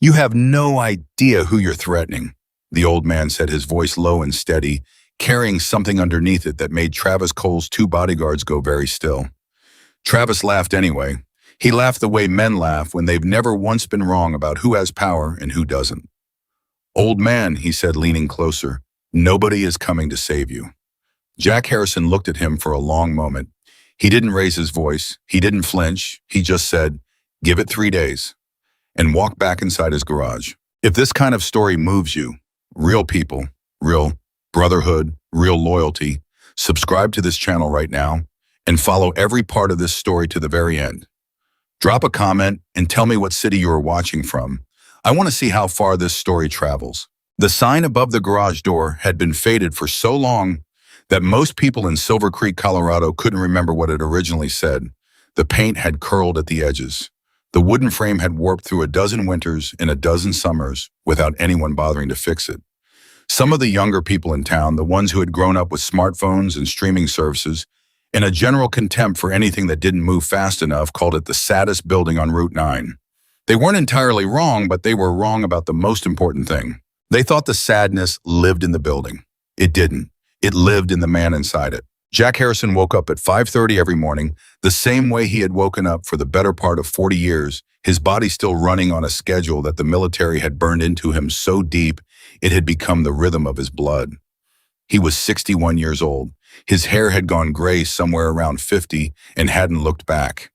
You have no idea who you're threatening, the old man said, his voice low and steady, carrying something underneath it that made Travis Cole's two bodyguards go very still. Travis laughed anyway. He laughed the way men laugh when they've never once been wrong about who has power and who doesn't. Old man, he said, leaning closer, nobody is coming to save you. Jack Harrison looked at him for a long moment. He didn't raise his voice. He didn't flinch. He just said, give it 3 days, and walked back inside his garage. If this kind of story moves you, real people, real brotherhood, real loyalty, subscribe to this channel right now and follow every part of this story to the very end. Drop a comment and tell me what city you are watching from. I want to see how far this story travels. The sign above the garage door had been faded for so long that most people in Silver Creek, Colorado couldn't remember what it originally said. The paint had curled at the edges. The wooden frame had warped through a dozen winters and a dozen summers without anyone bothering to fix it. Some of the younger people in town, the ones who had grown up with smartphones and streaming services, and a general contempt for anything that didn't move fast enough, called it the saddest building on Route 9. They weren't entirely wrong, but they were wrong about the most important thing. They thought the sadness lived in the building. It didn't. It lived in the man inside it. Jack Harrison woke up at 5:30 every morning, the same way he had woken up for the better part of 40 years, his body still running on a schedule that the military had burned into him so deep it had become the rhythm of his blood. He was 61 years old. His hair had gone gray somewhere around 50 and hadn't looked back.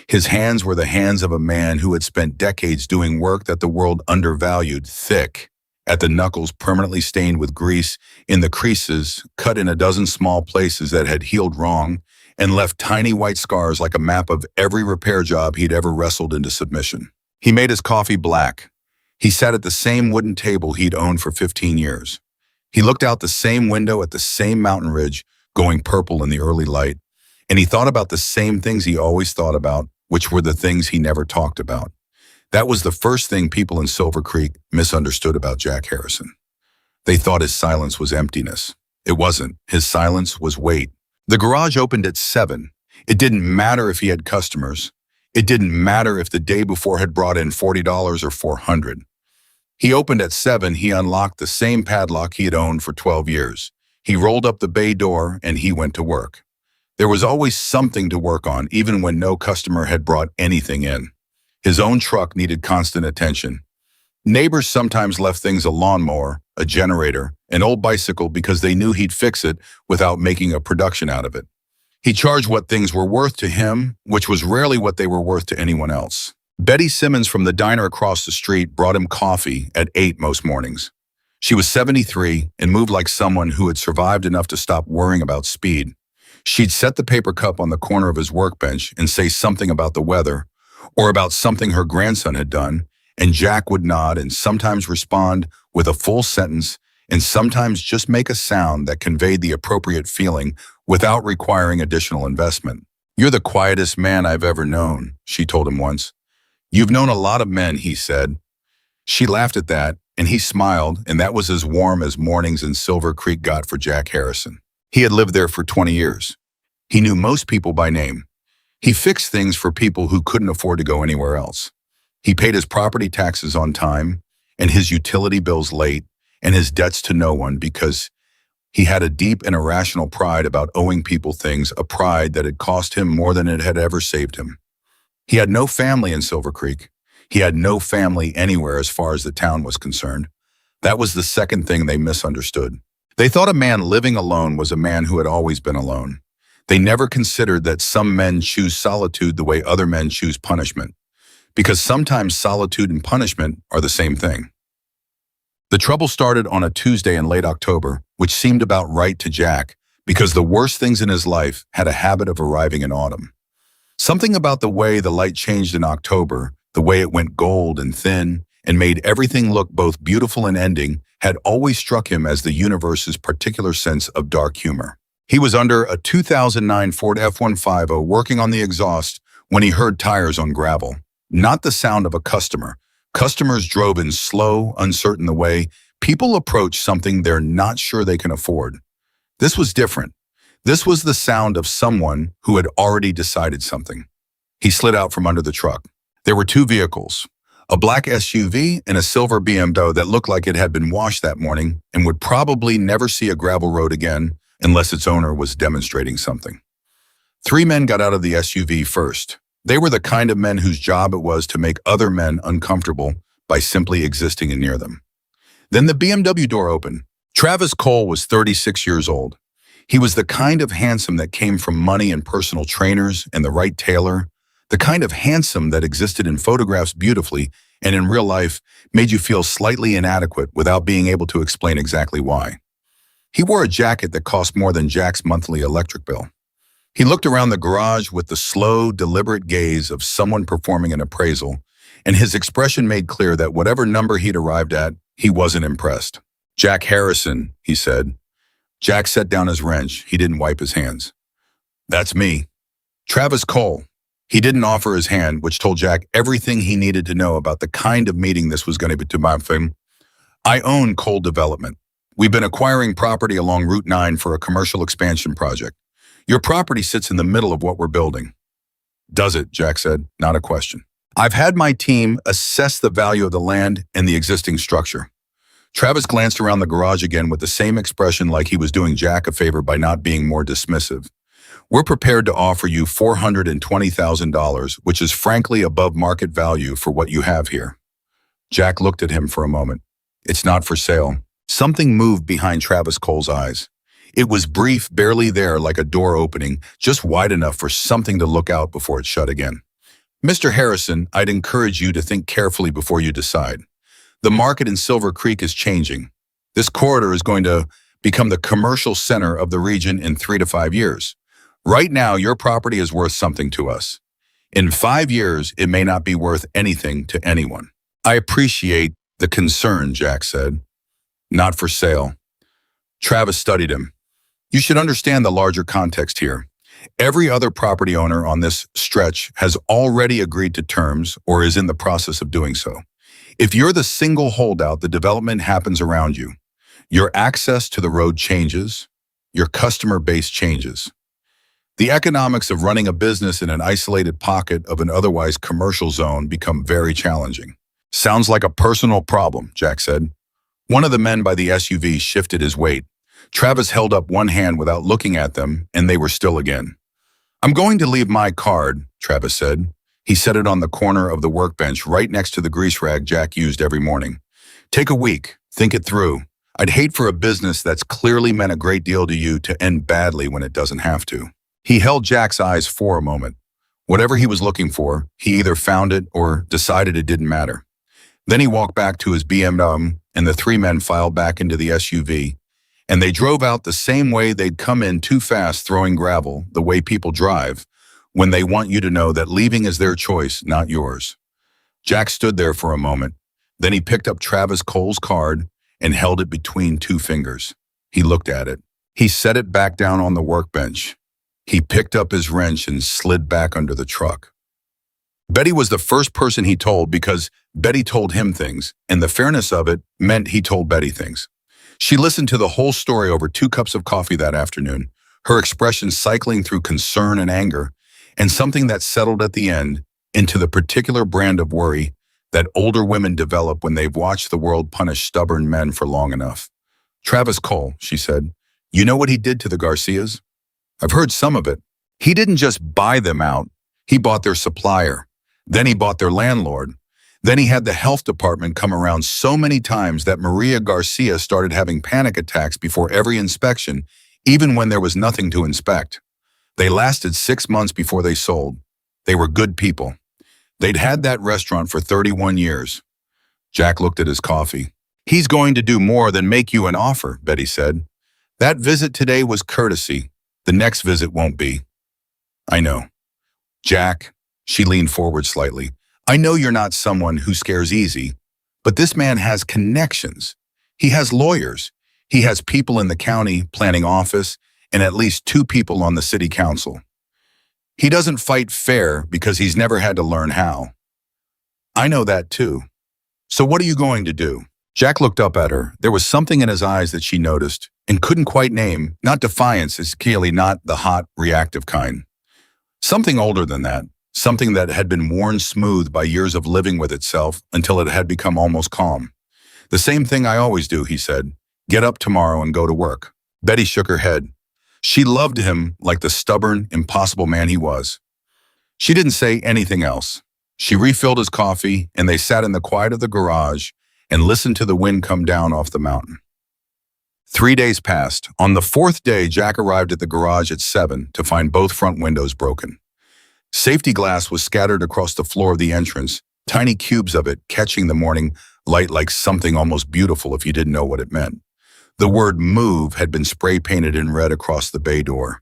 His hands were the hands of a man who had spent decades doing work that the world undervalued, thick, at the knuckles permanently stained with grease, in the creases, cut in a dozen small places that had healed wrong, and left tiny white scars like a map of every repair job he'd ever wrestled into submission. He made his coffee black. He sat at the same wooden table he'd owned for 15 years. He looked out the same window at the same mountain ridge, going purple in the early light, and he thought about the same things he always thought about, which were the things he never talked about. That was the first thing people in Silver Creek misunderstood about Jack Harrison. They thought his silence was emptiness. It wasn't. His silence was weight. The garage opened at 7. It didn't matter if he had customers. It didn't matter if the day before had brought in $40 or $400. He opened at 7. He unlocked the same padlock he had owned for 12 years. He rolled up the bay door and he went to work. There was always something to work on, even when no customer had brought anything in. His own truck needed constant attention. Neighbors sometimes left things, a lawnmower, a generator, an old bicycle, because they knew he'd fix it without making a production out of it. He charged what things were worth to him, which was rarely what they were worth to anyone else. Betty Simmons from the diner across the street brought him coffee at 8 most mornings. She was 73 and moved like someone who had survived enough to stop worrying about speed. She'd set the paper cup on the corner of his workbench and say something about the weather or about something her grandson had done, and Jack would nod and sometimes respond with a full sentence and sometimes just make a sound that conveyed the appropriate feeling without requiring additional investment. "You're the quietest man I've ever known," she told him once. "You've known a lot of men," he said. She laughed at that, and he smiled, and that was as warm as mornings in Silver Creek got for Jack Harrison. He had lived there for 20 years. He knew most people by name. He fixed things for people who couldn't afford to go anywhere else. He paid his property taxes on time, and his utility bills late, and his debts to no one, because he had a deep and irrational pride about owing people things, a pride that had cost him more than it had ever saved him. He had no family in Silver Creek. He had no family anywhere as far as the town was concerned. That was the second thing they misunderstood. They thought a man living alone was a man who had always been alone. They never considered that some men choose solitude the way other men choose punishment, because sometimes solitude and punishment are the same thing. The trouble started on a Tuesday in late October, which seemed about right to Jack, because the worst things in his life had a habit of arriving in autumn. Something about the way the light changed in October, the way it went gold and thin and made everything look both beautiful and ending, had always struck him as the universe's particular sense of dark humor. He was under a 2009 Ford F-150 working on the exhaust when he heard tires on gravel. Not the sound of a customer. Customers drove in slow, uncertain the way people approach something they're not sure they can afford. This was different. This was the sound of someone who had already decided something. He slid out from under the truck. There were two vehicles, A black SUV and a silver BMW that looked like it had been washed that morning and would probably never see a gravel road again unless its owner was demonstrating something. Three men got out of the SUV first. They were the kind of men whose job it was to make other men uncomfortable by simply existing near them. Then the BMW door opened. Travis Cole was 36 years old. He was the kind of handsome that came from money and personal trainers and the right tailor, the kind of handsome that existed in photographs beautifully and in real life made you feel slightly inadequate without being able to explain exactly why. He wore a jacket that cost more than Jack's monthly electric bill. He looked around the garage with the slow, deliberate gaze of someone performing an appraisal, and his expression made clear that whatever number he'd arrived at, he wasn't impressed. "Jack Harrison," he said. Jack set down his wrench. He didn't wipe his hands. "That's me." "Travis Cole." He didn't offer his hand, which told Jack everything he needed to know about the kind of meeting this was going to be to my film. "I own Cole Development. We've been acquiring property along Route 9 for a commercial expansion project. Your property sits in the middle of what we're building." "Does it?" Jack said, not a question. "I've had my team assess the value of the land and the existing structure." Travis glanced around the garage again with the same expression, like he was doing Jack a favor by not being more dismissive. "We're prepared to offer you $420,000, which is frankly above market value for what you have here." Jack looked at him for a moment. "It's not for sale." Something moved behind Travis Cole's eyes. It was brief, barely there, like a door opening, just wide enough for something to look out before it shut again. "Mr. Harrison, I'd encourage you to think carefully before you decide. The market in Silver Creek is changing. This corridor is going to become the commercial center of the region in 3 to 5 years. Right now, your property is worth something to us. In 5 years, it may not be worth anything to anyone." "I appreciate the concern," Jack said. "Not for sale." Travis studied him. "You should understand the larger context here. Every other property owner on this stretch has already agreed to terms or is in the process of doing so. If you're the single holdout, the development happens around you. Your access to the road changes. Your customer base changes. The economics of running a business in an isolated pocket of an otherwise commercial zone become very challenging." "Sounds like a personal problem," Jack said. One of the men by the SUV shifted his weight. Travis held up one hand without looking at them, and they were still again. "I'm going to leave my card," Travis said. He set it on the corner of the workbench right next to the grease rag Jack used every morning. "Take a week. Think it through. I'd hate for a business that's clearly meant a great deal to you to end badly when it doesn't have to." He held Jack's eyes for a moment. Whatever he was looking for, he either found it or decided it didn't matter. Then he walked back to his BMW, and the three men filed back into the SUV, and they drove out the same way they'd come in, too fast, throwing gravel, the way people drive, when they want you to know that leaving is their choice, not yours. Jack stood there for a moment. Then he picked up Travis Cole's card and held it between two fingers. He looked at it. He set it back down on the workbench. He picked up his wrench and slid back under the truck. Betty was the first person he told because Betty told him things, and the fairness of it meant he told Betty things. She listened to the whole story over 2 cups of coffee that afternoon, her expression cycling through concern and anger, and something that settled at the end into the particular brand of worry that older women develop when they've watched the world punish stubborn men for long enough. "Travis Cole," she said, "you know what he did to the Garcias?" "I've heard some of it." "He didn't just buy them out. He bought their supplier. Then he bought their landlord. Then he had the health department come around so many times that Maria Garcia started having panic attacks before every inspection, even when there was nothing to inspect. They lasted 6 months before they sold. They were good people. They'd had that restaurant for 31 years. Jack looked at his coffee. "He's going to do more than make you an offer," Betty said. "That visit today was courtesy. The next visit won't be." "I know." "Jack," she leaned forward slightly, "I know you're not someone who scares easy, but this man has connections. He has lawyers. He has people in the county planning office and at least 2 people on the city council. He doesn't fight fair because he's never had to learn how. I know that too. So what are you going to do?" Jack looked up at her. There was something in his eyes that she noticed and couldn't quite name. Not defiance, it's clearly not the hot, reactive kind. Something older than that. something that had been worn smooth by years of living with itself until it had become almost calm. "The same thing I always do," he said. "Get up tomorrow and go to work." Betty shook her head. She loved him like the stubborn, impossible man he was. She didn't say anything else. She refilled his coffee, and they sat in the quiet of the garage and listened to the wind come down off the mountain. 3 days passed. On the fourth day, Jack arrived at the garage at 7 to find both front windows broken. Safety glass was scattered across the floor of the entrance, tiny cubes of it catching the morning light like something almost beautiful if you didn't know what it meant. The word "move" had been spray painted in red across the bay door.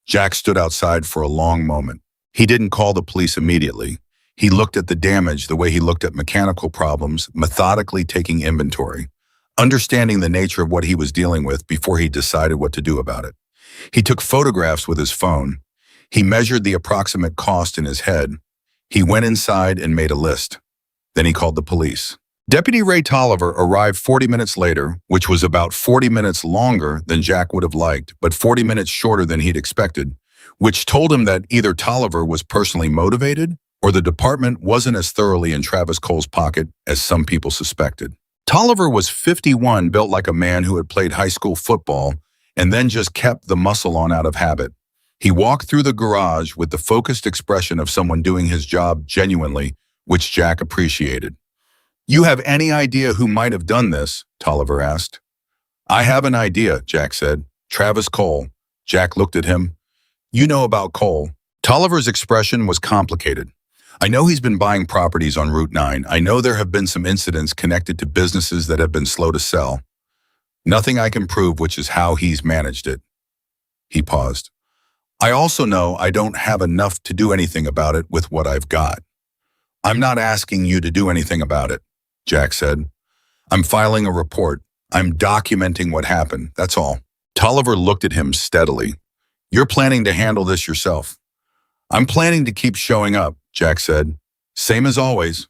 Jack stood outside for a long moment. He didn't call the police immediately. He looked at the damage the way he looked at mechanical problems, methodically taking inventory, understanding the nature of what he was dealing with before he decided what to do about it. He took photographs with his phone. He measured the approximate cost in his head. He went inside and made a list. Then he called the police. Deputy Ray Tolliver arrived 40 minutes later, which was about 40 minutes longer than Jack would have liked, but 40 minutes shorter than he'd expected, which told him that either Tolliver was personally motivated or the department wasn't as thoroughly in Travis Cole's pocket as some people suspected. Tolliver was 51, built like a man who had played high school football and then just kept the muscle on out of habit. He walked through the garage with the focused expression of someone doing his job genuinely, which Jack appreciated. "You have any idea who might have done this?" Tolliver asked. "I have an idea," Jack said. "Travis Cole." Jack looked at him. "You know about Cole." Tolliver's expression was complicated. "I know he's been buying properties on Route 9. I know there have been some incidents connected to businesses that have been slow to sell. Nothing I can prove, which is how he's managed it." He paused. "I also know I don't have enough to do anything about it with what I've got." "I'm not asking you to do anything about it," Jack said. "I'm filing a report. I'm documenting what happened, that's all." Tolliver looked at him steadily. "You're planning to handle this yourself." "I'm planning to keep showing up," Jack said. "Same as always."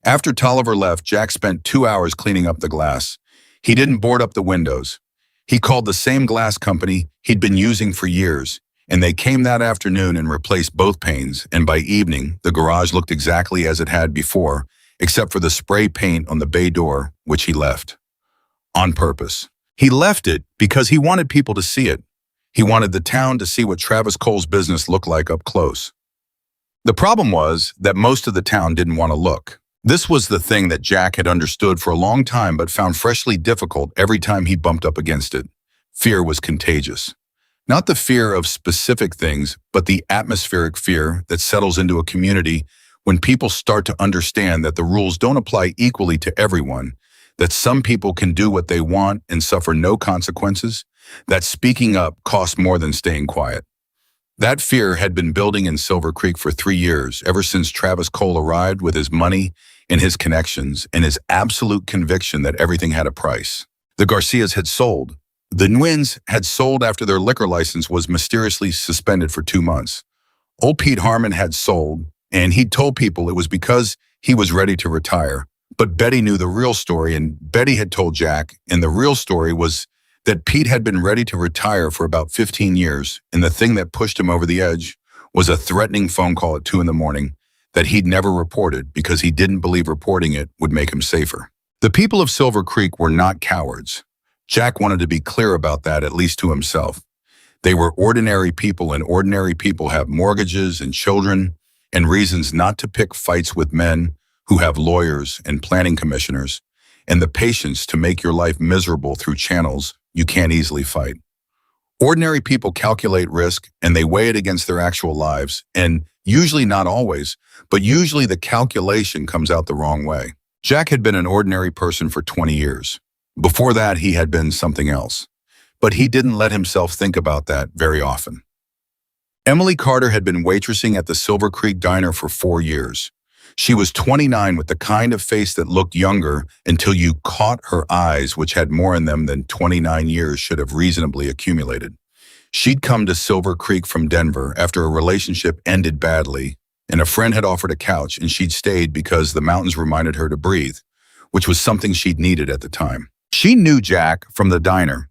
After Tolliver left, Jack spent 2 hours cleaning up the glass. He didn't board up the windows. He called the same glass company he'd been using for years, and they came that afternoon and replaced both panes, and by evening, the garage looked exactly as it had before, except for the spray paint on the bay door, which he left. On purpose. He left it because he wanted people to see it. He wanted the town to see what Travis Cole's business looked like up close. The problem was that most of the town didn't want to look. This was the thing that Jack had understood for a long time but found freshly difficult every time he bumped up against it. Fear was contagious. Not the fear of specific things, but the atmospheric fear that settles into a community when people start to understand that the rules don't apply equally to everyone, that some people can do what they want and suffer no consequences, that speaking up costs more than staying quiet. That fear had been building in Silver Creek for 3 years, ever since Travis Cole arrived with his money and his connections and his absolute conviction that everything had a price. The Garcias had sold. The Nguyen's had sold after their liquor license was mysteriously suspended for 2 months. Old Pete Harmon had sold, and he'd told people it was because he was ready to retire. But Betty knew the real story, and Betty had told Jack, and the real story was that Pete had been ready to retire for about 15 years, and the thing that pushed him over the edge was a threatening phone call at 2 in the morning that he'd never reported because he didn't believe reporting it would make him safer. The people of Silver Creek were not cowards. Jack wanted to be clear about that, at least to himself. They were ordinary people, and ordinary people have mortgages and children and reasons not to pick fights with men who have lawyers and planning commissioners and the patience to make your life miserable through channels you can't easily fight. Ordinary people calculate risk and they weigh it against their actual lives, and usually, not always, but usually the calculation comes out the wrong way. Jack had been an ordinary person for 20 years. Before that, he had been something else. But he didn't let himself think about that very often. Emily Carter had been waitressing at the Silver Creek Diner for 4 years. She was 29 with the kind of face that looked younger until you caught her eyes, which had more in them than 29 years should have reasonably accumulated. She'd come to Silver Creek from Denver after a relationship ended badly, and a friend had offered a couch, and she'd stayed because the mountains reminded her to breathe, which was something she'd needed at the time. She knew Jack from the diner.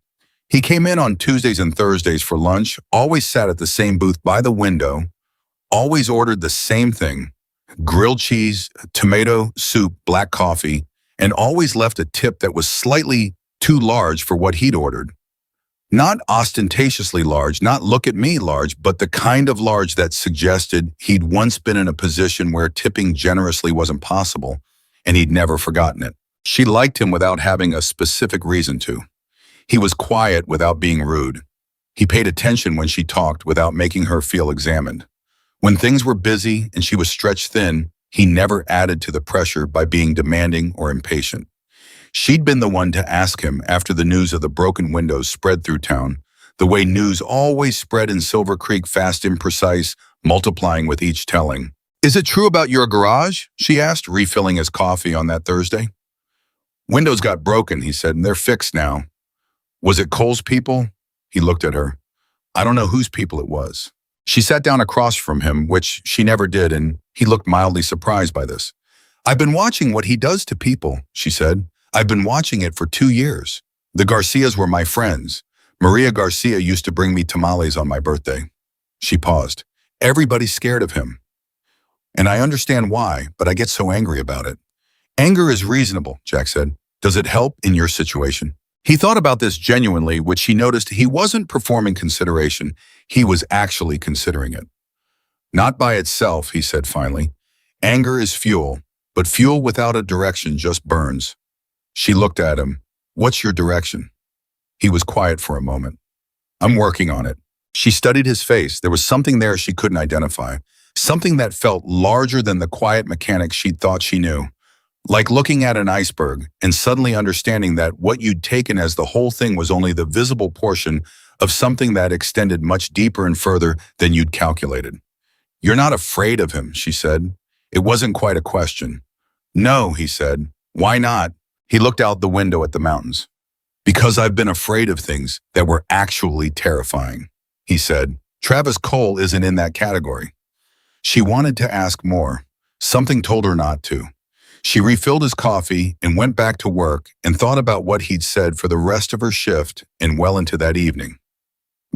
He came in on Tuesdays and Thursdays for lunch, always sat at the same booth by the window, always ordered the same thing: grilled cheese, tomato soup, black coffee, and always left a tip that was slightly too large for what he'd ordered. Not ostentatiously large, not look at me large, but the kind of large that suggested he'd once been in a position where tipping generously wasn't possible, and he'd never forgotten it. She liked him without having a specific reason to. He was quiet without being rude. He paid attention when she talked without making her feel examined. When things were busy and she was stretched thin, he never added to the pressure by being demanding or impatient. She'd been the one to ask him after the news of the broken windows spread through town, the way news always spread in Silver Creek, fast, imprecise, multiplying with each telling. "Is it true about your garage?" she asked, refilling his coffee on that Thursday. "Windows got broken," he said, "and they're fixed now." "Was it Cole's people?" He looked at her. "I don't know whose people it was." She sat down across from him, which she never did, and he looked mildly surprised by this. "I've been watching what he does to people," she said. "I've been watching it for 2 years. The Garcias were my friends. Maria Garcia used to bring me tamales on my birthday." She paused. "Everybody's scared of him. And I understand why, but I get so angry about it." "Anger is reasonable," Jack said. "Does it help in your situation?" He thought about this genuinely, which he noticed he wasn't performing consideration. He was actually considering it. "Not by itself," he said finally. "Anger is fuel, but fuel without a direction just burns." She looked at him. "What's your direction?" He was quiet for a moment. "I'm working on it." She studied his face. There was something there she couldn't identify, something that felt larger than the quiet mechanics she'd thought she knew. Like looking at an iceberg and suddenly understanding that what you'd taken as the whole thing was only the visible portion of something that extended much deeper and further than you'd calculated. "You're not afraid of him," she said. It wasn't quite a question. "No," he said. "Why not?" He looked out the window at the mountains. "Because I've been afraid of things that were actually terrifying," he said. Travis Cole isn't in that category. She wanted to ask more. Something told her not to. She refilled his coffee and went back to work and thought about what he'd said for the rest of her shift and well into that evening.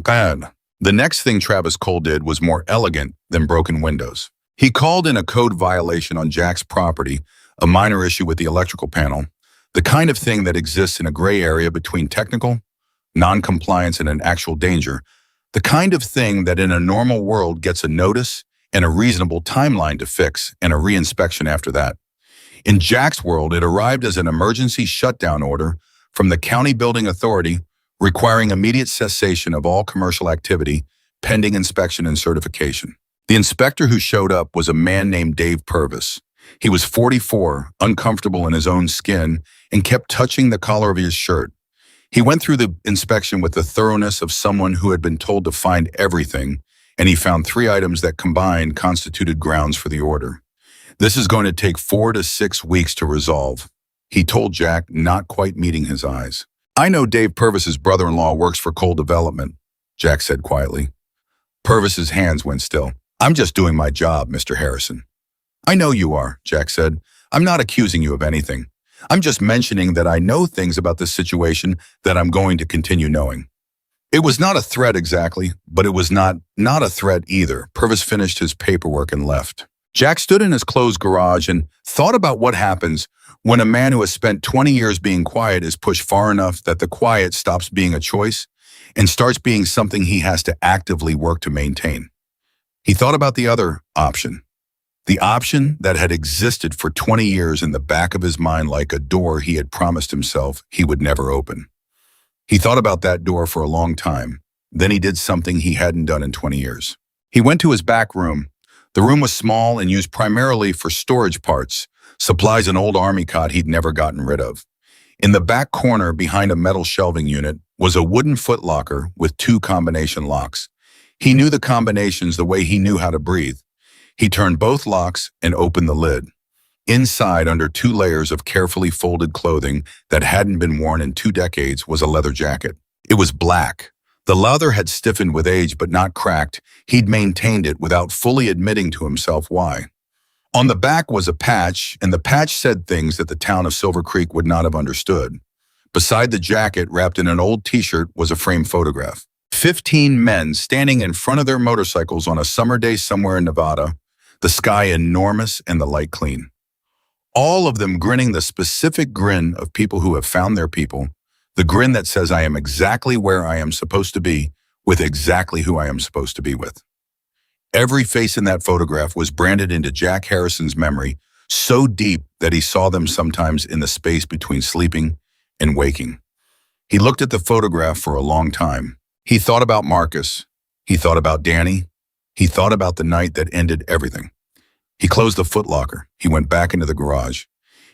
God. The next thing Travis Cole did was more elegant than broken windows. He called in a code violation on Jack's property, a minor issue with the electrical panel, the kind of thing that exists in a gray area between technical, non-compliance, and an actual danger, the kind of thing that in a normal world gets a notice and a reasonable timeline to fix and a reinspection after that. In Jack's world, it arrived as an emergency shutdown order from the county building authority requiring immediate cessation of all commercial activity pending inspection and certification. The inspector who showed up was a man named Dave Purvis. He was 44, uncomfortable in his own skin, and kept touching the collar of his shirt. He went through the inspection with the thoroughness of someone who had been told to find everything, and he found 3 items that combined constituted grounds for the order. "This is going to take 4 to 6 weeks to resolve," he told Jack, not quite meeting his eyes. "I know Dave Purvis's brother-in-law works for Cole Development," Jack said quietly. Purvis's hands went still. "I'm just doing my job, Mr. Harrison." "I know you are," Jack said. "I'm not accusing you of anything. I'm just mentioning that I know things about this situation that I'm going to continue knowing." It was not a threat exactly, but it was not a threat either. Purvis finished his paperwork and left. Jack stood in his closed garage and thought about what happens when a man who has spent 20 years being quiet is pushed far enough that the quiet stops being a choice and starts being something he has to actively work to maintain. He thought about the other option, the option that had existed for 20 years in the back of his mind like a door he had promised himself he would never open. He thought about that door for a long time. Then he did something he hadn't done in 20 years. He went to his back room. The room was small and used primarily for storage parts, supplies, an old army cot he'd never gotten rid of. In the back corner behind a metal shelving unit was a wooden footlocker with 2 combination locks. He knew the combinations the way he knew how to breathe. He turned both locks and opened the lid. Inside, under 2 layers of carefully folded clothing that hadn't been worn in 2 decades, was a leather jacket. It was black. The leather had stiffened with age but not cracked. He'd maintained it without fully admitting to himself why. On the back was a patch, and the patch said things that the town of Silver Creek would not have understood. Beside the jacket, wrapped in an old t-shirt, was a framed photograph. 15 men standing in front of their motorcycles on a summer day somewhere in Nevada, the sky enormous and the light clean. All of them grinning the specific grin of people who have found their people, the grin that says I am exactly where I am supposed to be with exactly who I am supposed to be with. Every face in that photograph was branded into Jack Harrison's memory so deep that he saw them sometimes in the space between sleeping and waking. He looked at the photograph for a long time. He thought about Marcus. He thought about Danny. He thought about the night that ended everything. He closed the footlocker. He went back into the garage.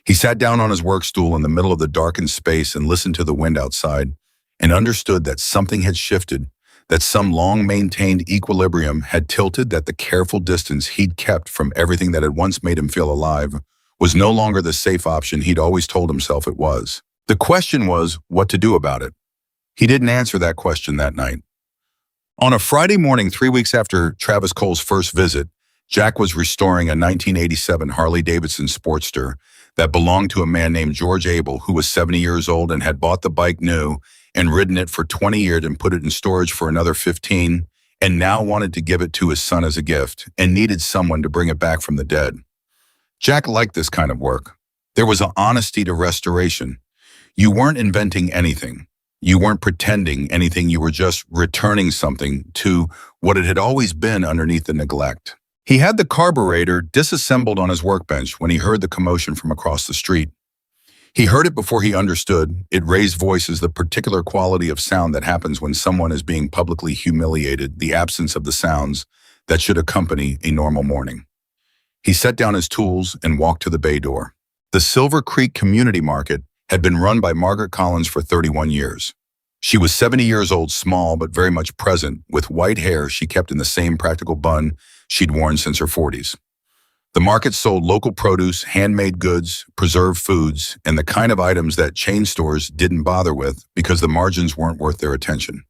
He sat down on his work stool in the middle of the darkened space and listened to the wind outside and understood that something had shifted, that some long-maintained equilibrium had tilted, that the careful distance he'd kept from everything that had once made him feel alive was no longer the safe option he'd always told himself it was. The question was what to do about it. He didn't answer that question that night. On a Friday morning 3 weeks after Travis Cole's first visit, Jack was restoring a 1987 Harley-Davidson Sportster that belonged to a man named George Abel, who was 70 years old and had bought the bike new and ridden it for 20 years and put it in storage for another 15, and now wanted to give it to his son as a gift and needed someone to bring it back from the dead. Jack liked this kind of work. There was an honesty to restoration. You weren't inventing anything. You weren't pretending anything. You were just returning something to what it had always been underneath the neglect. He had the carburetor disassembled on his workbench when he heard the commotion from across the street. He heard it before he understood. It raised voices, the particular quality of sound that happens when someone is being publicly humiliated, the absence of the sounds that should accompany a normal morning. He set down his tools and walked to the bay door. The Silver Creek Community Market had been run by Margaret Collins for 31 years. She was 70 years old, small but very much present, with white hair she kept in the same practical bun she'd worn since her 40s. The market sold local produce, handmade goods, preserved foods, and the kind of items that chain stores didn't bother with because the margins weren't worth their attention.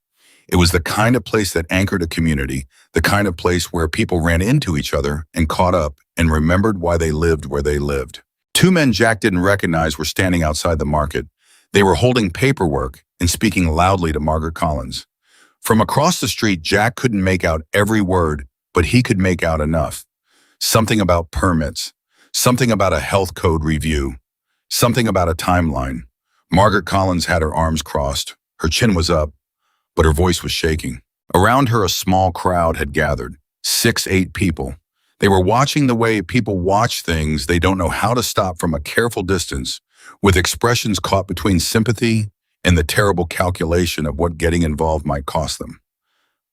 It was the kind of place that anchored a community, the kind of place where people ran into each other and caught up and remembered why they lived where they lived. Two men Jack didn't recognize were standing outside the market. They were holding paperwork and speaking loudly to Margaret Collins. From across the street, Jack couldn't make out every word, but he could make out enough. Something about permits, something about a health code review, something about a timeline. Margaret Collins had her arms crossed. Her chin was up, but her voice was shaking. Around her, a small crowd had gathered, 6-8 people. They were watching the way people watch things they don't know how to stop from a careful distance, with expressions caught between sympathy and the terrible calculation of what getting involved might cost them.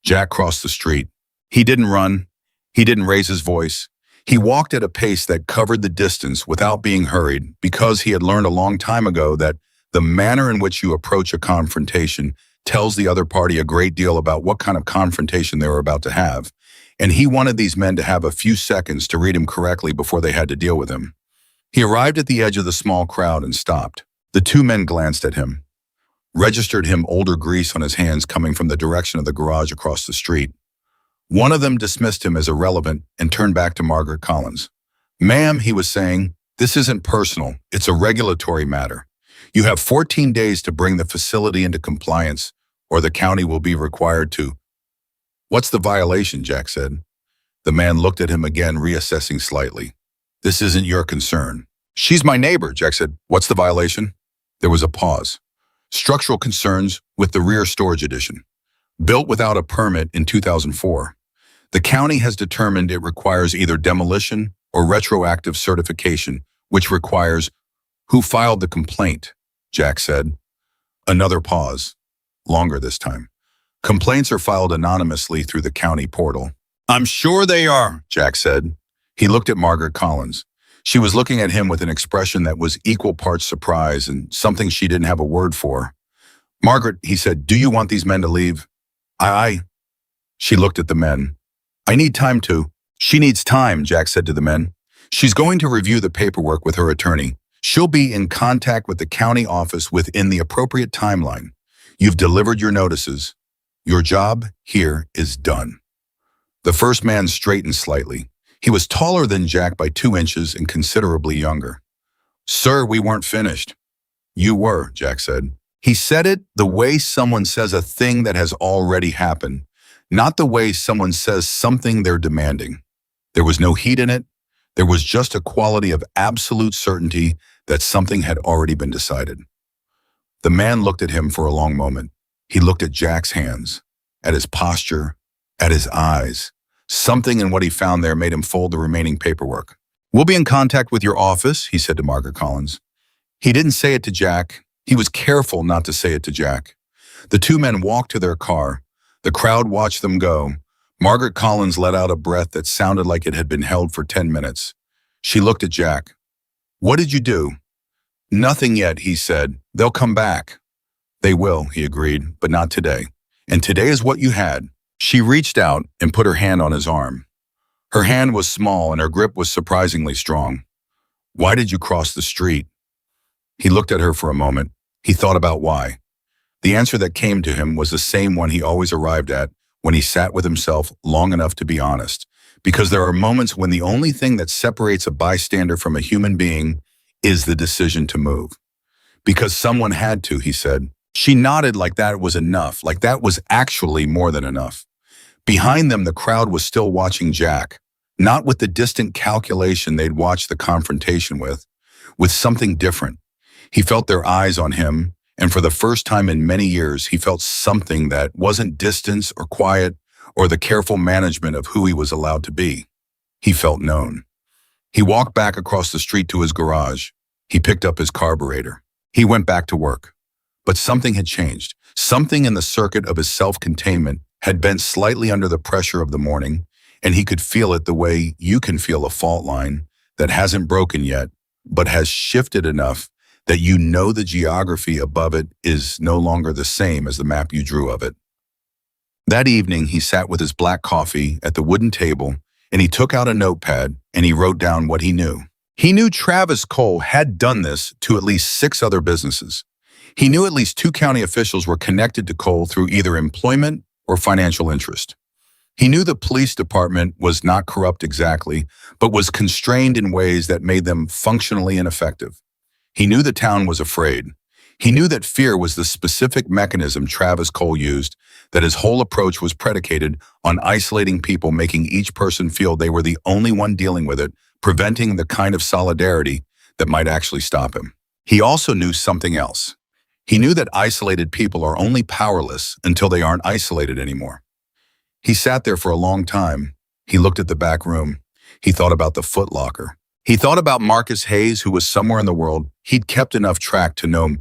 Jack crossed the street. He didn't run. He didn't raise his voice. He walked at a pace that covered the distance without being hurried, because he had learned a long time ago that the manner in which you approach a confrontation tells the other party a great deal about what kind of confrontation they were about to have, and he wanted these men to have a few seconds to read him correctly before they had to deal with him. He arrived at the edge of the small crowd and stopped. The two men glanced at him, registered him older grease on his hands coming from the direction of the garage across the street. One of them dismissed him as irrelevant and turned back to Margaret Collins. "Ma'am," he was saying, "this isn't personal. It's a regulatory matter. You have 14 days to bring the facility into compliance, or the county will be required to." "What's the violation?" Jack said. The man looked at him again, reassessing slightly. "This isn't your concern." "She's my neighbor," Jack said. "What's the violation?" There was a pause. "Structural concerns with the rear storage addition. Built without a permit in 2004. The county has determined it requires either demolition or retroactive certification, which requires—" "Who filed the complaint?" Jack said. Another pause. Longer this time. "Complaints are filed anonymously through the county portal." "I'm sure they are," Jack said. He looked at Margaret Collins. She was looking at him with an expression that was equal parts surprise and something she didn't have a word for. "Margaret," he said, "do you want these men to leave?" Aye. She looked at the men. "I need time to—" "She needs time," Jack said to the men. "She's going to review the paperwork with her attorney. She'll be in contact with the county office within the appropriate timeline. You've delivered your notices. Your job here is done." The first man straightened slightly. He was taller than Jack by 2 inches and considerably younger. "Sir, we weren't finished." "You were," Jack said. He said it the way someone says a thing that has already happened, not the way someone says something they're demanding. There was no heat in it. There was just a quality of absolute certainty that something had already been decided. The man looked at him for a long moment. He looked at Jack's hands, at his posture, at his eyes. Something in what he found there made him fold the remaining paperwork. "We'll be in contact with your office," he said to Margaret Collins. He didn't say it to Jack. He was careful not to say it to Jack. The two men walked to their car. The crowd watched them go. Margaret Collins let out a breath that sounded like it had been held for 10 minutes. She looked at Jack. "What did you do?" "Nothing yet," he said. "They'll come back." "They will," he agreed, "but not today. And today is what you had." She reached out and put her hand on his arm. Her hand was small and her grip was surprisingly strong. "Why did you cross the street?" He looked at her for a moment. He thought about why. The answer that came to him was the same one he always arrived at when he sat with himself long enough to be honest. Because there are moments when the only thing that separates a bystander from a human being is the decision to move. "Because someone had to," he said. She nodded like that was enough, like that was actually more than enough. Behind them, the crowd was still watching Jack, not with the distant calculation they'd watched the confrontation with something different. He felt their eyes on him, and for the first time in many years, he felt something that wasn't distance or quiet or the careful management of who he was allowed to be. He felt known. He walked back across the street to his garage. He picked up his carburetor. He went back to work. But something had changed. Something in the circuit of his self-containment had bent slightly under the pressure of the morning, and he could feel it the way you can feel a fault line that hasn't broken yet, but has shifted enough that you know the geography above it is no longer the same as the map you drew of it. That evening, he sat with his black coffee at the wooden table, and he took out a notepad and he wrote down what he knew. He knew Travis Cole had done this to at least 6 other businesses. He knew at least 2 county officials were connected to Cole through either employment or financial interest. He knew the police department was not corrupt exactly, but was constrained in ways that made them functionally ineffective. He knew the town was afraid. He knew that fear was the specific mechanism Travis Cole used, that his whole approach was predicated on isolating people, making each person feel they were the only one dealing with it, preventing the kind of solidarity that might actually stop him. He also knew something else. He knew that isolated people are only powerless until they aren't isolated anymore. He sat there for a long time. He looked at the back room. He thought about the Foot Locker. He thought about Marcus Hayes, who was somewhere in the world. He'd kept enough track to know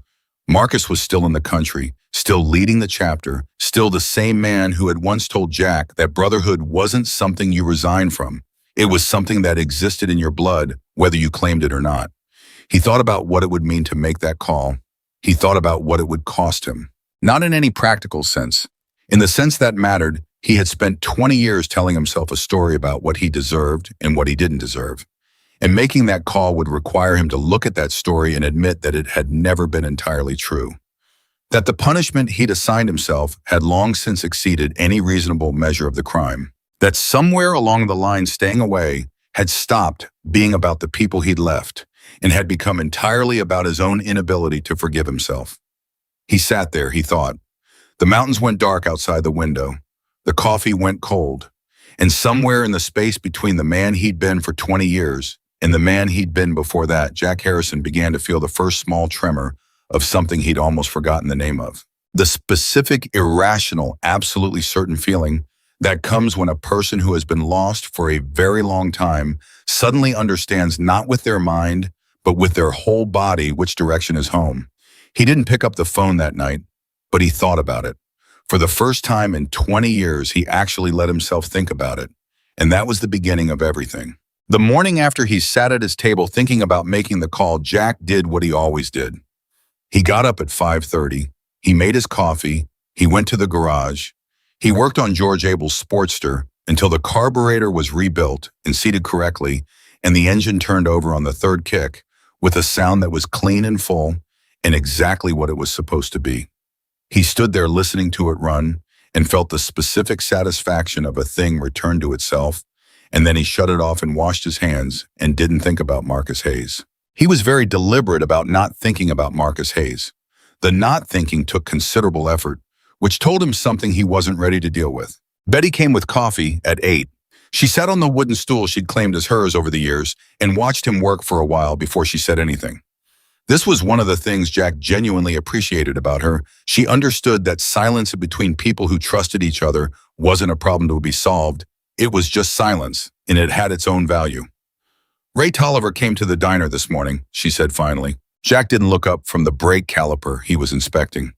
Marcus was still in the country, still leading the chapter, still the same man who had once told Jack that Brotherhood wasn't something you resigned from. It was something that existed in your blood, whether you claimed it or not. He thought about what it would mean to make that call. He thought about what it would cost him. Not in any practical sense. In the sense that mattered, he had spent 20 years telling himself a story about what he deserved and what he didn't deserve. And making that call would require him to look at that story and admit that it had never been entirely true. That the punishment he'd assigned himself had long since exceeded any reasonable measure of the crime. That somewhere along the line, staying away had stopped being about the people he'd left and had become entirely about his own inability to forgive himself. He sat there, he thought. The mountains went dark outside the window. The coffee went cold. And somewhere in the space between the man he'd been for 20 years and the man he'd been before that, Jack Harrison began to feel the first small tremor of something he'd almost forgotten the name of. The specific, irrational, absolutely certain feeling that comes when a person who has been lost for a very long time suddenly understands not with their mind, but with their whole body which direction is home. He didn't pick up the phone that night, but he thought about it. For the first time in 20 years, he actually let himself think about it. And that was the beginning of everything. The morning after he sat at his table thinking about making the call, Jack did what he always did. He got up at 5:30. He made his coffee. He went to the garage. He worked on George Abel's Sportster until the carburetor was rebuilt and seated correctly, and the engine turned over on the third kick with a sound that was clean and full and exactly what it was supposed to be. He stood there listening to it run and felt the specific satisfaction of a thing returned to itself, and then he shut it off and washed his hands and didn't think about Marcus Hayes. He was very deliberate about not thinking about Marcus Hayes. The not thinking took considerable effort, which told him something he wasn't ready to deal with. Betty came with coffee at 8. She sat on the wooden stool she'd claimed as hers over the years and watched him work for a while before she said anything. This was one of the things Jack genuinely appreciated about her. She understood that silence between people who trusted each other wasn't a problem to be solved. It was just silence, and it had its own value. Ray Tolliver came to the diner this morning, she said finally. Jack didn't look up from the brake caliper he was inspecting.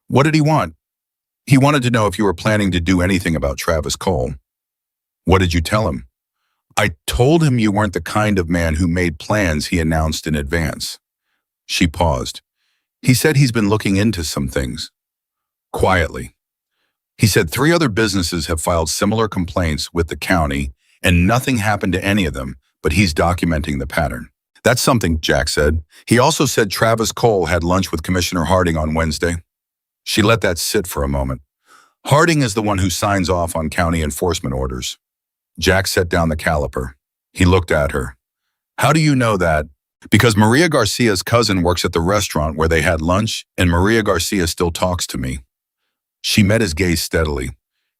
What did he want? He wanted to know if you were planning to do anything about Travis Cole. What did you tell him? I told him you weren't the kind of man who made plans, he announced in advance. She paused. He said he's been looking into some things. Quietly. He said 3 other businesses have filed similar complaints with the county, and nothing happened to any of them, but he's documenting the pattern. That's something, Jack said. He also said Travis Cole had lunch with Commissioner Harding on Wednesday. She let that sit for a moment. Harding is the one who signs off on county enforcement orders. Jack set down the caliper. He looked at her. How do you know that? Because Maria Garcia's cousin works at the restaurant where they had lunch, and Maria Garcia still talks to me. She met his gaze steadily.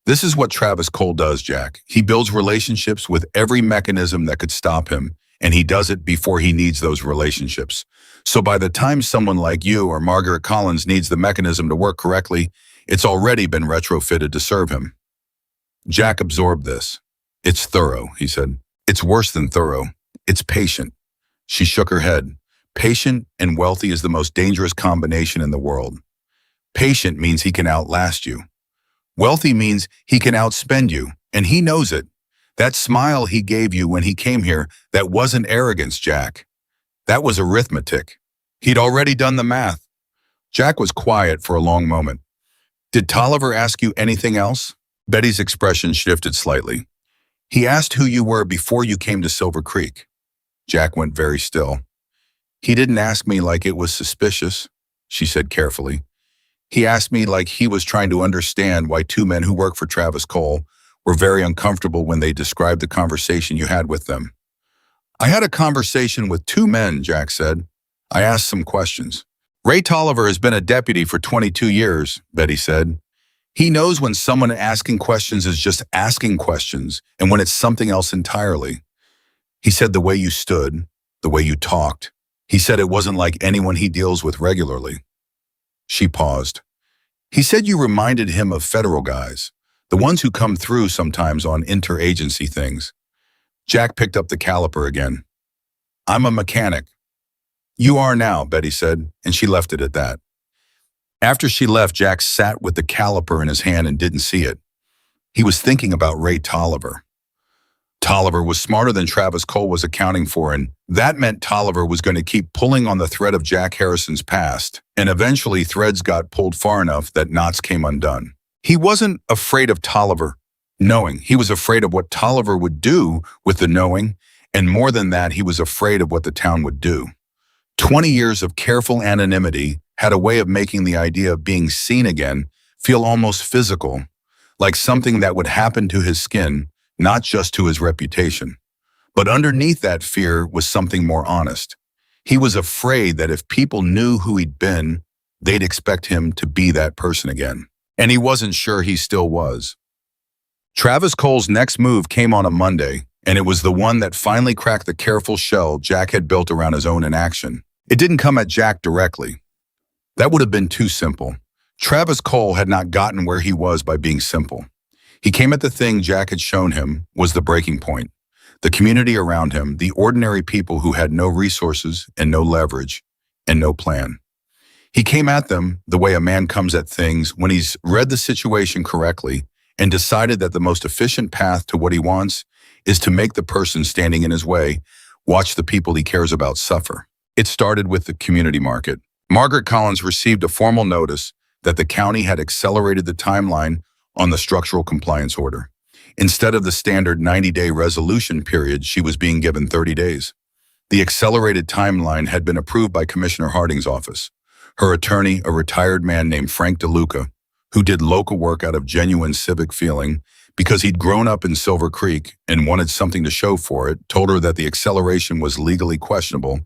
This is what Travis Cole does, Jack. He builds relationships with every mechanism that could stop him, and he does it before he needs those relationships. So by the time someone like you or Margaret Collins needs the mechanism to work correctly, it's already been retrofitted to serve him. Jack absorbed this. It's thorough, he said. It's worse than thorough. It's patient. She shook her head. Patient and wealthy is the most dangerous combination in the world. Patient means he can outlast you. Wealthy means he can outspend you, and he knows it. That smile he gave you when he came here, that wasn't arrogance, Jack. That was arithmetic. He'd already done the math. Jack was quiet for a long moment. Did Tolliver ask you anything else? Betty's expression shifted slightly. He asked who you were before you came to Silver Creek. Jack went very still. He didn't ask me like it was suspicious, she said carefully. He asked me like he was trying to understand why 2 men who work for Travis Cole were very uncomfortable when they described the conversation you had with them. I had a conversation with 2 men, Jack said. I asked some questions. Ray Tolliver has been a deputy for 22 years, Betty said. He knows when someone asking questions is just asking questions and when it's something else entirely. He said the way you stood, the way you talked. He said it wasn't like anyone he deals with regularly. She paused. He said you reminded him of federal guys, the ones who come through sometimes on interagency things. Jack picked up the caliper again. I'm a mechanic. You are now, Betty said, and she left it at that. After she left, Jack sat with the caliper in his hand and didn't see it. He was thinking about Ray Tolliver. Tolliver was smarter than Travis Cole was accounting for, and that meant Tolliver was going to keep pulling on the thread of Jack Harrison's past, and eventually threads got pulled far enough that knots came undone. He wasn't afraid of Tolliver knowing. He was afraid of what Tolliver would do with the knowing, and more than that, he was afraid of what the town would do. 20 years of careful anonymity had a way of making the idea of being seen again feel almost physical, like something that would happen to his skin, not just to his reputation. But underneath that fear was something more honest. He was afraid that if people knew who he'd been, they'd expect him to be that person again. And he wasn't sure he still was. Travis Cole's next move came on a Monday, and it was the one that finally cracked the careful shell Jack had built around his own inaction. It didn't come at Jack directly. That would have been too simple. Travis Cole had not gotten where he was by being simple. He came at the thing Jack had shown him was the breaking point. The community around him, the ordinary people who had no resources and no leverage and no plan. He came at them the way a man comes at things when he's read the situation correctly and decided that the most efficient path to what he wants is to make the person standing in his way watch the people he cares about suffer. It started with the community market. Margaret Collins received a formal notice that the county had accelerated the timeline on the structural compliance order. Instead of the standard 90-day resolution period, she was being given 30 days. The accelerated timeline had been approved by Commissioner Harding's office. Her attorney, a retired man named Frank DeLuca, who did local work out of genuine civic feeling because he'd grown up in Silver Creek and wanted something to show for it, told her that the acceleration was legally questionable,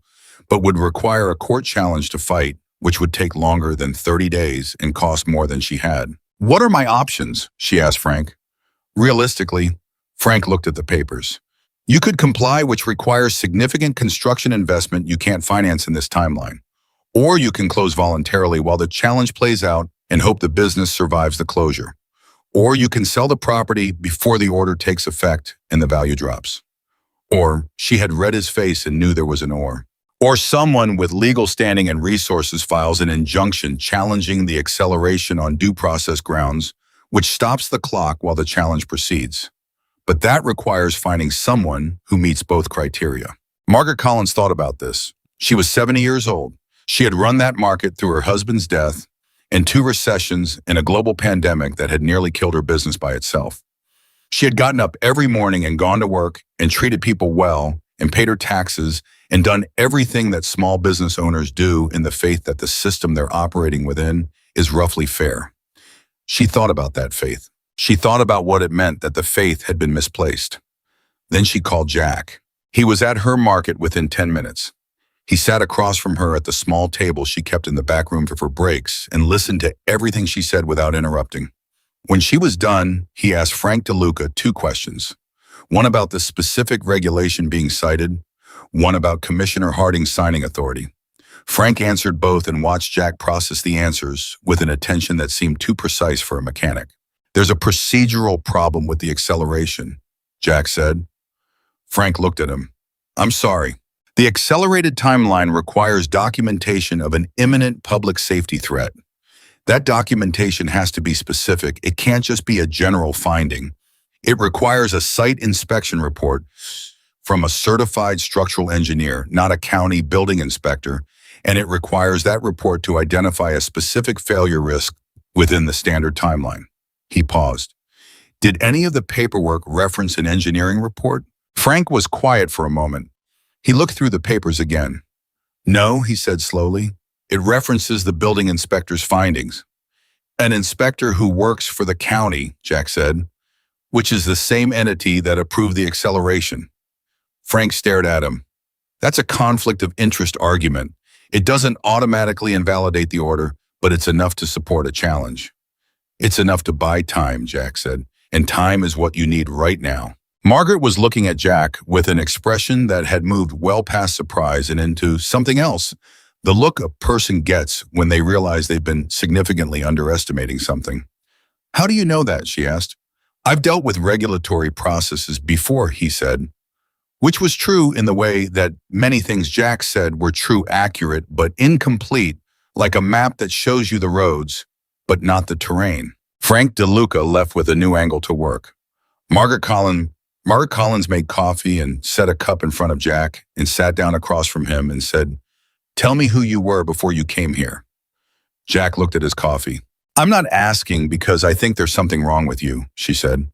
but would require a court challenge to fight which would take longer than 30 days and cost more than she had. What are my options? She asked Frank. Realistically, Frank looked at the papers. You could comply, which requires significant construction investment you can't finance in this timeline. Or you can close voluntarily while the challenge plays out and hope the business survives the closure. Or you can sell the property before the order takes effect and the value drops. Or she had read his face and knew there was an or. Or someone with legal standing and resources files an injunction challenging the acceleration on due process grounds, which stops the clock while the challenge proceeds. But that requires finding someone who meets both criteria. Margaret Collins thought about this. She was 70 years old. She had run that market through her husband's death and 2 recessions and a global pandemic that had nearly killed her business by itself. She had gotten up every morning and gone to work and treated people well and paid her taxes and done everything that small business owners do in the faith that the system they're operating within is roughly fair. She thought about that faith. She thought about what it meant that the faith had been misplaced. Then she called Jack. He was at her market within 10 minutes. He sat across from her at the small table she kept in the back room for breaks and listened to everything she said without interrupting. When she was done, he asked Frank DeLuca 2 questions. One about the specific regulation being cited, one about Commissioner Harding's signing authority. Frank answered both and watched Jack process the answers with an attention that seemed too precise for a mechanic. There's a procedural problem with the acceleration, Jack said. Frank looked at him. I'm sorry. The accelerated timeline requires documentation of an imminent public safety threat. That documentation has to be specific. It can't just be a general finding. It requires a site inspection report from a certified structural engineer, not a county building inspector, and it requires that report to identify a specific failure risk within the standard timeline. He paused. Did any of the paperwork reference an engineering report? Frank was quiet for a moment. He looked through the papers again. No, he said slowly. It references the building inspector's findings. An inspector who works for the county, Jack said, which is the same entity that approved the acceleration. Frank stared at him. That's a conflict of interest argument. It doesn't automatically invalidate the order, but it's enough to support a challenge. It's enough to buy time, Jack said, and time is what you need right now. Margaret was looking at Jack with an expression that had moved well past surprise and into something else. The look a person gets when they realize they've been significantly underestimating something. How do you know that? She asked. I've dealt with regulatory processes before, he said, which was true in the way that many things Jack said were true, accurate, but incomplete, like a map that shows you the roads, but not the terrain. Frank DeLuca left with a new angle to work. Margaret Collins made coffee and set a cup in front of Jack and sat down across from him and said, "Tell me who you were before you came here." Jack looked at his coffee. "I'm not asking because I think there's something wrong with you," she said.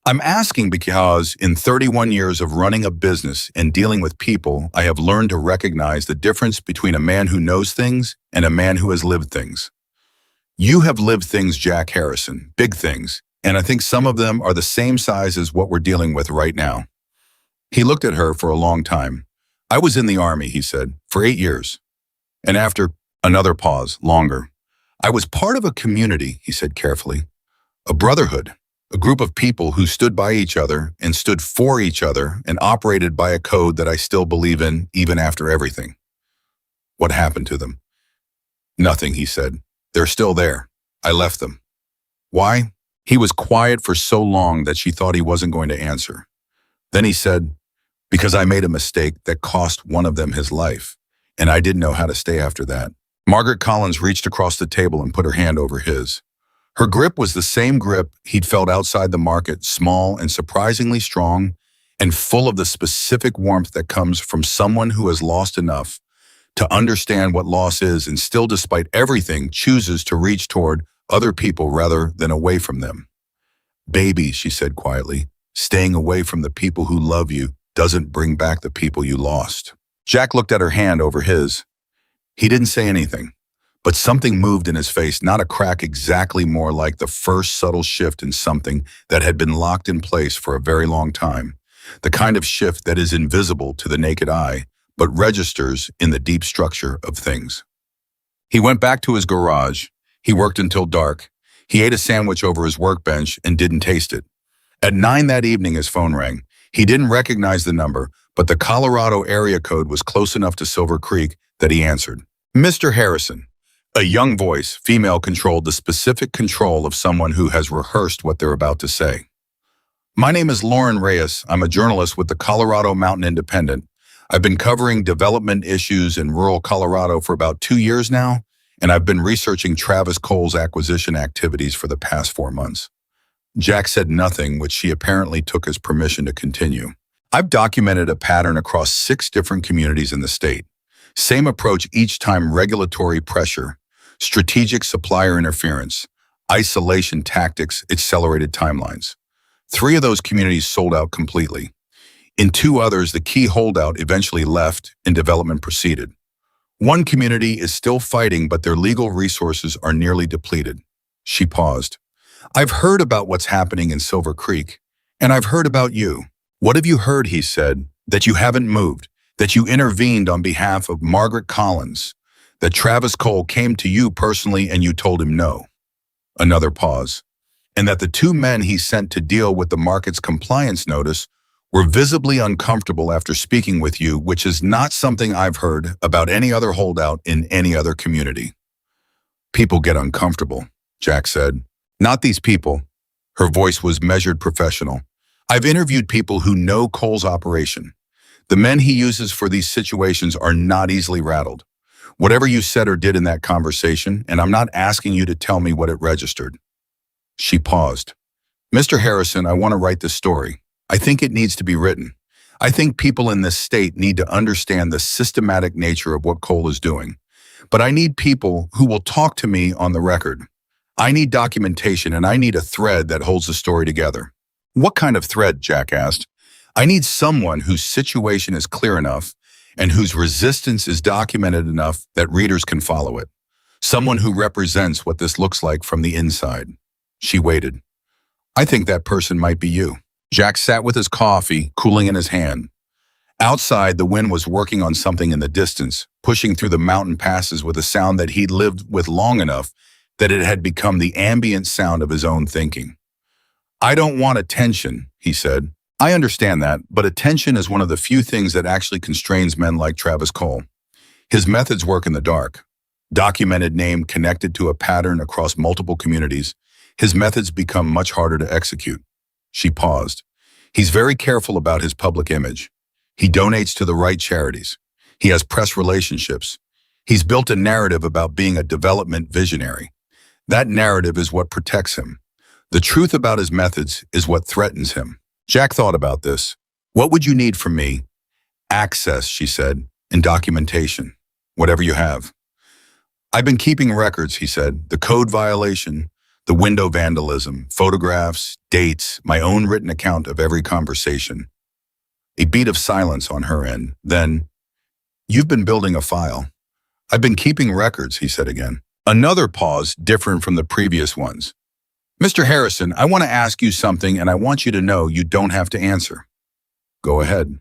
"I'm asking because in 31 years of running a business and dealing with people, I have learned to recognize the difference between a man who knows things and a man who has lived things. You have lived things, Jack Harrison, big things, and I think some of them are the same size as what we're dealing with right now." He looked at her for a long time. "I was in the Army," he said, "for 8 years. And after another pause, longer. I was part of a community," he said carefully, "a brotherhood, a group of people who stood by each other and stood for each other and operated by a code that I still believe in even after everything." "What happened to them?" "Nothing," he said. "They're still there. I left them." "Why?" He was quiet for so long that she thought he wasn't going to answer. Then he said, "Because I made a mistake that cost one of them his life, and I didn't know how to stay after that." Margaret Collins reached across the table and put her hand over his. Her grip was the same grip he'd felt outside the market, small and surprisingly strong, and full of the specific warmth that comes from someone who has lost enough to understand what loss is and still, despite everything, chooses to reach toward other people rather than away from them. "Baby," she said quietly, "staying away from the people who love you doesn't bring back the people you lost." Jack looked at her hand over his. He didn't say anything, but something moved in his face, not a crack, exactly more like the first subtle shift in something that had been locked in place for a very long time, the kind of shift that is invisible to the naked eye, but registers in the deep structure of things. He went back to his garage. He worked until dark. He ate a sandwich over his workbench and didn't taste it. At 9 that evening, his phone rang. He didn't recognize the number, but the Colorado area code was close enough to Silver Creek that he answered. Mr. Harrison. A young voice, female-controlled, the specific control of someone who has rehearsed what they're about to say. My name is Lauren Reyes. I'm a journalist with the Colorado Mountain Independent. I've been covering development issues in rural Colorado for about 2 years now, and I've been researching Travis Cole's acquisition activities for the past 4 months. Jack said nothing, which she apparently took as permission to continue. I've documented a pattern across 6 different communities in the state. Same approach each time: regulatory pressure, strategic supplier interference, isolation tactics, accelerated timelines. 3 of those communities sold out completely. In 2 others, the key holdout eventually left and development proceeded. 1 community is still fighting, but their legal resources are nearly depleted. She paused. I've heard about what's happening in Silver Creek, and I've heard about you. What have you heard, he said, that you haven't moved, that you intervened on behalf of Margaret Collins, that Travis Cole came to you personally and you told him no? Another pause. And that the 2 men he sent to deal with the market's compliance notice were visibly uncomfortable after speaking with you, which is not something I've heard about any other holdout in any other community. People get uncomfortable, Jack said. Not these people. Her voice was measured, professional. I've interviewed people who know Cole's operation. The men he uses for these situations are not easily rattled. Whatever you said or did in that conversation, and I'm not asking you to tell me what it registered. She paused. Mr. Harrison, I want to write this story. I think it needs to be written. I think people in this state need to understand the systematic nature of what Cole is doing. But I need people who will talk to me on the record. I need documentation, and I need a thread that holds the story together. What kind of thread? Jack asked. I need someone whose situation is clear enough and whose resistance is documented enough that readers can follow it. Someone who represents what this looks like from the inside. She waited. I think that person might be you. Jack sat with his coffee, cooling in his hand. Outside, the wind was working on something in the distance, pushing through the mountain passes with a sound that he'd lived with long enough that it had become the ambient sound of his own thinking. I don't want attention, he said. I understand that, but attention is one of the few things that actually constrains men like Travis Cole. His methods work in the dark. Documented name connected to a pattern across multiple communities, his methods become much harder to execute. She paused. He's very careful about his public image. He donates to the right charities. He has press relationships. He's built a narrative about being a development visionary. That narrative is what protects him. The truth about his methods is what threatens him. Jack thought about this. What would you need from me? Access, she said, and documentation. Whatever you have. I've been keeping records, he said. The code violation, the window vandalism, photographs, dates, my own written account of every conversation. A beat of silence on her end. Then, you've been building a file. I've been keeping records, he said again. Another pause, different from the previous ones. Mr. Harrison, I want to ask you something, and I want you to know you don't have to answer. Go ahead.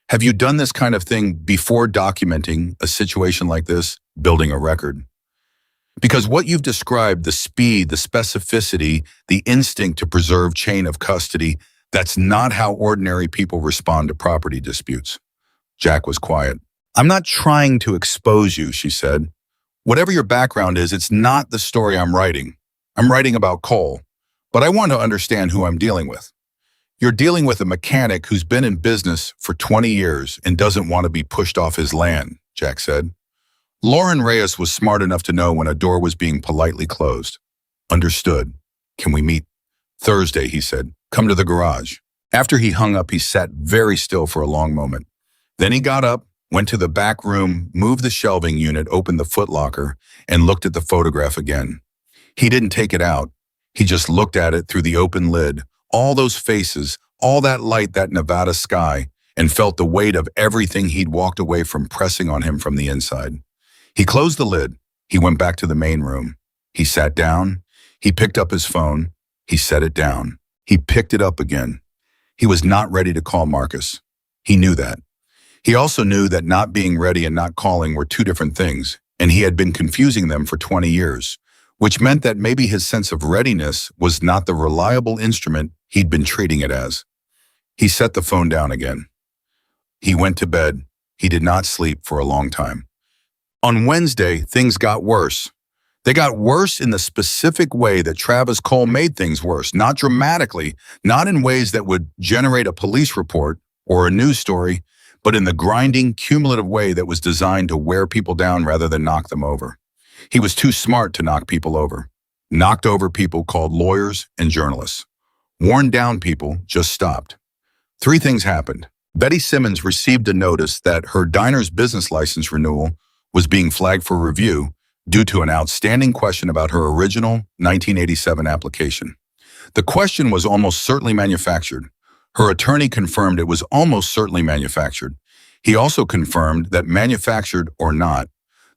Have you done this kind of thing before, documenting a situation like this, building a record? Because what you've described, the speed, the specificity, the instinct to preserve chain of custody, that's not how ordinary people respond to property disputes. Jack was quiet. I'm not trying to expose you, she said. Whatever your background is, it's not the story I'm writing. I'm writing about Cole, but I want to understand who I'm dealing with. You're dealing with a mechanic who's been in business for 20 years and doesn't want to be pushed off his land, Jack said. Lauren Reyes was smart enough to know when a door was being politely closed. Understood. Can we meet? Thursday, he said. Come to the garage. After he hung up, he sat very still for a long moment. Then he got up, went to the back room, moved the shelving unit, opened the footlocker, and looked at the photograph again. He didn't take it out. He just looked at it through the open lid, all those faces, all that light, that Nevada sky, and felt the weight of everything he'd walked away from pressing on him from the inside. He closed the lid. He went back to the main room. He sat down. He picked up his phone. He set it down. He picked it up again. He was not ready to call Marcus. He knew that. He also knew that not being ready and not calling were two different things. and he had been confusing them for 20 years, which meant that maybe his sense of readiness was not the reliable instrument he'd been treating it as. He set the phone down again. He went to bed. He did not sleep for a long time. On Wednesday, things got worse. They got worse in the specific way that Travis Cole made things worse, not dramatically, not in ways that would generate a police report or a news story, but in the grinding, cumulative way that was designed to wear people down rather than knock them over. He was too smart to knock people over. Knocked over people called lawyers and journalists. Worn down people just stopped. Three things happened. Betty Simmons received a notice that her diner's business license renewal was being flagged for review due to an outstanding question about her original 1987 application. The question was almost certainly manufactured. Her attorney confirmed it was almost certainly manufactured. He also confirmed that manufactured or not,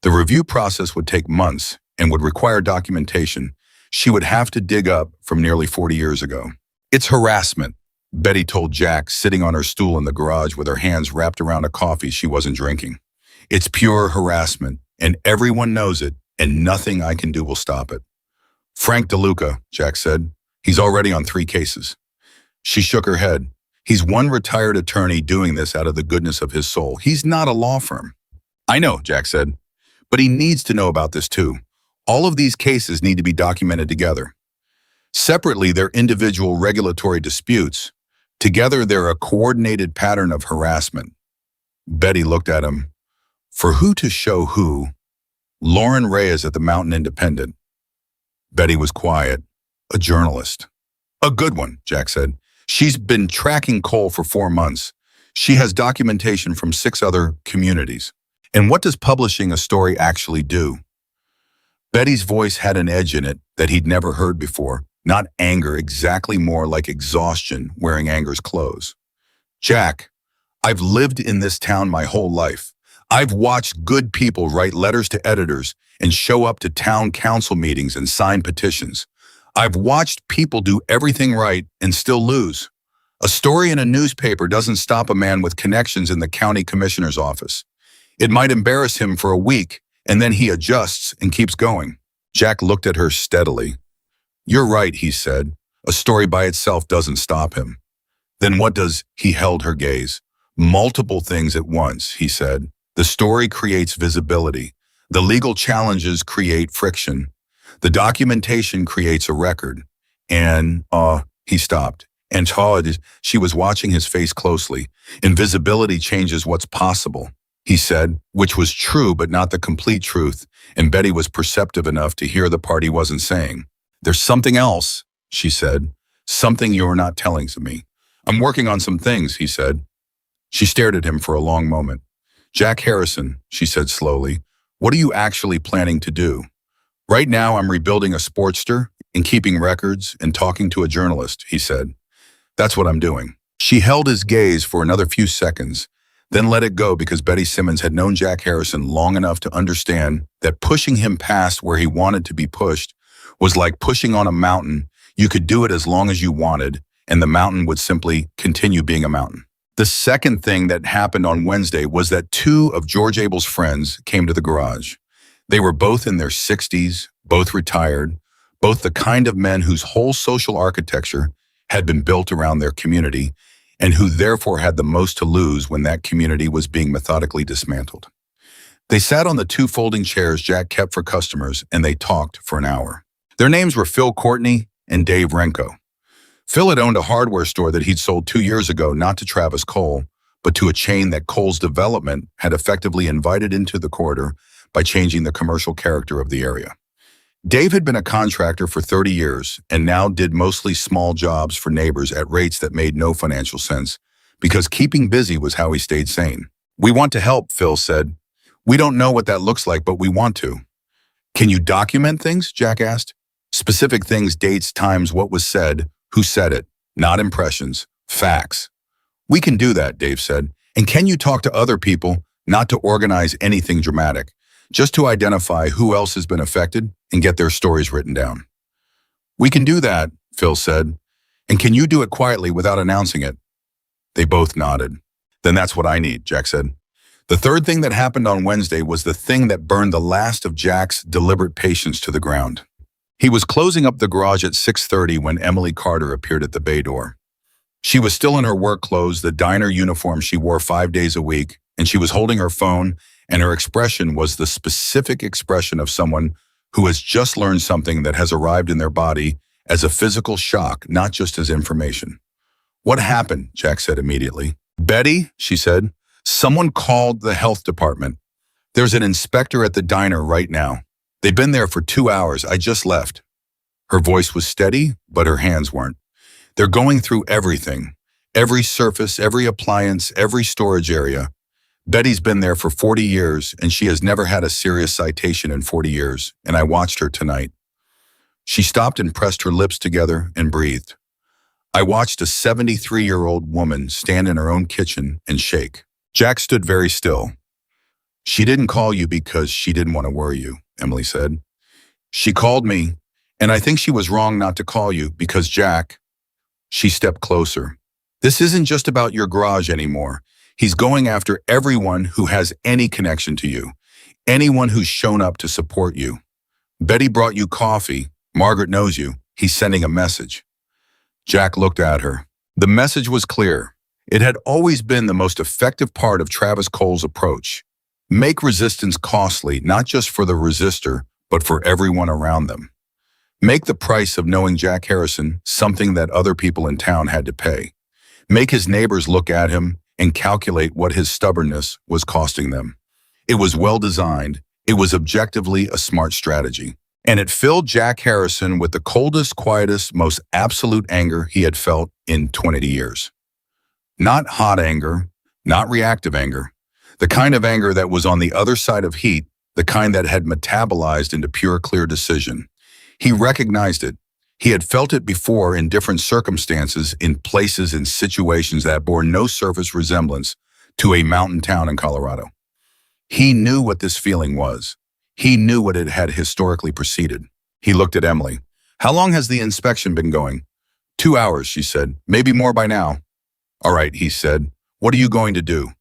the review process would take months and would require documentation she would have to dig up from nearly 40 years ago. It's harassment, Betty told Jack, sitting on her stool in the garage with her hands wrapped around a coffee she wasn't drinking. It's pure harassment, and everyone knows it, and nothing I can do will stop it. Frank DeLuca, Jack said. He's already on 3 cases. She shook her head. He's one retired attorney doing this out of the goodness of his soul. He's not a law firm. I know, Jack said. But he needs to know about this too. All of these cases need to be documented together. Separately, they're individual regulatory disputes. Together, they're a coordinated pattern of harassment. Betty looked at him. For who to show who? Lauren Reyes at the Mountain Independent. Betty was quiet. A journalist. A good one, Jack said. She's been tracking Cole for 4 months. She has documentation from 6 other communities. And what does publishing a story actually do? Betty's voice had an edge in it that he'd never heard before. Not anger, exactly more like exhaustion wearing anger's clothes. Jack, I've lived in this town my whole life. I've watched good people write letters to editors and show up to town council meetings and sign petitions. I've watched people do everything right and still lose. A story in a newspaper doesn't stop a man with connections in the county commissioner's office. It might embarrass him for a week, and then he adjusts and keeps going. Jack looked at her steadily. You're right, he said. A story by itself doesn't stop him. Then what does? He held her gaze. Multiple things at once, he said. The story creates visibility. The legal challenges create friction. The documentation creates a record. And, he stopped. And she was watching his face closely. Invisibility changes what's possible, he said, which was true but not the complete truth, and Betty was perceptive enough to hear the part he wasn't saying. There's something else, she said. Something you're not telling to me. I'm working on some things, he said. She stared at him for a long moment. Jack Harrison, she said slowly, what are you actually planning to do? Right now I'm rebuilding a Sportster and keeping records and talking to a journalist, he said. That's what I'm doing. She held his gaze for another few seconds, then let it go because Betty Simmons had known Jack Harrison long enough to understand that pushing him past where he wanted to be pushed was like pushing on a mountain. You could do it as long as you wanted, and the mountain would simply continue being a mountain. The second thing that happened on Wednesday was that 2 of George Abel's friends came to the garage. They were both in their 60s, both retired, both the kind of men whose whole social architecture had been built around their community and who therefore had the most to lose when that community was being methodically dismantled. They sat on the 2 folding chairs Jack kept for customers, and they talked for an hour. Their names were Phil Courtney and Dave Renko. Phil had owned a hardware store that he'd sold 2 years ago, not to Travis Cole, but to a chain that Cole's development had effectively invited into the corridor by changing the commercial character of the area. Dave had been a contractor for 30 years and now did mostly small jobs for neighbors at rates that made no financial sense because keeping busy was how he stayed sane. We want to help, Phil said. We don't know what that looks like, but we want to. Can you document things? Jack asked. Specific things, dates, times, what was said, who said it, not impressions, facts. We can do that, Dave said. And can you talk to other people, not to organize anything dramatic, just to identify who else has been affected and get their stories written down? We can do that, Phil said. And can you do it quietly without announcing it? They both nodded. Then that's what I need, Jack said. The third thing that happened on Wednesday was the thing that burned the last of Jack's deliberate patience to the ground. He was closing up the garage at 6:30 when Emily Carter appeared at the bay door. She was still in her work clothes, the diner uniform she wore 5 days a week, and she was holding her phone, and her expression was the specific expression of someone who has just learned something that has arrived in their body as a physical shock, not just as information. "What happened?" Jack said immediately. "Betty," she said, "someone called the health department. There's an inspector at the diner right now. They've been there for 2 hours. I just left." Her voice was steady, but her hands weren't. "They're going through everything. Every surface, every appliance, every storage area. Betty's been there for 40 years, and she has never had a serious citation in 40 years, and I watched her tonight." She stopped and pressed her lips together and breathed. "I watched a 73-year-old woman stand in her own kitchen and shake." Jack stood very still. "She didn't call you because she didn't want to worry you," Emily said. "She called me, and I think she was wrong not to call you because Jack—" She stepped closer. "This isn't just about your garage anymore. He's going after everyone who has any connection to you, anyone who's shown up to support you. Betty brought you coffee. Margaret knows you. He's sending a message." Jack looked at her. The message was clear. It had always been the most effective part of Travis Cole's approach. Make resistance costly, not just for the resistor, but for everyone around them. Make the price of knowing Jack Harrison something that other people in town had to pay. Make his neighbors look at him and calculate what his stubbornness was costing them. It was well designed. It was objectively a smart strategy. And it filled Jack Harrison with the coldest, quietest, most absolute anger he had felt in 20 years. Not hot anger, not reactive anger. The kind of anger that was on the other side of heat, the kind that had metabolized into pure, clear decision. He recognized it. He had felt it before in different circumstances, in places and situations that bore no surface resemblance to a mountain town in Colorado. He knew what this feeling was. He knew what it had historically preceded. He looked at Emily. "How long has the inspection been going?" 2 hours, she said. "Maybe more by now." "All right," he said. "What are you going to do?"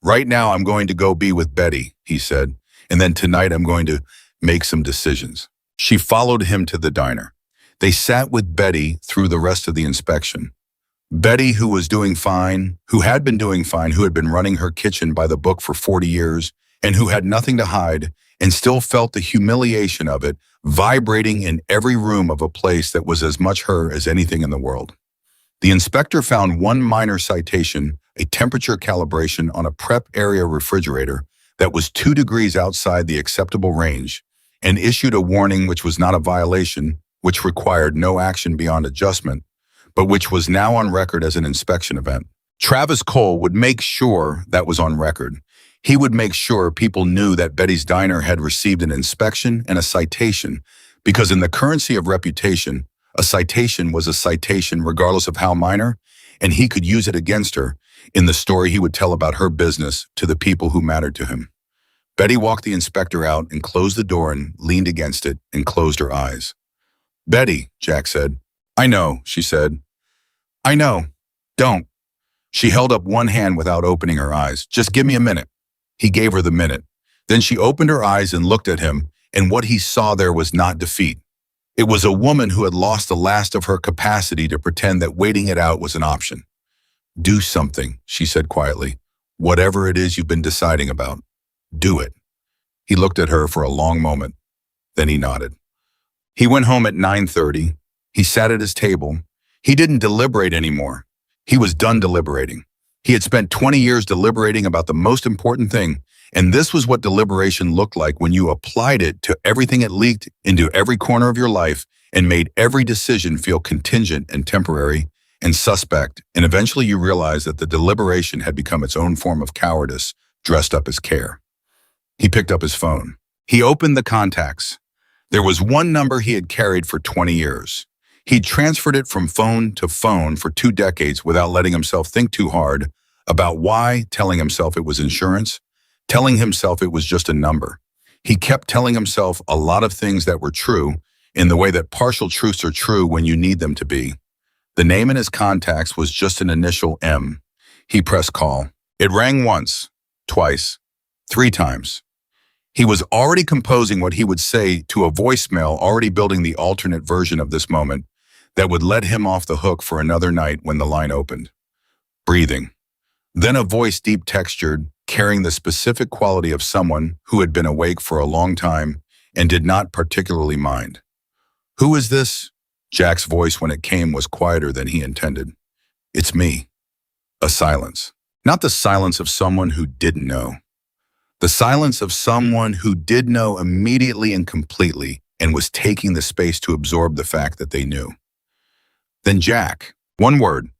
"Right now, I'm going to go be with Betty," he said. "And then tonight, I'm going to make some decisions." She followed him to the diner. They sat with Betty through the rest of the inspection. Betty, who was doing fine, who had been doing fine, who had been running her kitchen by the book for 40 years, and who had nothing to hide, and still felt the humiliation of it vibrating in every room of a place that was as much her as anything in the world. The inspector found one minor citation, a temperature calibration on a prep area refrigerator that was 2 degrees outside the acceptable range, and issued a warning which was not a violation, which required no action beyond adjustment, but which was now on record as an inspection event. Travis Cole would make sure that was on record. He would make sure people knew that Betty's Diner had received an inspection and a citation, because in the currency of reputation, a citation was a citation regardless of how minor, and he could use it against her in the story he would tell about her business to the people who mattered to him. Betty walked the inspector out and closed the door and leaned against it and closed her eyes. "Betty," Jack said. "I know," she said. "I know. Don't." She held up one hand without opening her eyes. "Just give me a minute." He gave her the minute. Then she opened her eyes and looked at him, and what he saw there was not defeat. It was a woman who had lost the last of her capacity to pretend that waiting it out was an option. "Do something," she said quietly. "Whatever it is you've been deciding about. Do it." He looked at her for a long moment. Then he nodded. He went home at 9:30. He sat at his table. He didn't deliberate anymore. He was done deliberating. He had spent 20 years deliberating about the most important thing, and this was what deliberation looked like when you applied it to everything it leaked into every corner of your life and made every decision feel contingent and temporary and suspect, and eventually you realized that the deliberation had become its own form of cowardice dressed up as care. He picked up his phone. He opened the contacts. There was one number he had carried for 20 years. He'd transferred it from phone to phone for 2 decades without letting himself think too hard about why, telling himself it was insurance, telling himself it was just a number. He kept telling himself a lot of things that were true in the way that partial truths are true when you need them to be. The name in his contacts was just an initial M. He pressed call. It rang once, twice, 3 times. He was already composing what he would say to a voicemail, already building the alternate version of this moment that would let him off the hook for another night when the line opened. Breathing. Then a voice deep textured, carrying the specific quality of someone who had been awake for a long time and did not particularly mind. "Who is this?" Jack's voice, when it came, was quieter than he intended. "It's me." A silence. Not the silence of someone who didn't know. The silence of someone who did know immediately and completely and was taking the space to absorb the fact that they knew. Then Jack, one word,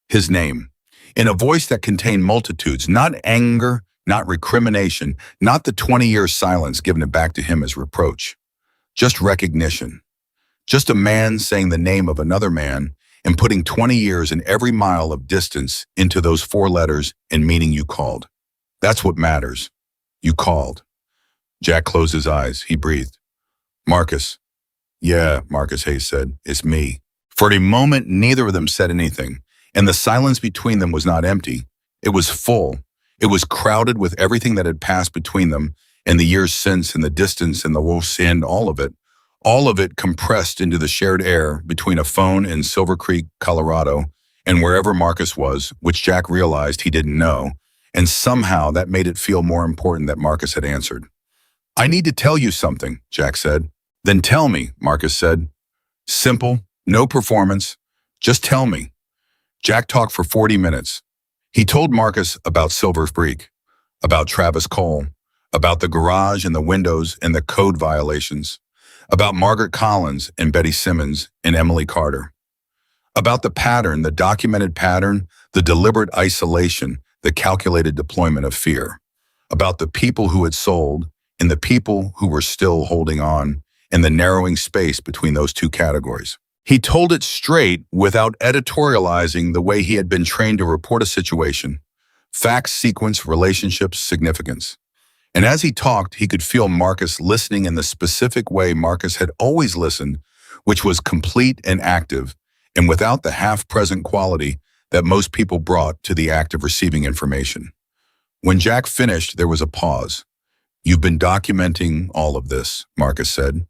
his name, in a voice that contained multitudes, not anger, not recrimination, not the 20-year silence given it back to him as reproach. Just recognition. Just a man saying the name of another man and putting 20 years and every mile of distance into those 4 letters and meaning you called. That's what matters. You called. Jack closed his eyes. He breathed. "Marcus." "Yeah," Marcus Hayes said. "It's me." For a moment, neither of them said anything, and the silence between them was not empty. It was full. It was crowded with everything that had passed between them, and the years since, and the distance, and the wolf's end, all of it compressed into the shared air between a phone in Silver Creek, Colorado, and wherever Marcus was, which Jack realized he didn't know, and somehow that made it feel more important that Marcus had answered. "I need to tell you something," Jack said. "Then tell me," Marcus said. Simple, no performance, just tell me. Jack talked for 40 minutes. He told Marcus about Silver Creek, about Travis Cole, about the garage and the windows and the code violations, about Margaret Collins and Betty Simmons and Emily Carter, about the pattern, the documented pattern, the deliberate isolation, the calculated deployment of fear, about the people who had sold and the people who were still holding on, and the narrowing space between those two categories. He told it straight without editorializing the way he had been trained to report a situation. Facts, sequence, relationships, significance. And as he talked, he could feel Marcus listening in the specific way Marcus had always listened, which was complete and active, and without the half-present quality that most people brought to the act of receiving information. When Jack finished, there was a pause. "You've been documenting all of this," Marcus said.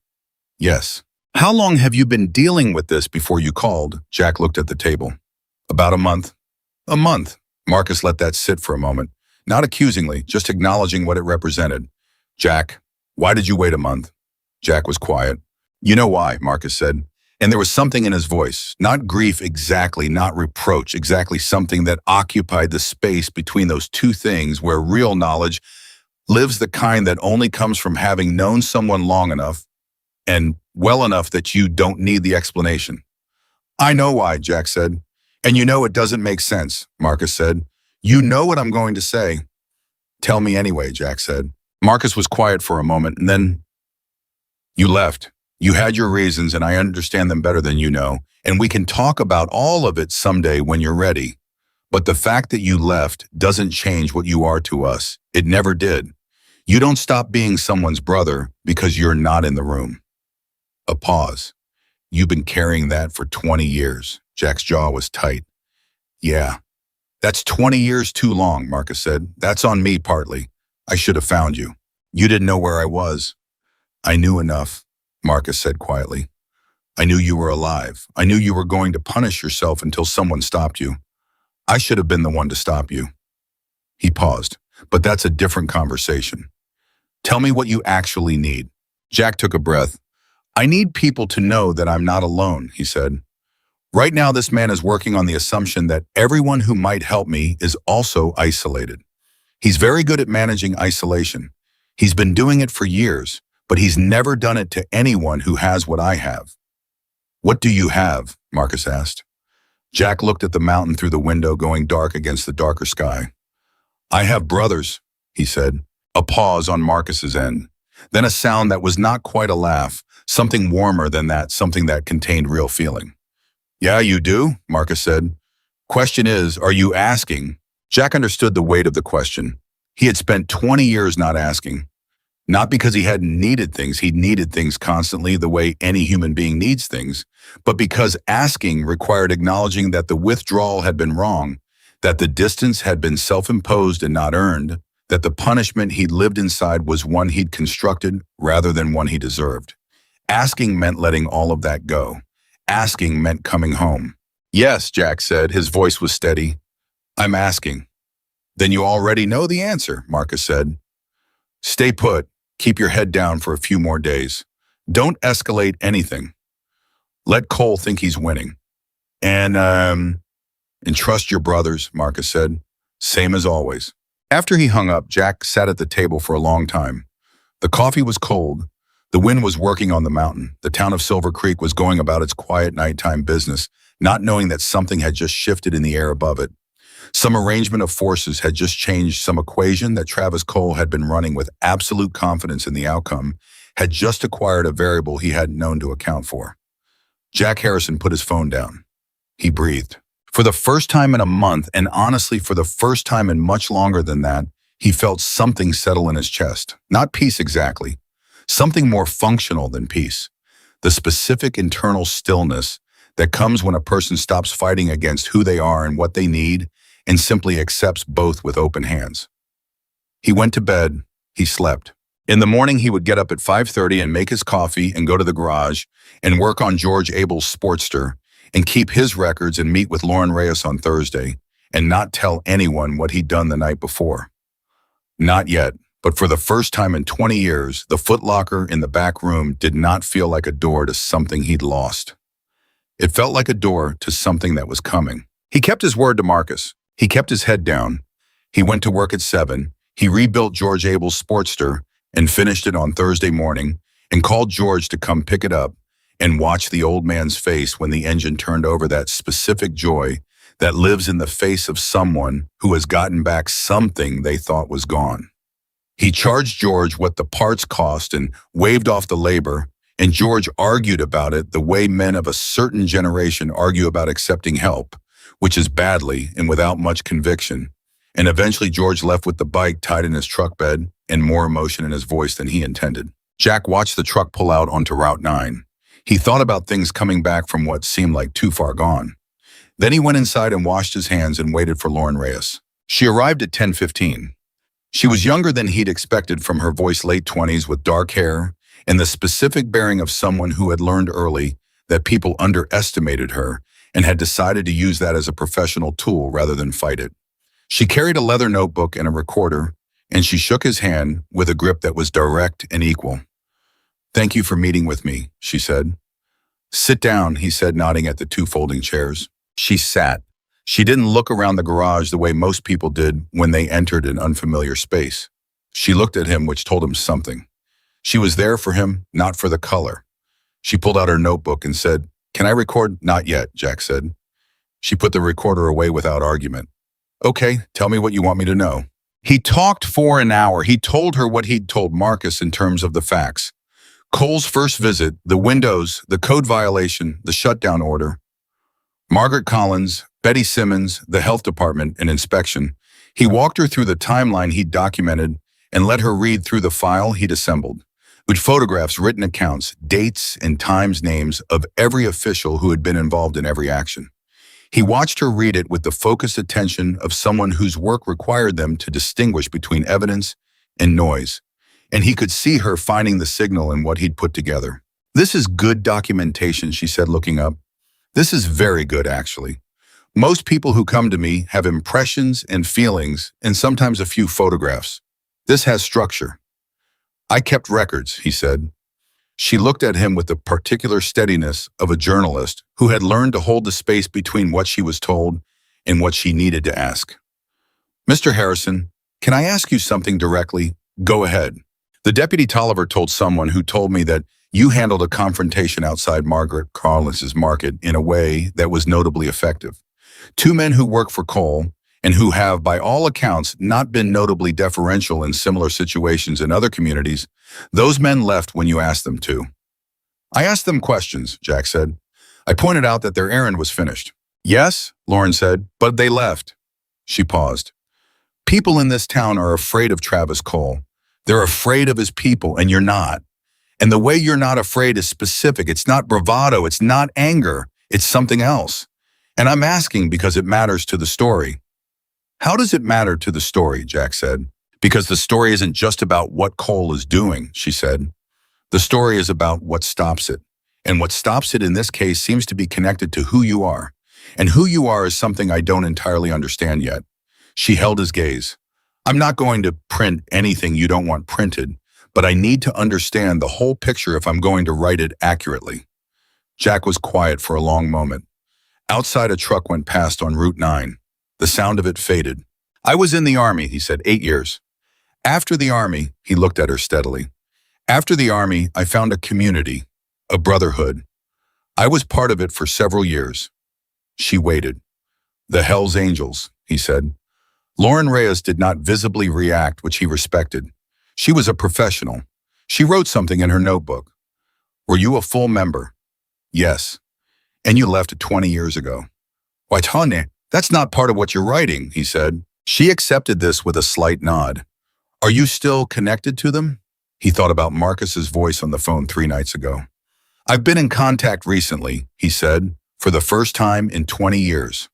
"Yes." "How long have you been dealing with this before you called?" Jack looked at the table. "About a month." "A month." Marcus let that sit for a moment, not accusingly, just acknowledging what it represented. "Jack, why did you wait a month?" Jack was quiet. "You know why," Marcus said. And there was something in his voice, not grief exactly, not reproach, exactly something that occupied the space between those two things where real knowledge lives, the kind that only comes from having known someone long enough and well enough that you don't need the explanation. "I know why," Jack said. "And you know it doesn't make sense," Marcus said. "You know what I'm going to say." "Tell me anyway," Jack said. Marcus was quiet for a moment, and then, "You left. You had your reasons, and I understand them better than you know, and we can talk about all of it someday when you're ready. But the fact that you left doesn't change what you are to us. It never did. You don't stop being someone's brother because you're not in the room." A pause. "You've been carrying that for 20 years. Jack's jaw was tight. "Yeah. That's 20 years too long," Marcus said. "That's on me partly. I should have found you. You didn't know where I was." "I knew enough," Marcus said quietly. "I knew you were alive. I knew you were going to punish yourself until someone stopped you. I should have been the one to stop you." He paused. "But that's a different conversation. Tell me what you actually need." Jack took a breath. "I need people to know that I'm not alone," he said. "Right now, this man is working on the assumption that everyone who might help me is also isolated. He's very good at managing isolation. He's been doing it for years, but he's never done it to anyone who has what I have." "What do you have?" Marcus asked. Jack looked at the mountain through the window going dark against the darker sky. "I have brothers," he said. A pause on Marcus's end. Then a sound that was not quite a laugh, something warmer than that, something that contained real feeling. "Yeah, you do," Marcus said. "Question is, are you asking?" Jack understood the weight of the question. He had spent 20 years not asking. Not because he hadn't needed things, he needed things constantly the way any human being needs things, but because asking required acknowledging that the withdrawal had been wrong, that the distance had been self-imposed and not earned, that the punishment he'd lived inside was one he'd constructed rather than one he deserved. Asking meant letting all of that go. Asking meant coming home. Yes, Jack said. His voice was steady. I'm asking. Then you already know the answer, Marcus said. Stay put. Keep your head down for a few more days. Don't escalate anything. Let Cole think he's winning. And trust your brothers, Marcus said. Same as always. After he hung up, Jack sat at the table for a long time. The coffee was cold. The wind was working on the mountain. The town of Silver Creek was going about its quiet nighttime business, not knowing that something had just shifted in the air above it. Some arrangement of forces had just changed. Some equation that Travis Cole had been running with absolute confidence in the outcome had just acquired a variable he hadn't known to account for. Jack Harrison put his phone down. He breathed. For the first time in a month, and honestly for the first time in much longer than that, he felt something settle in his chest. Not peace exactly. Something more functional than peace. The specific internal stillness that comes when a person stops fighting against who they are and what they need and simply accepts both with open hands. He went to bed. He slept. In the morning, he would get up at 5:30 and make his coffee and go to the garage and work on George Abel's Sportster and keep his records and meet with Lauren Reyes on Thursday and not tell anyone what he'd done the night before. Not yet, but for the first time in 20 years, the footlocker in the back room did not feel like a door to something he'd lost. It felt like a door to something that was coming. He kept his word to Marcus. He kept his head down. He went to work at 7. He rebuilt George Abel's Sportster and finished it on Thursday morning and called George to come pick it up and watch the old man's face when the engine turned over, that specific joy that lives in the face of someone who has gotten back something they thought was gone. He charged George what the parts cost and waved off the labor, and George argued about it the way men of a certain generation argue about accepting help, which is badly and without much conviction. And eventually George left with the bike tied in his truck bed and more emotion in his voice than he intended. Jack watched the truck pull out onto Route 9. He thought about things coming back from what seemed like too far gone. Then he went inside and washed his hands and waited for Lauren Reyes. She arrived at 10:15. She was younger than he'd expected from her voice, late 20s with dark hair and the specific bearing of someone who had learned early that people underestimated her and had decided to use that as a professional tool rather than fight it. She carried a leather notebook and a recorder, and she shook his hand with a grip that was direct and equal. Thank you for meeting with me, she said. Sit down, he said, nodding at the 2 folding chairs. She sat. She didn't look around the garage the way most people did when they entered an unfamiliar space. She looked at him, which told him something. She was there for him, not for the color. She pulled out her notebook and said, Can I record? Not yet, Jack said. She put the recorder away without argument. Okay, tell me what you want me to know. He talked for an hour. He told her what he'd told Marcus in terms of the facts. Cole's first visit, the windows, the code violation, the shutdown order. Margaret Collins, Betty Simmons, the health department, and inspection. He walked her through the timeline he'd documented and let her read through the file he'd assembled, with photographs, written accounts, dates, and times names of every official who had been involved in every action. He watched her read it with the focused attention of someone whose work required them to distinguish between evidence and noise, and he could see her finding the signal in what he'd put together. This is good documentation, she said, looking up. This is very good, actually. Most people who come to me have impressions and feelings and sometimes a few photographs. This has structure. I kept records, he said. She looked at him with the particular steadiness of a journalist who had learned to hold the space between what she was told and what she needed to ask. Mr. Harrison, can I ask you something directly? Go ahead. The Deputy Tolliver told someone who told me that you handled a confrontation outside Margaret Collins's market in a way that was notably effective. 2 men who work for Cole and who have, by all accounts, not been notably deferential in similar situations in other communities, those men left when you asked them to. I asked them questions, Jack said. I pointed out that their errand was finished. Yes, Lauren said, but they left. She paused. People in this town are afraid of Travis Cole. They're afraid of his people, and you're not. And the way you're not afraid is specific. It's not bravado. It's not anger. It's something else. And I'm asking because it matters to the story. How does it matter to the story? Jack said. Because the story isn't just about what Cole is doing, she said. The story is about what stops it. And what stops it in this case seems to be connected to who you are. And who you are is something I don't entirely understand yet. She held his gaze. I'm not going to print anything you don't want printed, but I need to understand the whole picture if I'm going to write it accurately. Jack was quiet for a long moment. Outside, a truck went past on Route 9. The sound of it faded. I was in the Army, he said, 8 years. After the Army, he looked at her steadily. After the Army, I found a community, a brotherhood. I was part of it for several years. She waited. The Hells Angels, he said. Lauren Reyes did not visibly react, which he respected. She was a professional. She wrote something in her notebook. Were you a full member? Yes. And you left 20 years ago. Why, Tanya, that's not part of what you're writing, he said. She accepted this with a slight nod. Are you still connected to them? He thought about Marcus's voice on the phone 3 nights ago. I've been in contact recently, he said, for the first time in 20 years.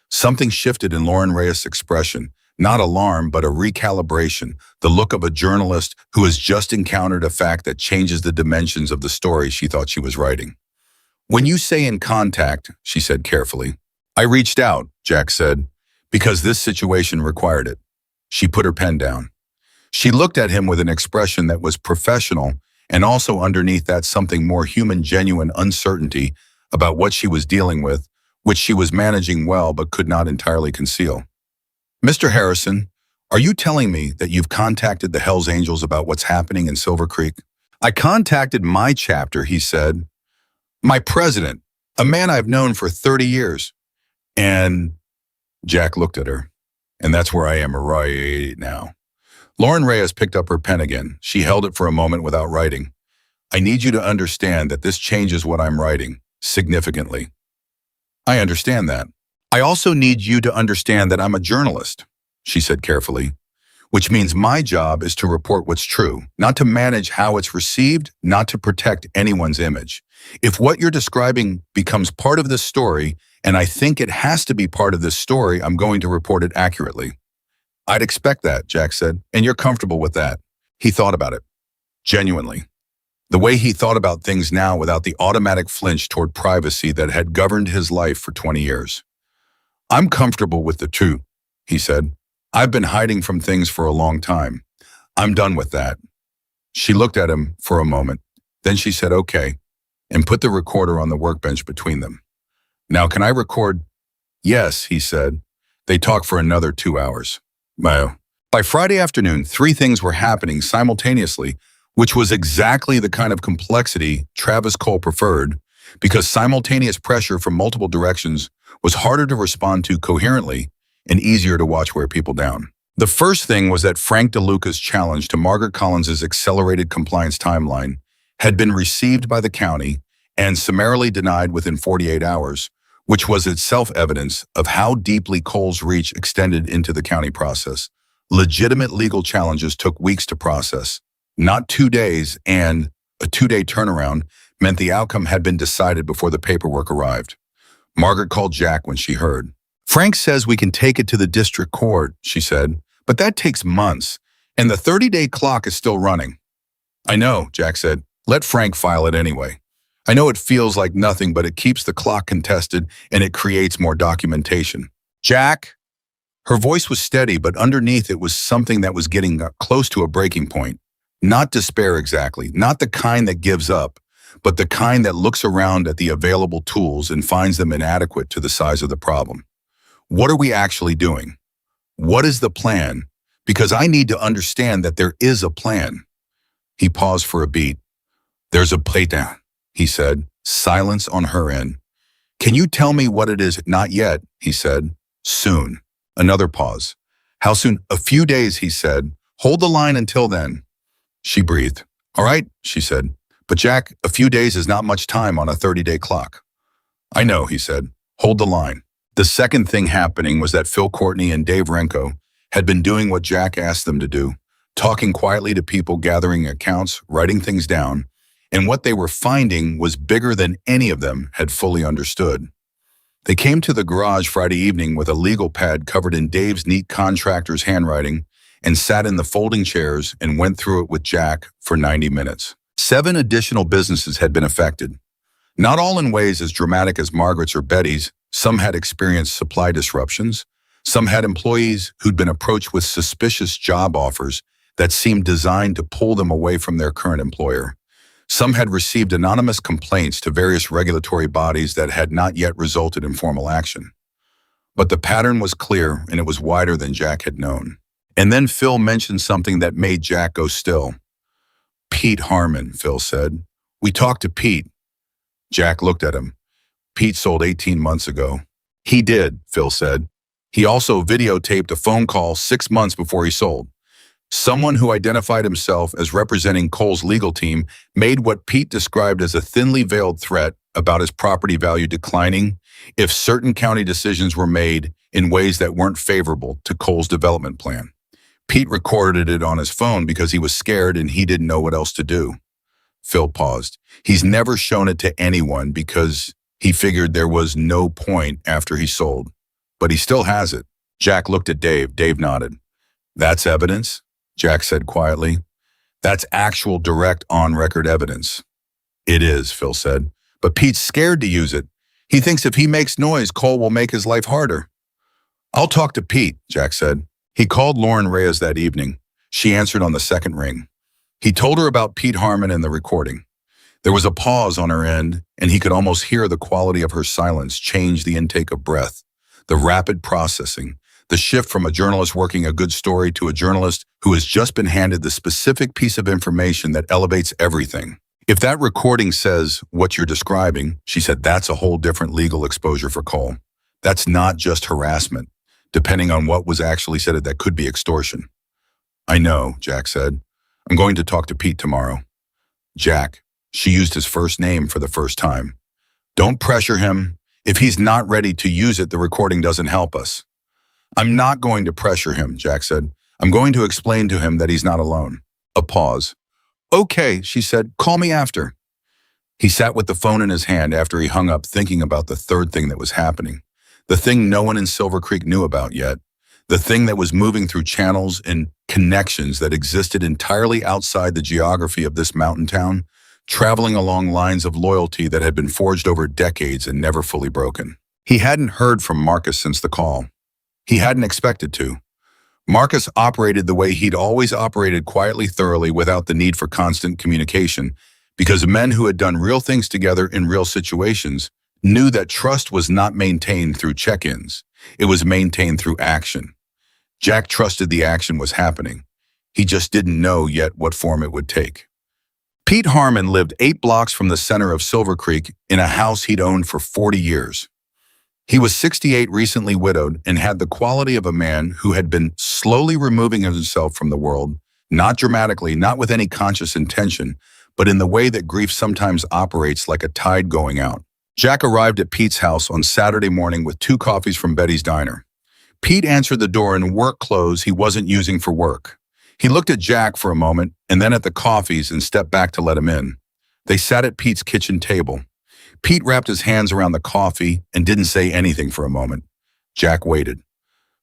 Something shifted in Lauren Reyes' expression, not alarm, but a recalibration, the look of a journalist who has just encountered a fact that changes the dimensions of the story she thought she was writing. When you say in contact, she said carefully. I reached out, Jack said, because this situation required it. She put her pen down. She looked at him with an expression that was professional and also underneath that something more human, genuine uncertainty about what she was dealing with, which she was managing well but could not entirely conceal. Mr. Harrison, are you telling me that you've contacted the Hells Angels about what's happening in Silver Creek? I contacted my chapter, he said. My president, a man I've known for 30 years. And Jack looked at her, and that's where I am right now. Lauren Reyes picked up her pen again. She held it for a moment without writing. I need you to understand that this changes what I'm writing, significantly. I understand that. I also need you to understand that I'm a journalist, she said carefully, which means my job is to report what's true, not to manage how it's received, not to protect anyone's image. If what you're describing becomes part of this story, and I think it has to be part of this story, I'm going to report it accurately. I'd expect that, Jack said, and you're comfortable with that. He thought about it, genuinely. The way he thought about things now without the automatic flinch toward privacy that had governed his life for 20 years. I'm comfortable with the truth, he said. I've been hiding from things for a long time. I'm done with that. She looked at him for a moment. Then she said, okay, and put the recorder on the workbench between them. Now, can I record? Yes, he said. They talked for another 2 hours. Well, by Friday afternoon, 3 things were happening simultaneously, which was exactly the kind of complexity Travis Cole preferred, because simultaneous pressure from multiple directions was harder to respond to coherently and easier to watch wear people down. The first thing was that Frank DeLuca's challenge to Margaret Collins's accelerated compliance timeline had been received by the county and summarily denied within 48 hours, which was itself evidence of how deeply Cole's reach extended into the county process. Legitimate legal challenges took weeks to process, not 2 days, and a 2-day turnaround meant the outcome had been decided before the paperwork arrived. Margaret called Jack when she heard. Frank says we can take it to the district court, she said, but that takes months, and the 30-day clock is still running. I know, Jack said. Let Frank file it anyway. I know it feels like nothing, but it keeps the clock contested and it creates more documentation. Jack? Her voice was steady, but underneath it was something that was getting close to a breaking point. Not despair exactly, not the kind that gives up, but the kind that looks around at the available tools and finds them inadequate to the size of the problem. What are we actually doing? What is the plan? Because I need to understand that there is a plan. He paused for a beat. There's a plan, he said, silence on her end. Can you tell me what it is? Not yet, he said. Soon. Another pause. How soon? A few days, he said. Hold the line until then. She breathed. All right, she said. But Jack, a few days is not much time on a 30-day clock. I know, he said. Hold the line. The second thing happening was that Phil Courtney and Dave Renko had been doing what Jack asked them to do, talking quietly to people, gathering accounts, writing things down, and what they were finding was bigger than any of them had fully understood. They came to the garage Friday evening with a legal pad covered in Dave's neat contractor's handwriting and sat in the folding chairs and went through it with Jack for 90 minutes. 7 additional businesses had been affected. Not all in ways as dramatic as Margaret's or Betty's. Some had experienced supply disruptions. Some had employees who'd been approached with suspicious job offers that seemed designed to pull them away from their current employer. Some had received anonymous complaints to various regulatory bodies that had not yet resulted in formal action. But the pattern was clear, and it was wider than Jack had known. And then Phil mentioned something that made Jack go still. "Pete Harmon," Phil said. "We talked to Pete." Jack looked at him. "Pete sold 18 months ago." "He did," Phil said. "He also videotaped a phone call 6 months before he sold. Someone who identified himself as representing Cole's legal team made what Pete described as a thinly veiled threat about his property value declining if certain county decisions were made in ways that weren't favorable to Cole's development plan. Pete recorded it on his phone because he was scared and he didn't know what else to do." Phil paused. "He's never shown it to anyone because he figured there was no point after he sold. But he still has it." Jack looked at Dave. Dave nodded. "That's evidence?" Jack said quietly. "That's actual direct on-record evidence." "It is," Phil said. "But Pete's scared to use it. He thinks if he makes noise, Cole will make his life harder." "I'll talk to Pete," Jack said. He called Lauren Reyes that evening. She answered on the second ring. He told her about Pete Harmon and the recording. There was a pause on her end, and he could almost hear the quality of her silence change the intake of breath, the rapid processing, the shift from a journalist working a good story to a journalist who has just been handed the specific piece of information that elevates everything. "If that recording says what you're describing," she said, "that's a whole different legal exposure for Cole. That's not just harassment. Depending on what was actually said, that could be extortion." "I know," Jack said. "I'm going to talk to Pete tomorrow." "Jack," she used his first name for the first time. "Don't pressure him. If he's not ready to use it, the recording doesn't help us." "I'm not going to pressure him," Jack said. "I'm going to explain to him that he's not alone." A pause. "Okay," she said. "Call me after." He sat with the phone in his hand after he hung up, thinking about the third thing that was happening. The thing no one in Silver Creek knew about yet. The thing that was moving through channels and connections that existed entirely outside the geography of this mountain town, traveling along lines of loyalty that had been forged over decades and never fully broken. He hadn't heard from Marcus since the call. He hadn't expected to. Marcus operated the way he'd always operated, quietly, thoroughly, without the need for constant communication, because men who had done real things together in real situations knew that trust was not maintained through check-ins. It was maintained through action. Jack trusted the action was happening. He just didn't know yet what form it would take. Pete Harmon lived 8 blocks from the center of Silver Creek in a house he'd owned for 40 years. He was 68, recently widowed, and had the quality of a man who had been slowly removing himself from the world, not dramatically, not with any conscious intention, but in the way that grief sometimes operates, like a tide going out. Jack arrived at Pete's house on Saturday morning with 2 coffees from Betty's diner. Pete answered the door in work clothes he wasn't using for work. He looked at Jack for a moment and then at the coffees and stepped back to let him in. They sat at Pete's kitchen table. Pete wrapped his hands around the coffee and didn't say anything for a moment. Jack waited.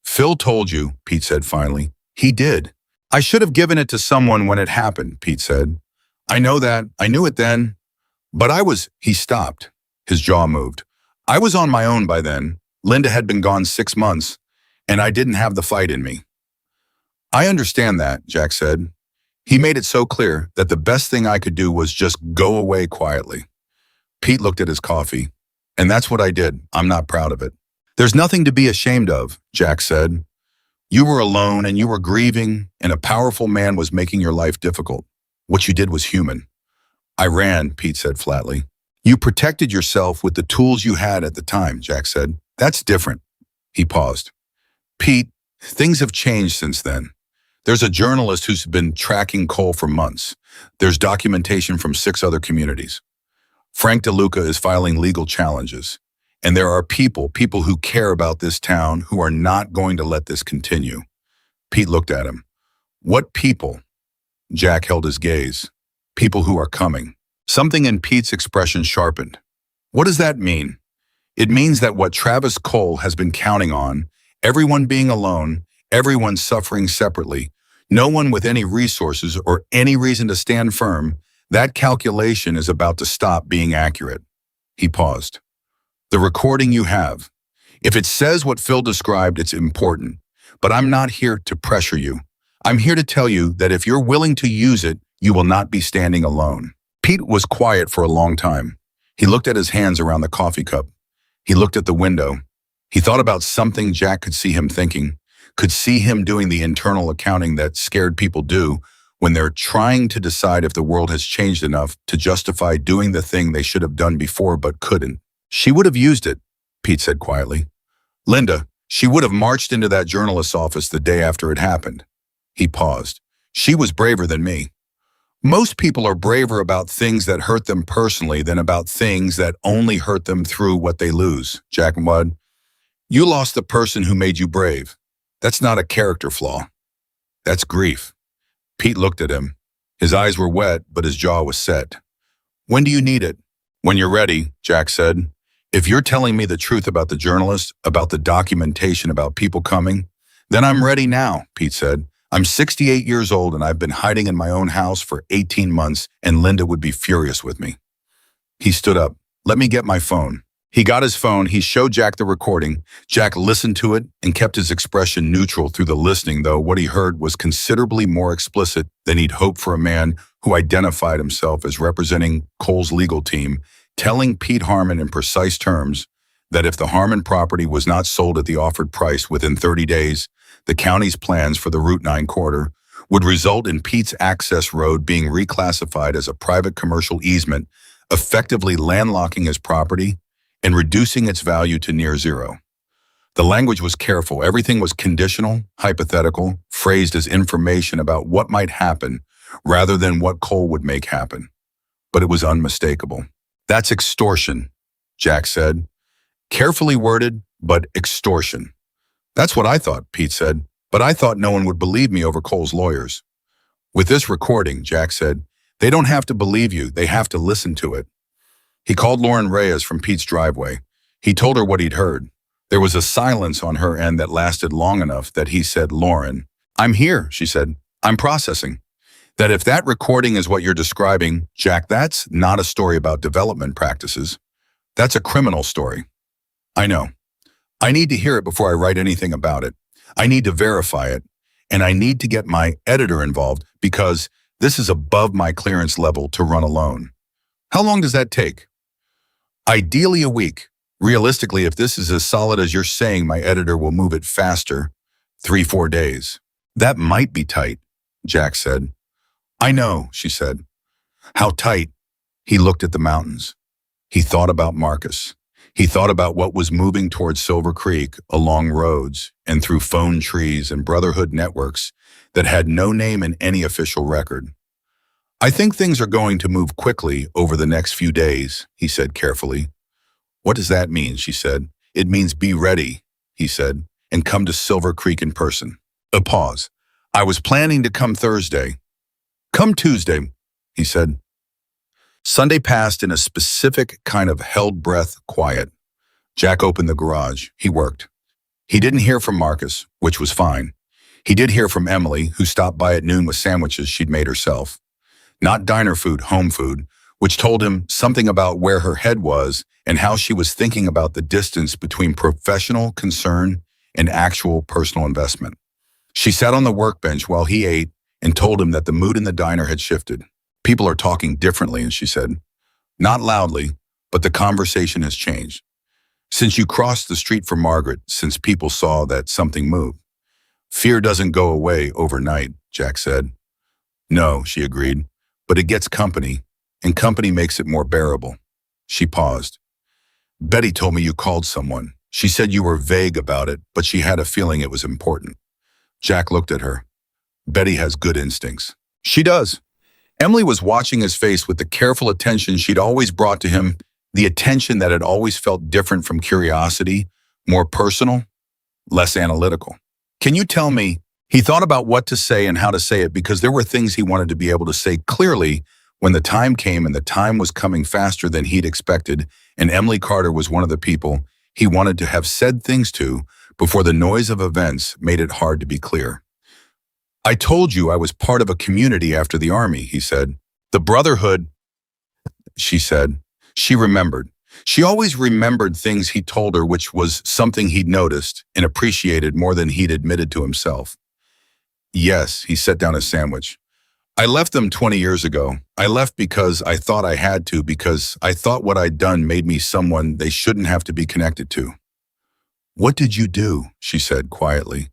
"Phil told you," Pete said finally. "He did." "I should have given it to someone when it happened," Pete said. "I know that. I knew it then. But I was—" He stopped. His jaw moved. "I was on my own by then. Linda had been gone 6 months, and I didn't have the fight in me." "I understand that," Jack said. He made it so clear that the best thing I could do was just go away quietly. Pete looked at his coffee. "And that's what I did. I'm not proud of it." "There's nothing to be ashamed of," Jack said. "You were alone and you were grieving, and a powerful man was making your life difficult. What you did was human." "I ran," Pete said flatly. "You protected yourself with the tools you had at the time," Jack said. "That's different." He paused. "Pete, things have changed since then. There's a journalist who's been tracking Cole for months. There's documentation from 6 other communities. Frank DeLuca is filing legal challenges. And there are people who care about this town who are not going to let this continue." Pete looked at him. "What people?" Jack held his gaze. "People who are coming." Something in Pete's expression sharpened. "What does that mean?" "It means that what Travis Cole has been counting on, everyone being alone, everyone suffering separately, No one with any resources or any reason to stand firm, that calculation is about to stop being accurate. He paused. The recording you have. If it says what Phil described, it's important. But I'm not here to pressure you. I'm here to tell you that if you're willing to use it, you will not be standing alone. Pete was quiet for a long time. He looked at his hands around the coffee cup. He looked at the window. He thought about something Jack could see him thinking, could see him doing the internal accounting that scared people do when they're trying to decide if the world has changed enough to justify doing the thing they should have done before but couldn't. She would have used it, Pete said quietly. Linda, she would have marched into that journalist's office the day after it happened. He paused. She was braver than me. Most people are braver about things that hurt them personally than about things that only hurt them through what they lose. Jack Mudd, you lost the person who made you brave. That's not a character flaw. That's grief. Pete looked at him. His eyes were wet, but his jaw was set. When do you need it? When you're ready, Jack said. If you're telling me the truth about the journalist, about the documentation, about people coming, then I'm ready now, Pete said. I'm 68 years old and I've been hiding in my own house for 18 months and Linda would be furious with me. He stood up. Let me get my phone. He got his phone. He showed Jack the recording. Jack listened to it and kept his expression neutral through the listening, though what he heard was considerably more explicit than he'd hoped for a man who identified himself as representing Cole's legal team, telling Pete Harmon in precise terms that if the Harmon property was not sold at the offered price within 30 days, the county's plans for the Route 9 corridor would result in Pete's access road being reclassified as a private commercial easement, effectively landlocking his property and reducing its value to near zero. The language was careful. Everything was conditional, hypothetical, phrased as information about what might happen rather than what Cole would make happen. But it was unmistakable. That's extortion, Jack said. Carefully worded, but extortion. That's what I thought, Pete said, but I thought no one would believe me over Cole's lawyers. With this recording, Jack said, they don't have to believe you, they have to listen to it. He called Lauren Reyes from Pete's driveway. He told her what he'd heard. There was a silence on her end that lasted long enough that he said, Lauren, I'm here, she said. I'm processing. That if that recording is what you're describing, Jack, that's not a story about development practices. That's a criminal story. I know. I need to hear it before I write anything about it. I need to verify it. And I need to get my editor involved because this is above my clearance level to run alone. How long does that take? Ideally a week. Realistically, if this is as solid as you're saying, my editor will move it faster, 3-4 days. That might be tight, Jack said. I know, she said. How tight? He looked at the mountains. He thought about Marcus. He thought about what was moving towards Silver Creek along roads and through phone trees and Brotherhood networks that had no name in any official record. I think things are going to move quickly over the next few days, he said carefully. What does that mean, she said. It means be ready, he said, and come to Silver Creek in person. A pause. I was planning to come Thursday. Come Tuesday, he said. Sunday passed in a specific kind of held breath quiet. Jack opened the garage. He worked. He didn't hear from Marcus, which was fine. He did hear from Emily, who stopped by at noon with sandwiches she'd made herself. Not diner food, home food, which told him something about where her head was and how she was thinking about the distance between professional concern and actual personal investment. She sat on the workbench while he ate and told him that the mood in the diner had shifted. People are talking differently, and she said. Not loudly, but the conversation has changed. Since you crossed the street for Margaret, since people saw that something moved. Fear doesn't go away overnight, Jack said. No, she agreed, but it gets company, and company makes it more bearable. She paused. Betty told me you called someone. She said you were vague about it, but she had a feeling it was important. Jack looked at her. Betty has good instincts. She does. Emily was watching his face with the careful attention she'd always brought to him, the attention that had always felt different from curiosity, more personal, less analytical. Can you tell me? He thought about what to say and how to say it because there were things he wanted to be able to say clearly when the time came, and the time was coming faster than he'd expected, and Emily Carter was one of the people he wanted to have said things to before the noise of events made it hard to be clear. I told you I was part of a community after the army, he said. The Brotherhood, she said. She remembered. She always remembered things he told her, which was something he'd noticed and appreciated more than he'd admitted to himself. Yes, he set down his sandwich. I left them 20 years ago. I left because I thought I had to, because I thought what I'd done made me someone they shouldn't have to be connected to. What did you do? She said quietly,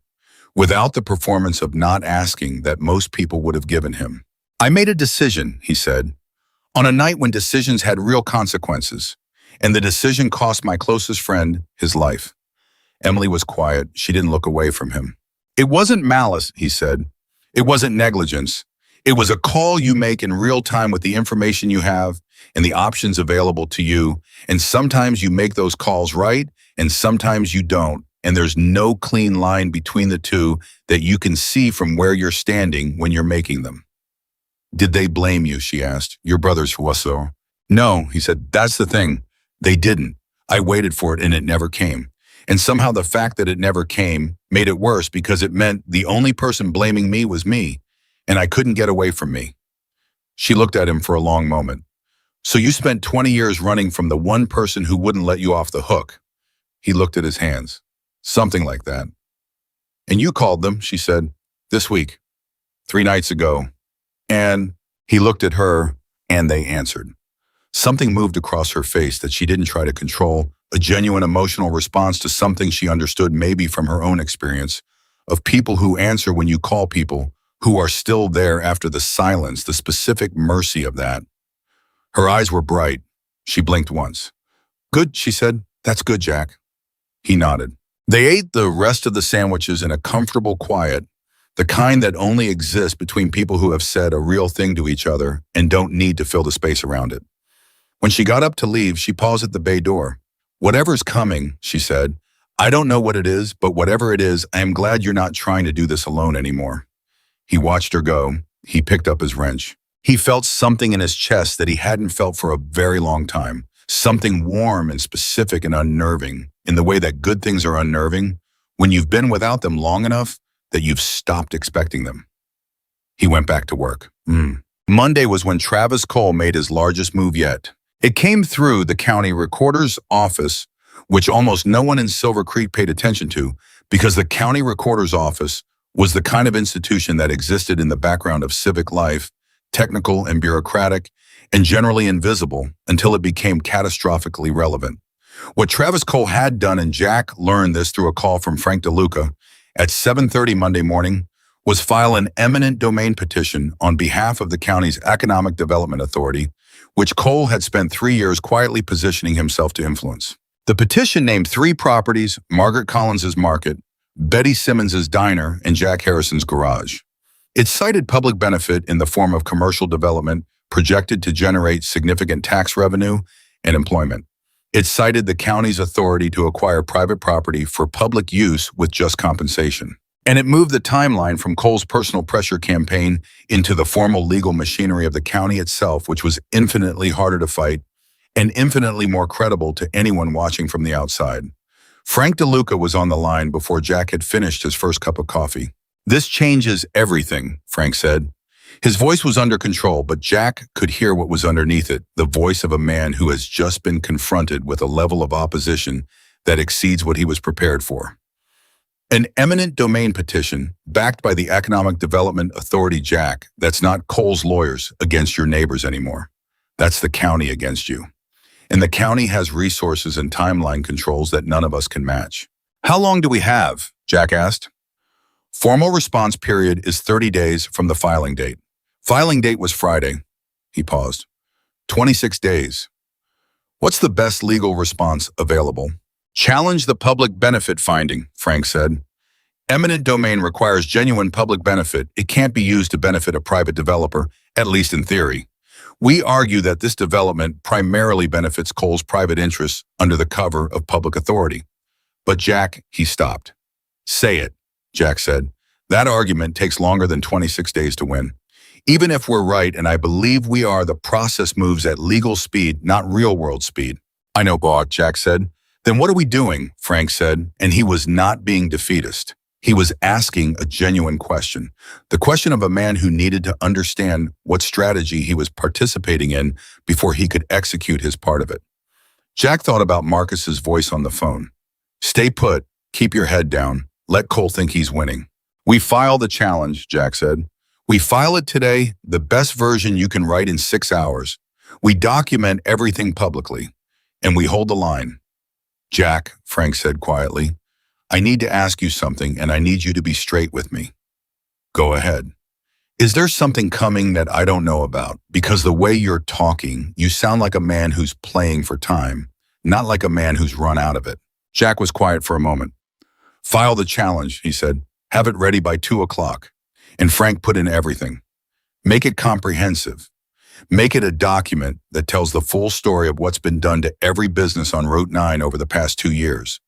without the performance of not asking that most people would have given him. I made a decision, he said, on a night when decisions had real consequences, and the decision cost my closest friend his life. Emily was quiet. She didn't look away from him. It wasn't malice, he said. It wasn't negligence. It was a call you make in real time with the information you have and the options available to you, and sometimes you make those calls right, and sometimes you don't, and there's no clean line between the two that you can see from where you're standing when you're making them. Did they blame you, she asked, your brothers for so? No, he said, that's the thing. They didn't. I waited for it and it never came. And somehow the fact that it never came made it worse because it meant the only person blaming me was me, and I couldn't get away from me. She looked at him for a long moment. So you spent 20 years running from the one person who wouldn't let you off the hook. He looked at his hands. Something like that. And you called them, she said, this week, 3 nights ago. And he looked at her, and they answered. Something moved across her face that she didn't try to control, a genuine emotional response to something she understood maybe from her own experience, of people who answer when you call people, who are still there after the silence, the specific mercy of that. Her eyes were bright. She blinked once. Good, she said. That's good, Jack. He nodded. They ate the rest of the sandwiches in a comfortable quiet, the kind that only exists between people who have said a real thing to each other and don't need to fill the space around it. When she got up to leave, she paused at the bay door. Whatever's coming, she said, I don't know what it is, but whatever it is, I am glad you're not trying to do this alone anymore. He watched her go. He picked up his wrench. He felt something in his chest that he hadn't felt for a very long time, something warm and specific and unnerving, in the way that good things are unnerving when you've been without them long enough that you've stopped expecting them. He went back to work. Monday was when Travis Cole made his largest move yet. It came through the county recorder's office, which almost no one in Silver Creek paid attention to, because the county recorder's office was the kind of institution that existed in the background of civic life, technical and bureaucratic, and generally invisible until it became catastrophically relevant. What Travis Cole had done, and Jack learned this through a call from Frank DeLuca at 7:30 Monday morning, was file an eminent domain petition on behalf of the county's Economic Development Authority, which Cole had spent 3 years quietly positioning himself to influence. The petition named 3 properties: Margaret Collins's Market, Betty Simmons's Diner, and Jack Harrison's Garage. It cited public benefit in the form of commercial development projected to generate significant tax revenue and employment. It cited the county's authority to acquire private property for public use with just compensation. And it moved the timeline from Cole's personal pressure campaign into the formal legal machinery of the county itself, which was infinitely harder to fight and infinitely more credible to anyone watching from the outside. Frank DeLuca was on the line before Jack had finished his first cup of coffee. This changes everything, Frank said. His voice was under control, but Jack could hear what was underneath it, the voice of a man who has just been confronted with a level of opposition that exceeds what he was prepared for. An eminent domain petition, backed by the Economic Development Authority, Jack, that's not Cole's lawyers against your neighbors anymore. That's the county against you. And the county has resources and timeline controls that none of us can match. How long do we have? Jack asked. Formal response period is 30 days from the filing date. Filing date was Friday. He paused. 26 days. What's the best legal response available? Challenge the public benefit finding, Frank said. Eminent domain requires genuine public benefit. It can't be used to benefit a private developer, at least in theory. We argue that this development primarily benefits Cole's private interests under the cover of public authority. But Jack, he stopped. Say it, Jack said. That argument takes longer than 26 days to win. Even if we're right, and I believe we are, the process moves at legal speed, not real-world speed. I know, Bob, Jack said. Then what are we doing? Frank said, and he was not being defeatist. He was asking a genuine question, the question of a man who needed to understand what strategy he was participating in before he could execute his part of it. Jack thought about Marcus's voice on the phone. Stay put, keep your head down, let Cole think he's winning. We file the challenge, Jack said. We file it today, the best version you can write in 6 hours. We document everything publicly, and we hold the line. Jack, Frank said quietly, I need to ask you something, and I need you to be straight with me. Go ahead. Is there something coming that I don't know about? Because the way you're talking, you sound like a man who's playing for time, not like a man who's run out of it. Jack was quiet for a moment. File the challenge, he said. Have it ready by 2 o'clock. And Frank put in everything. Make it comprehensive. Make it a document that tells the full story of what's been done to every business on Route 9 over the past 2 years.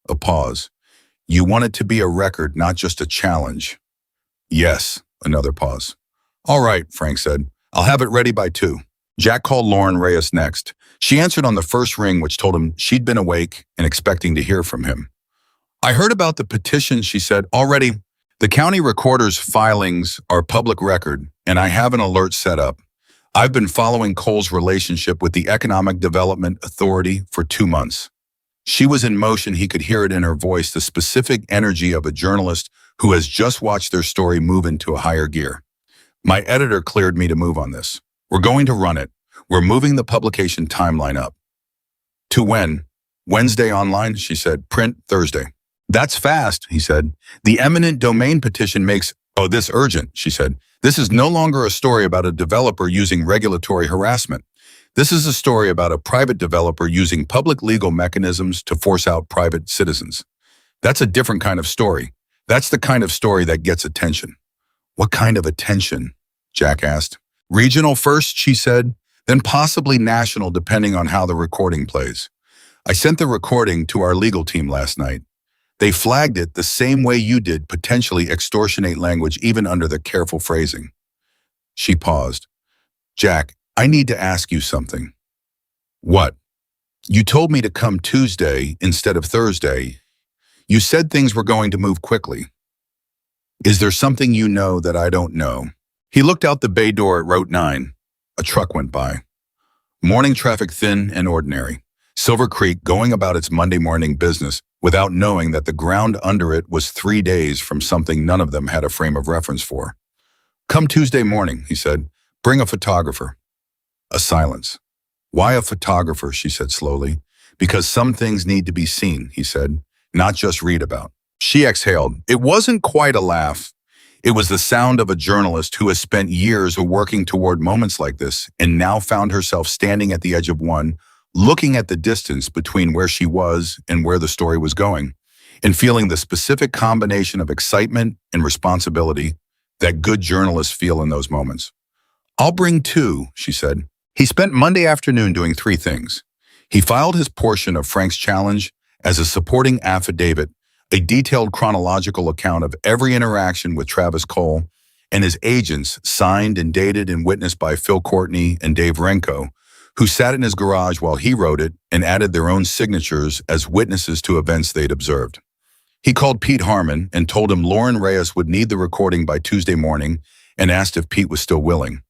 A pause. You want it to be a record, not just a challenge. Yes, another pause. All right, Frank said. I'll have it ready by 2. Jack called Lauren Reyes next. She answered on the first ring, which told him she'd been awake and expecting to hear from him. I heard about the petition, she said, already. The county recorder's filings are public record, and I have an alert set up. I've been following Cole's relationship with the Economic Development Authority for 2 months. She was in motion. He could hear it in her voice, the specific energy of a journalist who has just watched their story move into a higher gear. My editor cleared me to move on this. We're going to run it. We're moving the publication timeline up. To when? Wednesday online, she said. Print Thursday. That's fast, he said. The eminent domain petition makes, this urgent, she said. This is no longer a story about a developer using regulatory harassment. This is a story about a private developer using public legal mechanisms to force out private citizens. That's a different kind of story. That's the kind of story that gets attention. What kind of attention? Jack asked. Regional first, she said, then possibly national depending on how the recording plays. I sent the recording to our legal team last night. They flagged it the same way you did, potentially extortionate language even under the careful phrasing. She paused. Jack, I need to ask you something. What? You told me to come Tuesday instead of Thursday. You said things were going to move quickly. Is there something you know that I don't know? He looked out the bay door at Route 9. A truck went by. Morning traffic thin and ordinary. Silver Creek going about its Monday morning business without knowing that the ground under it was 3 days from something none of them had a frame of reference for. Come Tuesday morning, he said. Bring a photographer. A silence. Why a photographer, she said slowly. Because some things need to be seen, he said, not just read about. She exhaled. It wasn't quite a laugh. It was the sound of a journalist who has spent years working toward moments like this and now found herself standing at the edge of one, looking at the distance between where she was and where the story was going, and feeling the specific combination of excitement and responsibility that good journalists feel in those moments. I'll bring 2, she said. He spent Monday afternoon doing 3 things. He filed his portion of Frank's challenge as a supporting affidavit, a detailed chronological account of every interaction with Travis Cole and his agents, signed and dated and witnessed by Phil Courtney and Dave Renko, who sat in his garage while he wrote it and added their own signatures as witnesses to events they'd observed. He called Pete Harmon and told him Lauren Reyes would need the recording by Tuesday morning and asked if Pete was still willing.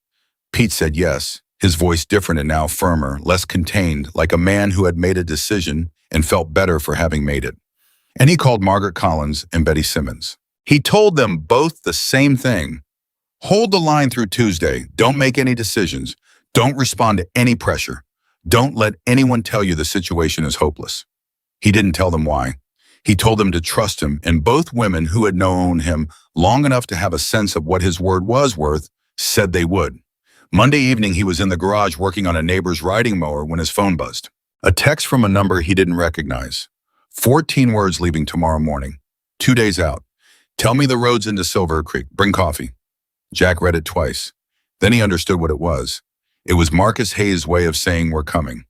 Pete said yes, his voice different and now firmer, less contained, like a man who had made a decision and felt better for having made it. And he called Margaret Collins and Betty Simmons. He told them both the same thing. Hold the line through Tuesday. Don't make any decisions. Don't respond to any pressure. Don't let anyone tell you the situation is hopeless. He didn't tell them why. He told them to trust him, and both women who had known him long enough to have a sense of what his word was worth said they would. Monday evening, he was in the garage working on a neighbor's riding mower when his phone buzzed. A text from a number he didn't recognize. 14 words leaving tomorrow morning. 2 days out. Tell me the roads into Silver Creek. Bring coffee. Jack read it twice. Then he understood what it was. It was Marcus Hayes' way of saying we're coming.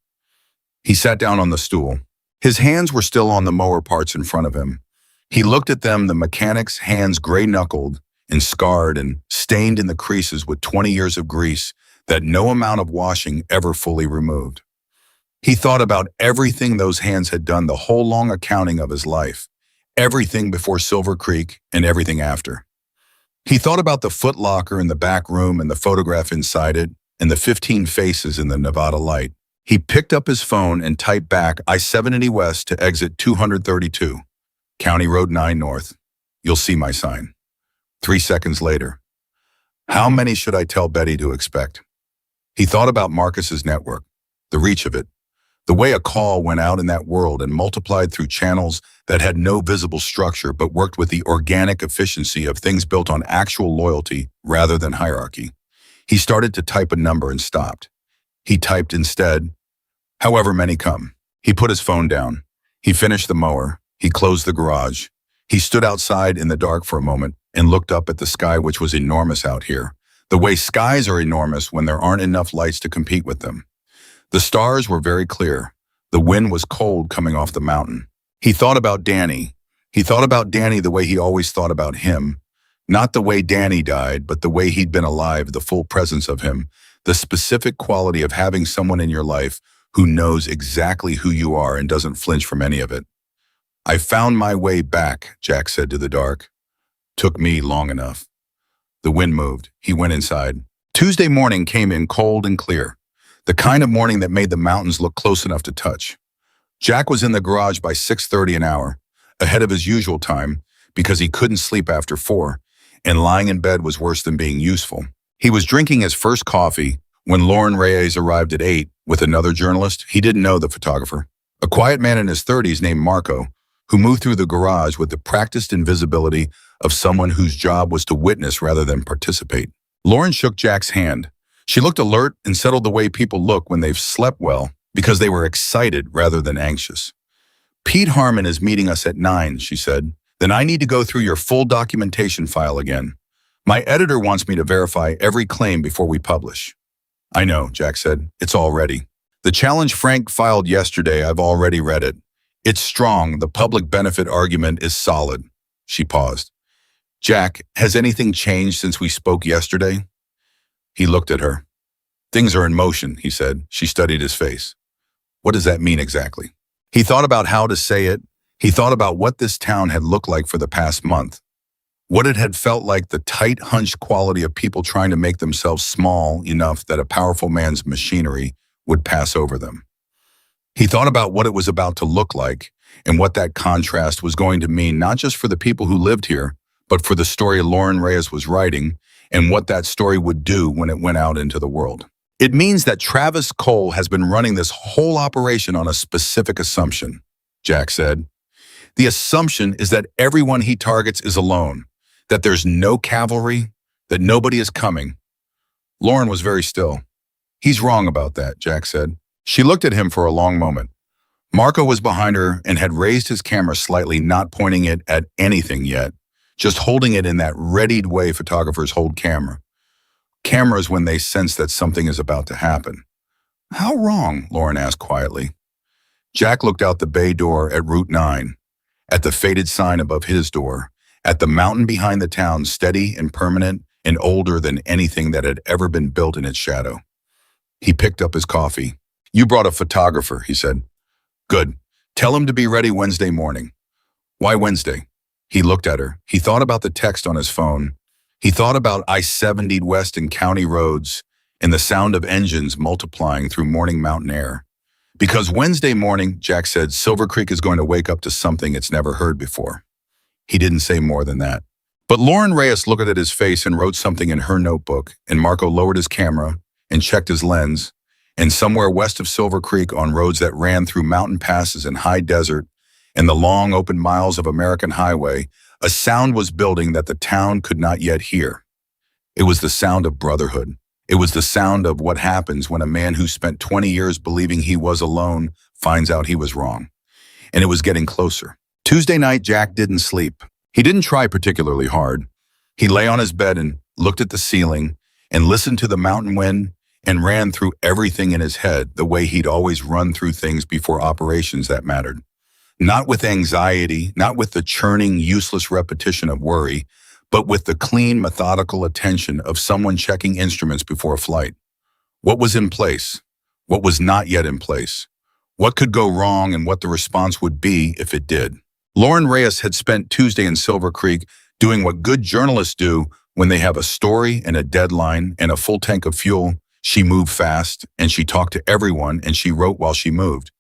He sat down on the stool. His hands were still on the mower parts in front of him. He looked at them, the mechanic's hands gray-knuckled and scarred and stained in the creases with 20 years of grease that no amount of washing ever fully removed. He thought about everything those hands had done, the whole long accounting of his life, everything before Silver Creek and everything after. He thought about the Foot Locker in the back room and the photograph inside it, and the 15 faces in the Nevada light. He picked up his phone and typed back I-70 West to exit 232, County Road 9 North. You'll see my sign. 3 seconds later. How many should I tell Betty to expect? He thought about Marcus's network, the reach of it, the way a call went out in that world and multiplied through channels that had no visible structure but worked with the organic efficiency of things built on actual loyalty rather than hierarchy. He started to type a number and stopped. He typed instead, however many come. He put his phone down. He finished the mower. He closed the garage. He stood outside in the dark for a moment and looked up at the sky, which was enormous out here, the way skies are enormous when there aren't enough lights to compete with them. The stars were very clear. The wind was cold coming off the mountain. He thought about Danny. He thought about Danny the way he always thought about him. Not the way Danny died, but the way he'd been alive, the full presence of him, the specific quality of having someone in your life who knows exactly who you are and doesn't flinch from any of it. I found my way back, Jack said to the dark. Took me long enough. The wind moved. He went inside. Tuesday morning came in cold and clear, the kind of morning that made the mountains look close enough to touch. Jack was in the garage by 6:30 an hour, ahead of his usual time, because he couldn't sleep after 4, and lying in bed was worse than being useful. He was drinking his first coffee when Lauren Reyes arrived at 8 with another journalist. He didn't know the photographer, a quiet man in his 30s named Marco, who moved through the garage with the practiced invisibility of someone whose job was to witness rather than participate. Lauren shook Jack's hand. She looked alert and settled the way people look when they've slept well, because they were excited rather than anxious. Pete Harmon is meeting us at 9, she said. Then I need to go through your full documentation file again. My editor wants me to verify every claim before we publish. I know, Jack said. It's all ready. The challenge Frank filed yesterday, I've already read it. It's strong. The public benefit argument is solid. She paused. Jack, has anything changed since we spoke yesterday? He looked at her. Things are in motion, he said. She studied his face. What does that mean exactly? He thought about how to say it. He thought about what this town had looked like for the past month. What it had felt like, the tight, hunched quality of people trying to make themselves small enough that a powerful man's machinery would pass over them. He thought about what it was about to look like and what that contrast was going to mean, not just for the people who lived here, but for the story Lauren Reyes was writing and what that story would do when it went out into the world. It means that Travis Cole has been running this whole operation on a specific assumption, Jack said. The assumption is that everyone he targets is alone, that there's no cavalry, that nobody is coming. Lauren was very still. He's wrong about that, Jack said. She looked at him for a long moment. Marco was behind her and had raised his camera slightly, not pointing it at anything yet, just holding it in that readied way photographers hold cameras when they sense that something is about to happen. How wrong? Lauren asked quietly. Jack looked out the bay door at Route 9, at the faded sign above his door, at the mountain behind the town, steady and permanent and older than anything that had ever been built in its shadow. He picked up his coffee. You brought a photographer, he said. Good. Tell him to be ready Wednesday morning. Why Wednesday? He looked at her. He thought about the text on his phone. He thought about I-70 West and county roads and the sound of engines multiplying through morning mountain air. Because Wednesday morning, Jack said, Silver Creek is going to wake up to something it's never heard before. He didn't say more than that. But Lauren Reyes looked at his face and wrote something in her notebook, and Marco lowered his camera and checked his lens, and somewhere west of Silver Creek on roads that ran through mountain passes and high desert and the long open miles of American highway, a sound was building that the town could not yet hear. It was the sound of brotherhood. It was the sound of what happens when a man who spent 20 years believing he was alone finds out he was wrong. And it was getting closer. Tuesday night, Jack didn't sleep. He didn't try particularly hard. He lay on his bed and looked at the ceiling and listened to the mountain wind and ran through everything in his head the way he'd always run through things before operations that mattered. Not with anxiety, not with the churning, useless repetition of worry, but with the clean, methodical attention of someone checking instruments before a flight. What was in place? What was not yet in place? What could go wrong and what the response would be if it did? Lauren Reyes had spent Tuesday in Silver Creek doing what good journalists do when they have a story and a deadline and a full tank of fuel. She moved fast, and she talked to everyone, and she wrote while she moved.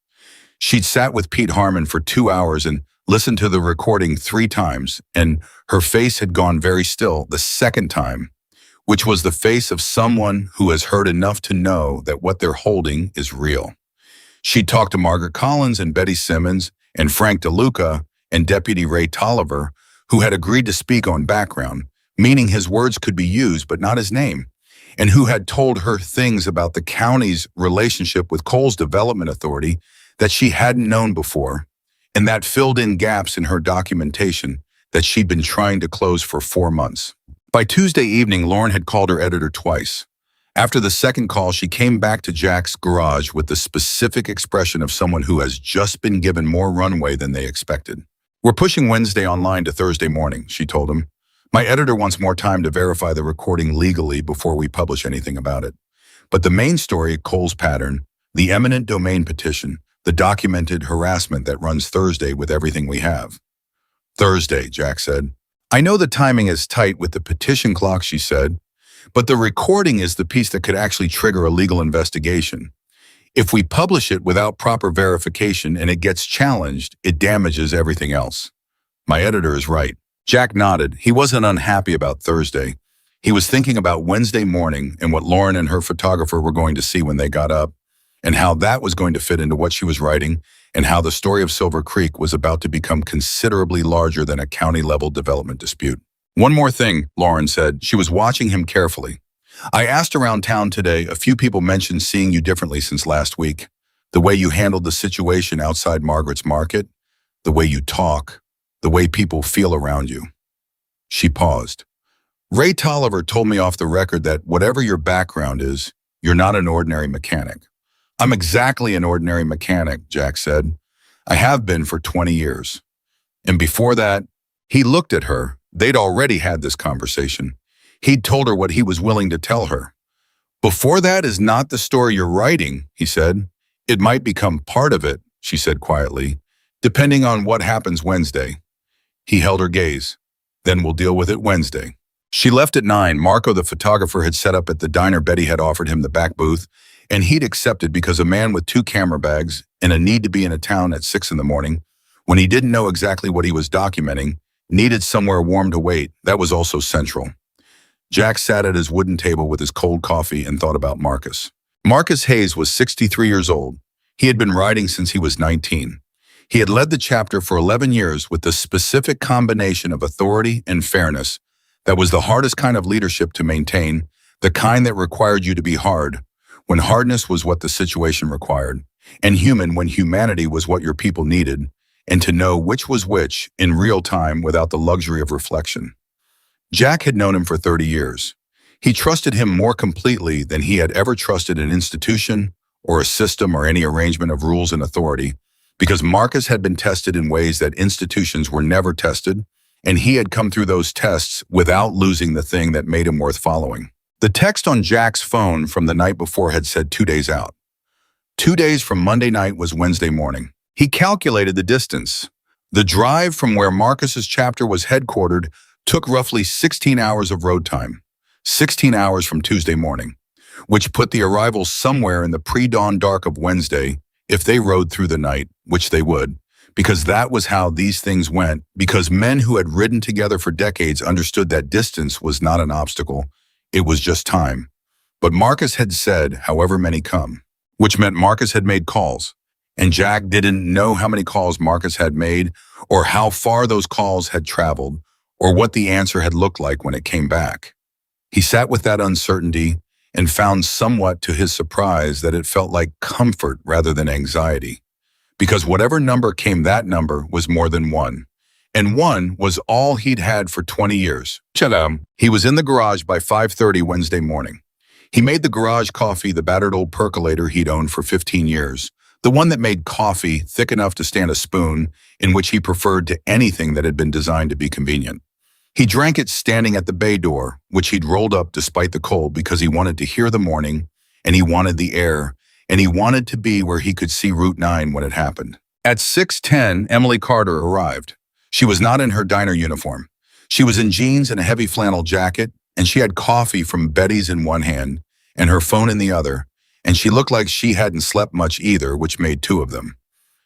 She'd sat with Pete Harmon for 2 hours and listened to the recording 3 times, and her face had gone very still the second time, which was the face of someone who has heard enough to know that what they're holding is real. She talked to Margaret Collins and Betty Simmons and Frank DeLuca and Deputy Ray Tolliver, who had agreed to speak on background, meaning his words could be used but not his name, and who had told her things about the county's relationship with Coal's Development Authority that she hadn't known before, and that filled in gaps in her documentation that she'd been trying to close for 4 months. By Tuesday evening, Lauren had called her editor twice. After the second call, she came back to Jack's garage with the specific expression of someone who has just been given more runway than they expected. "We're pushing Wednesday online to Thursday morning," she told him. "My editor wants more time to verify the recording legally before we publish anything about it. But the main story, Coal's pattern, the eminent domain petition, the documented harassment that runs Thursday with everything we have." "Thursday," Jack said. "I know the timing is tight with the petition clock," she said, "but the recording is the piece that could actually trigger a legal investigation. If we publish it without proper verification and it gets challenged, it damages everything else." "My editor is right." Jack nodded. He wasn't unhappy about Thursday. He was thinking about Wednesday morning and what Lauren and her photographer were going to see when they got up, and how that was going to fit into what she was writing, and how the story of Silver Creek was about to become considerably larger than a county-level development dispute. "One more thing," Lauren said. She was watching him carefully. "I asked around town today. A few people mentioned seeing you differently since last week. The way you handled the situation outside Margaret's Market, the way you talk, the way people feel around you." She paused. "Ray Tolliver told me off the record that whatever your background is, you're not an ordinary mechanic." "I'm exactly an ordinary mechanic," Jack said. "I have been for 20 years. And before that," he looked at her. They'd already had this conversation. He'd told her what he was willing to tell her. "Before that is not the story you're writing," he said. "It might become part of it," she said quietly, "depending on what happens Wednesday." He held her gaze. "Then we'll deal with it Wednesday." She left at 9. Marco, the photographer, had set up at the diner. Betty had offered him the back booth, and he'd accepted because a man with 2 camera bags and a need to be in a town at 6 in the morning, when he didn't know exactly what he was documenting, needed somewhere warm to wait. That was also central. Jack sat at his wooden table with his cold coffee and thought about Marcus. Marcus Hayes was 63 years old. He had been writing since he was 19. He had led the chapter for 11 years with the specific combination of authority and fairness that was the hardest kind of leadership to maintain, the kind that required you to be hard, when hardness was what the situation required, and human when humanity was what your people needed, and to know which was which in real time without the luxury of reflection. Jack had known him for 30 years. He trusted him more completely than he had ever trusted an institution or a system or any arrangement of rules and authority, because Marcus had been tested in ways that institutions were never tested, and he had come through those tests without losing the thing that made him worth following. The text on Jack's phone from the night before had said 2 days out. 2 days from Monday night was Wednesday morning. He calculated the distance. The drive from where Marcus's chapter was headquartered took roughly 16 hours of road time, 16 hours from Tuesday morning, which put the arrival somewhere in the pre-dawn dark of Wednesday if they rode through the night, which they would, because that was how these things went, because men who had ridden together for decades understood that distance was not an obstacle, it was just time. But Marcus had said, however many come, which meant Marcus had made calls, and Jack didn't know how many calls Marcus had made, or how far those calls had traveled, or what the answer had looked like when it came back. He sat with that uncertainty and found somewhat to his surprise that it felt like comfort rather than anxiety, because whatever number came, that number was more than one, and one was all he'd had for 20 years. He was in the garage by 5:30 Wednesday morning. He made the garage coffee, the battered old percolator he'd owned for 15 years, the one that made coffee thick enough to stand a spoon, in which he preferred to anything that had been designed to be convenient. He drank it standing at the bay door, which he'd rolled up despite the cold because he wanted to hear the morning, and he wanted the air, and he wanted to be where he could see Route 9 when it happened. At 6:10, Emily Carter arrived. She was not in her diner uniform. She was in jeans and a heavy flannel jacket, and she had coffee from Betty's in one hand and her phone in the other, and she looked like she hadn't slept much either, which made two of them.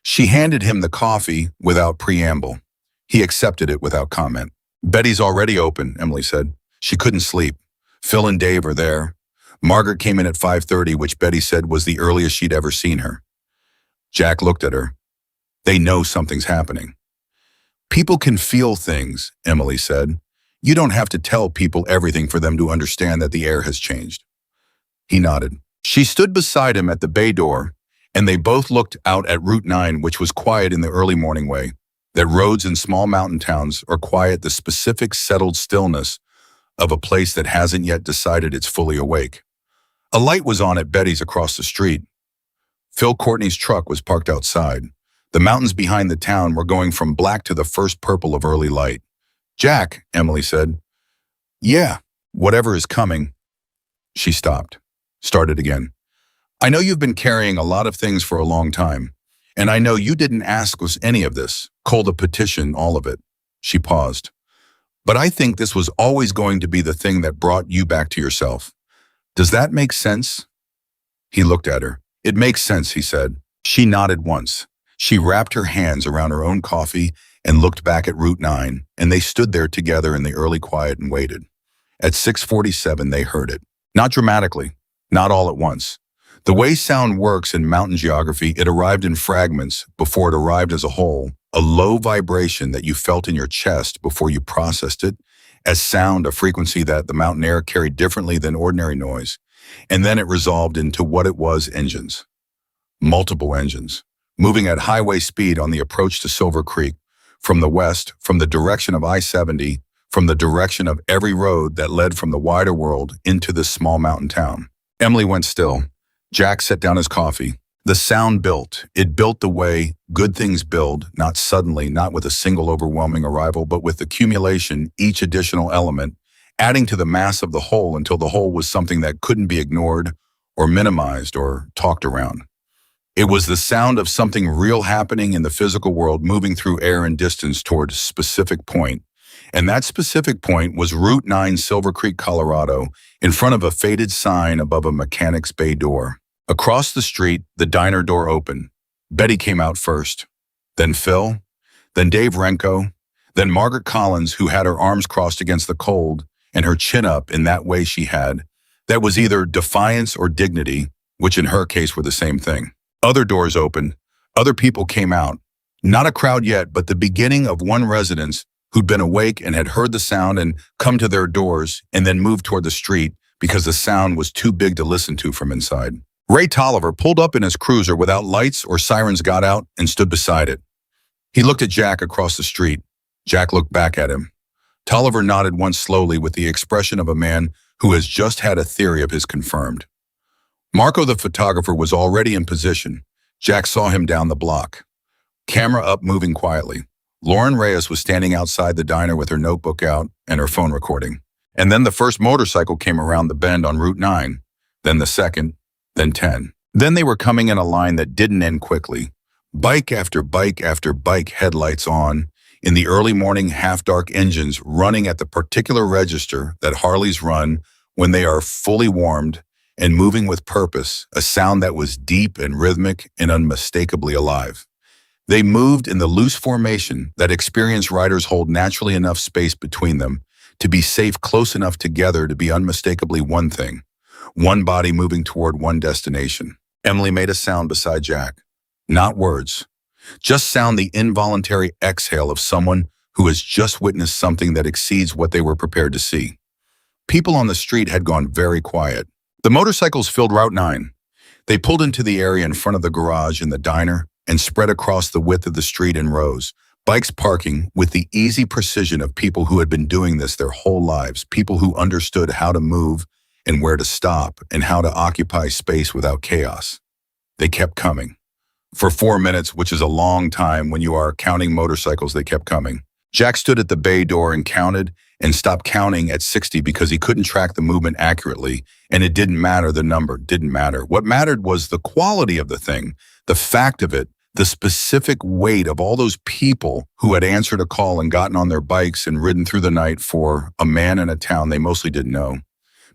She handed him the coffee without preamble. He accepted it without comment. Betty's already open, Emily said. She couldn't sleep. Phil and Dave are there. Margaret came in at 5:30, which Betty said was the earliest she'd ever seen her. Jack looked at her. They know something's happening. People can feel things, Emily said. You don't have to tell people everything for them to understand that the air has changed. He nodded. She stood beside him at the bay door, and they both looked out at Route 9, which was quiet in the early morning way, that roads in small mountain towns are quiet, the specific settled stillness of a place that hasn't yet decided it's fully awake. A light was on at Betty's across the street. Phil Courtney's truck was parked outside. The mountains behind the town were going from black to the first purple of early light. Jack, Emily said. Yeah, whatever is coming. She stopped. Started again. I know you've been carrying a lot of things for a long time, and I know you didn't ask us any of this, call the petition, all of it. She paused. But I think this was always going to be the thing that brought you back to yourself. Does that make sense? He looked at her. It makes sense, he said. She nodded once. She wrapped her hands around her own coffee and looked back at Route 9, and they stood there together in the early quiet and waited. At 6:47, they heard it. Not dramatically, not all at once. The way sound works in mountain geography, it arrived in fragments before it arrived as a whole, a low vibration that you felt in your chest before you processed it, as sound, a frequency that the mountain air carried differently than ordinary noise, and then it resolved into what it was: engines. Multiple engines, moving at highway speed on the approach to Silver Creek, from the west, from the direction of I-70, from the direction of every road that led from the wider world into this small mountain town. Emily went still. Jack set down his coffee. The sound built. It built the way good things build, not suddenly, not with a single overwhelming arrival, but with accumulation, each additional element, adding to the mass of the whole until the whole was something that couldn't be ignored or minimized or talked around. It was the sound of something real happening in the physical world, moving through air and distance toward a specific point. And that specific point was Route 9, Silver Creek, Colorado, in front of a faded sign above a mechanic's bay door. Across the street, the diner door opened. Betty came out first, then Phil, then Dave Renko, then Margaret Collins, who had her arms crossed against the cold and her chin up in that way she had. That was either defiance or dignity, which in her case were the same thing. Other doors opened. Other people came out. Not a crowd yet, but the beginning of one residence who'd been awake and had heard the sound and come to their doors and then moved toward the street because the sound was too big to listen to from inside. Ray Tolliver pulled up in his cruiser without lights or sirens, got out and stood beside it. He looked at Jack across the street. Jack looked back at him. Tolliver nodded once slowly with the expression of a man who has just had a theory of his confirmed. Marco, the photographer, was already in position. Jack saw him down the block. Camera up, moving quietly. Lauren Reyes was standing outside the diner with her notebook out and her phone recording. And then the first motorcycle came around the bend on Route 9, then the second, then 10. Then they were coming in a line that didn't end quickly. Bike after bike after bike, headlights on, in the early morning half-dark engines running at the particular register that Harleys run when they are fully warmed and moving with purpose, a sound that was deep and rhythmic and unmistakably alive. They moved in the loose formation that experienced riders hold naturally enough space between them to be safe close enough together to be unmistakably one thing, one body moving toward one destination. Emily made a sound beside Jack. Not words. Just sound, the involuntary exhale of someone who has just witnessed something that exceeds what they were prepared to see. People on the street had gone very quiet. The motorcycles filled Route 9. They pulled into the area in front of the garage and the diner and spread across the width of the street in rows, bikes parking with the easy precision of people who had been doing this their whole lives, people who understood how to move and where to stop and how to occupy space without chaos. They kept coming. For 4 minutes, which is a long time when you are counting motorcycles, they kept coming. Jack stood at the bay door and counted and stopped counting at 60 because he couldn't track the movement accurately, and it didn't matter, the number didn't matter. What mattered was the quality of the thing, the fact of it, The specific weight of all those people who had answered a call and gotten on their bikes and ridden through the night for a man in a town they mostly didn't know.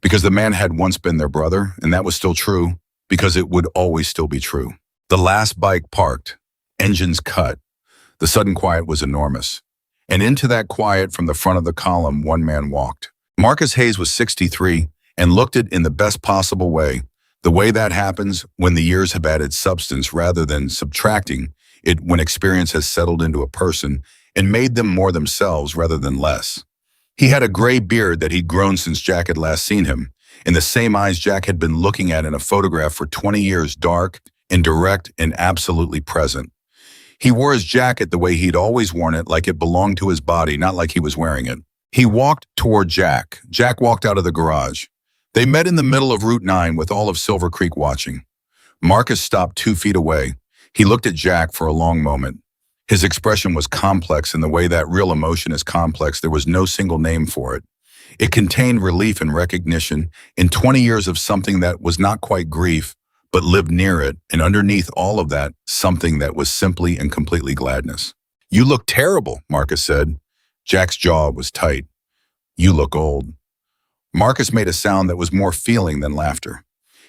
Because the man had once been their brother, and that was still true, because it would always still be true. The last bike parked, engines cut. The sudden quiet was enormous. And into that quiet from the front of the column, one man walked. Marcus Hayes was 63 and looked it in the best possible way, the way that happens when the years have added substance rather than subtracting it when experience has settled into a person and made them more themselves rather than less. He had a gray beard that he'd grown since Jack had last seen him, and the same eyes Jack had been looking at in a photograph for 20 years, dark and direct and absolutely present. He wore his jacket the way he'd always worn it, like it belonged to his body, not like he was wearing it. He walked toward Jack. Jack walked out of the garage. They met in the middle of Route 9 with all of Silver Creek watching. Marcus stopped 2 feet away. He looked at Jack for a long moment. His expression was complex in the way that real emotion is complex. There was no single name for it. It contained relief and recognition in 20 years of something that was not quite grief, but lived near it, and underneath all of that, something that was simply and completely gladness. "You look terrible," Marcus said. Jack's jaw was tight. "You look old." Marcus made a sound that was more feeling than laughter.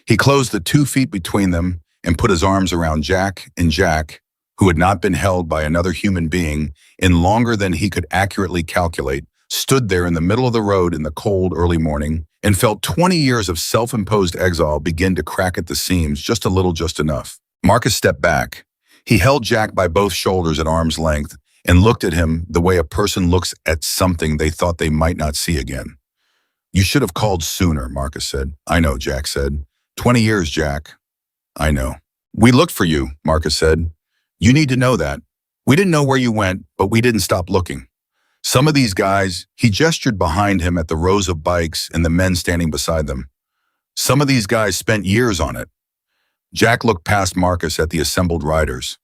He closed the 2 feet between them and put his arms around Jack, and Jack, who had not been held by another human being in longer than he could accurately calculate, stood there in the middle of the road in the cold early morning and felt 20 years of self-imposed exile begin to crack at the seams, just a little, just enough. Marcus stepped back. He held Jack by both shoulders at arm's length and looked at him the way a person looks at something they thought they might not see again. "You should have called sooner," Marcus said. "I know," Jack said. 20 years, Jack. "I know." "We looked for you," Marcus said. "You need to know that. We didn't know where you went, but we didn't stop looking. Some of these guys," he gestured behind him at the rows of bikes and the men standing beside them. "Some of these guys spent years on it." Jack looked past Marcus at the assembled riders.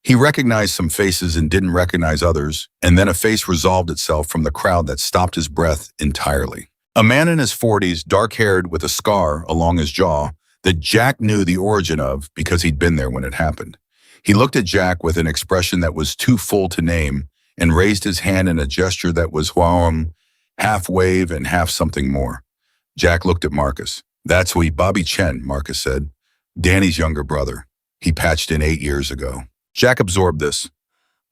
He recognized some faces and didn't recognize others, and then a face resolved itself from the crowd that stopped his breath entirely. A man in his 40s, dark-haired with a scar along his jaw that Jack knew the origin of because he'd been there when it happened. He looked at Jack with an expression that was too full to name and raised his hand in a gesture that was half wave and half something more. Jack looked at Marcus. "That's Bobby Chen," Marcus said. "Danny's younger brother. He patched in 8 years ago." Jack absorbed this.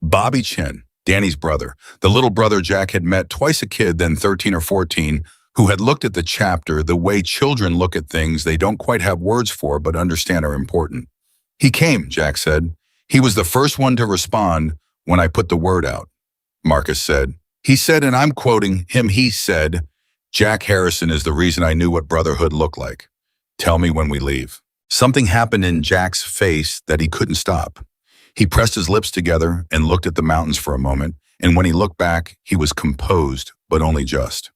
Bobby Chen, Danny's brother, the little brother Jack had met twice a kid, then 13 or 14, who had looked at the chapter the way children look at things they don't quite have words for but understand are important. "He came," Jack said. "He was the first one to respond when I put the word out," Marcus said. "He said," and I'm quoting him, he said, "Jack Harrison is the reason I knew what Brotherhood looked like. Tell me when we leave." Something happened in Jack's face that he couldn't stop. He pressed his lips together and looked at the mountains for a moment, and when he looked back, he was composed, but only just.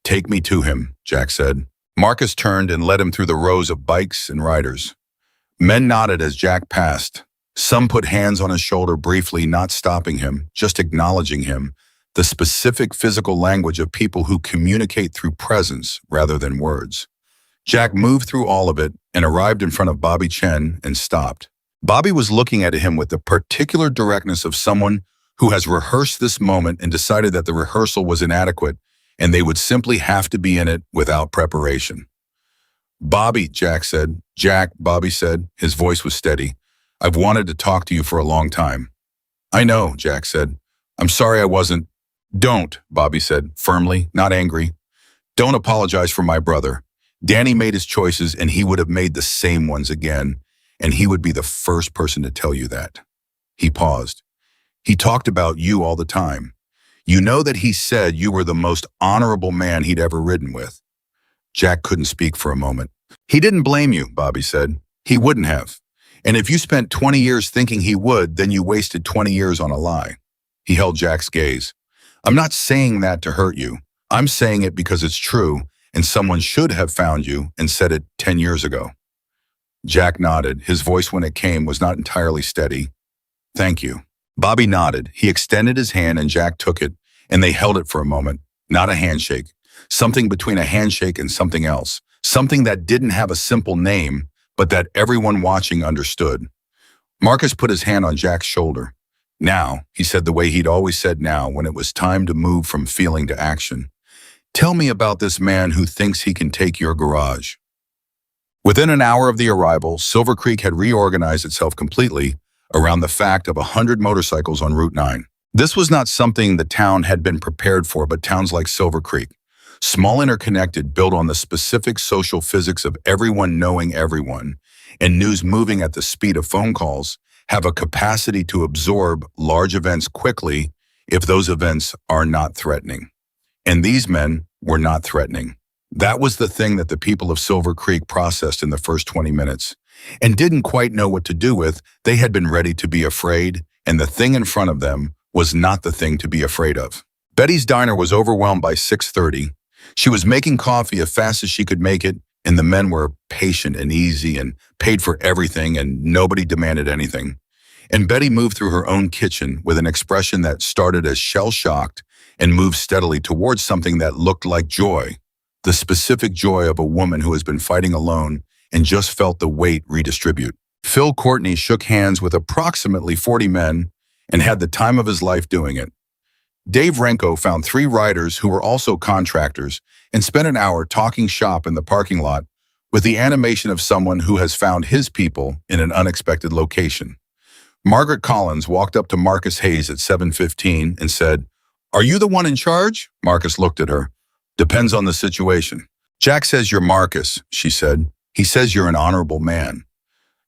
"Take me to him," Jack said. Marcus turned and led him through the rows of bikes and riders. Men nodded as Jack passed. Some put hands on his shoulder briefly, not stopping him, just acknowledging him, the specific physical language of people who communicate through presence rather than words. Jack moved through all of it and arrived in front of Bobby Chen and stopped. Bobby was looking at him with the particular directness of someone who has rehearsed this moment and decided that the rehearsal was inadequate and they would simply have to be in it without preparation. "Bobby," Jack said. "Jack," Bobby said. His voice was steady. "I've wanted to talk to you for a long time." "I know," Jack said. "I'm sorry I wasn't." "Don't," Bobby said, firmly, not angry. "Don't apologize for my brother. Danny made his choices and he would have made the same ones again, and he would be the first person to tell you that." He paused. "He talked about you all the time. You know that he said you were the most honorable man he'd ever ridden with." Jack couldn't speak for a moment. "He didn't blame you," Bobby said. "He wouldn't have. And if you spent 20 years thinking he would, then you wasted 20 years on a lie." He held Jack's gaze. "I'm not saying that to hurt you. I'm saying it because it's true, and someone should have found you and said it 10 years ago." Jack nodded. His voice when it came was not entirely steady. "Thank you." Bobby nodded. He extended his hand and Jack took it, and they held it for a moment. Not a handshake. Something between a handshake and something else. Something that didn't have a simple name, but that everyone watching understood. Marcus put his hand on Jack's shoulder. Now, he said the way he'd always said now when it was time to move from feeling to action. Tell me about this man who thinks he can take your garage. Within an hour of the arrival, Silver Creek had reorganized itself completely around the fact of 100 motorcycles on Route 9. This was not something the town had been prepared for, but towns like Silver Creek, small interconnected, built on the specific social physics of everyone knowing everyone, and news moving at the speed of phone calls, have a capacity to absorb large events quickly if those events are not threatening. And these men were not threatening. That was the thing that the people of Silver Creek processed in the first 20 minutes and didn't quite know what to do with. They had been ready to be afraid, and the thing in front of them was not the thing to be afraid of. Betty's diner was overwhelmed by 6:30. She was making coffee as fast as she could make it, and the men were patient and easy and paid for everything, and nobody demanded anything. And Betty moved through her own kitchen with an expression that started as shell-shocked and moved steadily towards something that looked like joy, the specific joy of a woman who has been fighting alone and just felt the weight redistribute. Phil Courtney shook hands with approximately 40 men and had the time of his life doing it. Dave Renko found 3 riders who were also contractors and spent an hour talking shop in the parking lot with the animation of someone who has found his people in an unexpected location. Margaret Collins walked up to Marcus Hayes at 7:15 and said, "Are you the one in charge?" Marcus looked at her. "Depends on the situation." "Jack says you're Marcus," she said. "He says you're an honorable man."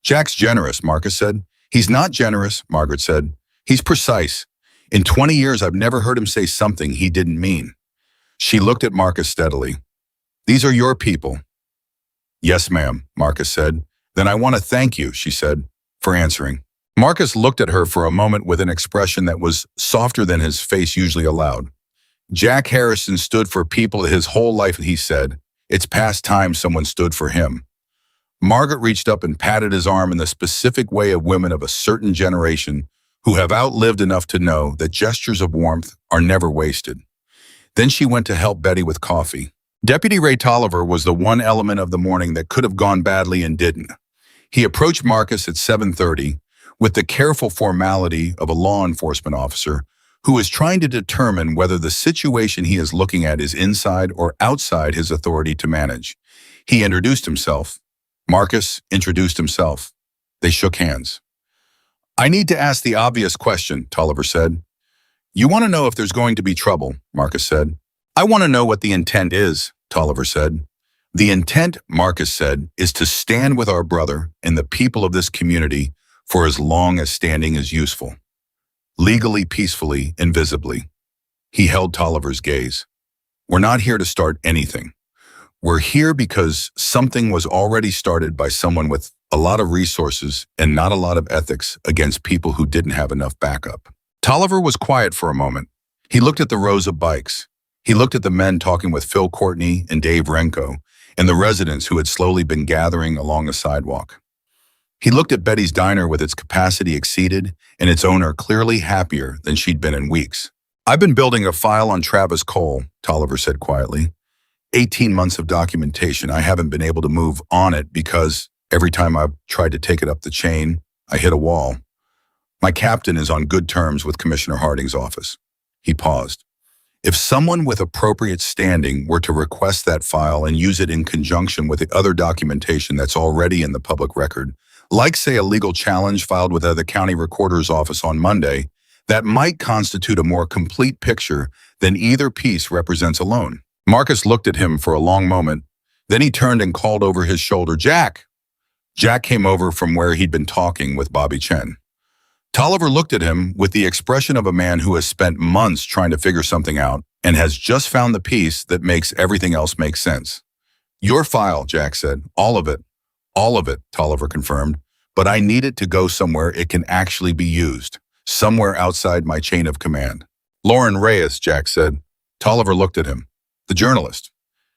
"Jack's generous," Marcus said. "He's not generous," Margaret said. "He's precise. In 20 years, I've never heard him say something he didn't mean." She looked at Marcus steadily. "These are your people." "Yes, ma'am," Marcus said. "Then I want to thank you," she said, "for answering." Marcus looked at her for a moment with an expression that was softer than his face usually allowed. "Jack Harrison stood for people his whole life," he said. "It's past time someone stood for him." Margaret reached up and patted his arm in the specific way of women of a certain generation who have outlived enough to know that gestures of warmth are never wasted. Then she went to help Betty with coffee. Deputy Ray Tolliver was the one element of the morning that could have gone badly and didn't. He approached Marcus at 7:30 with the careful formality of a law enforcement officer who is trying to determine whether the situation he is looking at is inside or outside his authority to manage. He introduced himself. Marcus introduced himself. They shook hands. "I need to ask the obvious question," Tolliver said. "You want to know if there's going to be trouble," Marcus said. "I want to know what the intent is," Tolliver said. "The intent," Marcus said, "is to stand with our brother and the people of this community for as long as standing is useful. Legally, peacefully, and visibly." He held Tolliver's gaze. "We're not here to start anything. We're here because something was already started by someone with a lot of resources and not a lot of ethics against people who didn't have enough backup." Tolliver was quiet for a moment. He looked at the rows of bikes. He looked at the men talking with Phil Courtney and Dave Renko and the residents who had slowly been gathering along the sidewalk. He looked at Betty's diner with its capacity exceeded and its owner clearly happier than she'd been in weeks. "I've been building a file on Travis Cole," Tolliver said quietly. 18 months of documentation. I haven't been able to move on it because every time I've tried to take it up the chain, I hit a wall. My captain is on good terms with Commissioner Harding's office." He paused. "If someone with appropriate standing were to request that file and use it in conjunction with the other documentation that's already in the public record, like say a legal challenge filed with the county recorder's office on Monday, that might constitute a more complete picture than either piece represents alone." Marcus looked at him for a long moment. Then he turned and called over his shoulder, "Jack!" Jack came over from where he'd been talking with Bobby Chen. Tolliver looked at him with the expression of a man who has spent months trying to figure something out and has just found the piece that makes everything else make sense. "Your file," Jack said. "All of it." "All of it," Tolliver confirmed. "But I need it to go somewhere it can actually be used, somewhere outside my chain of command." "Lauren Reyes," Jack said. Tolliver looked at him. "The journalist.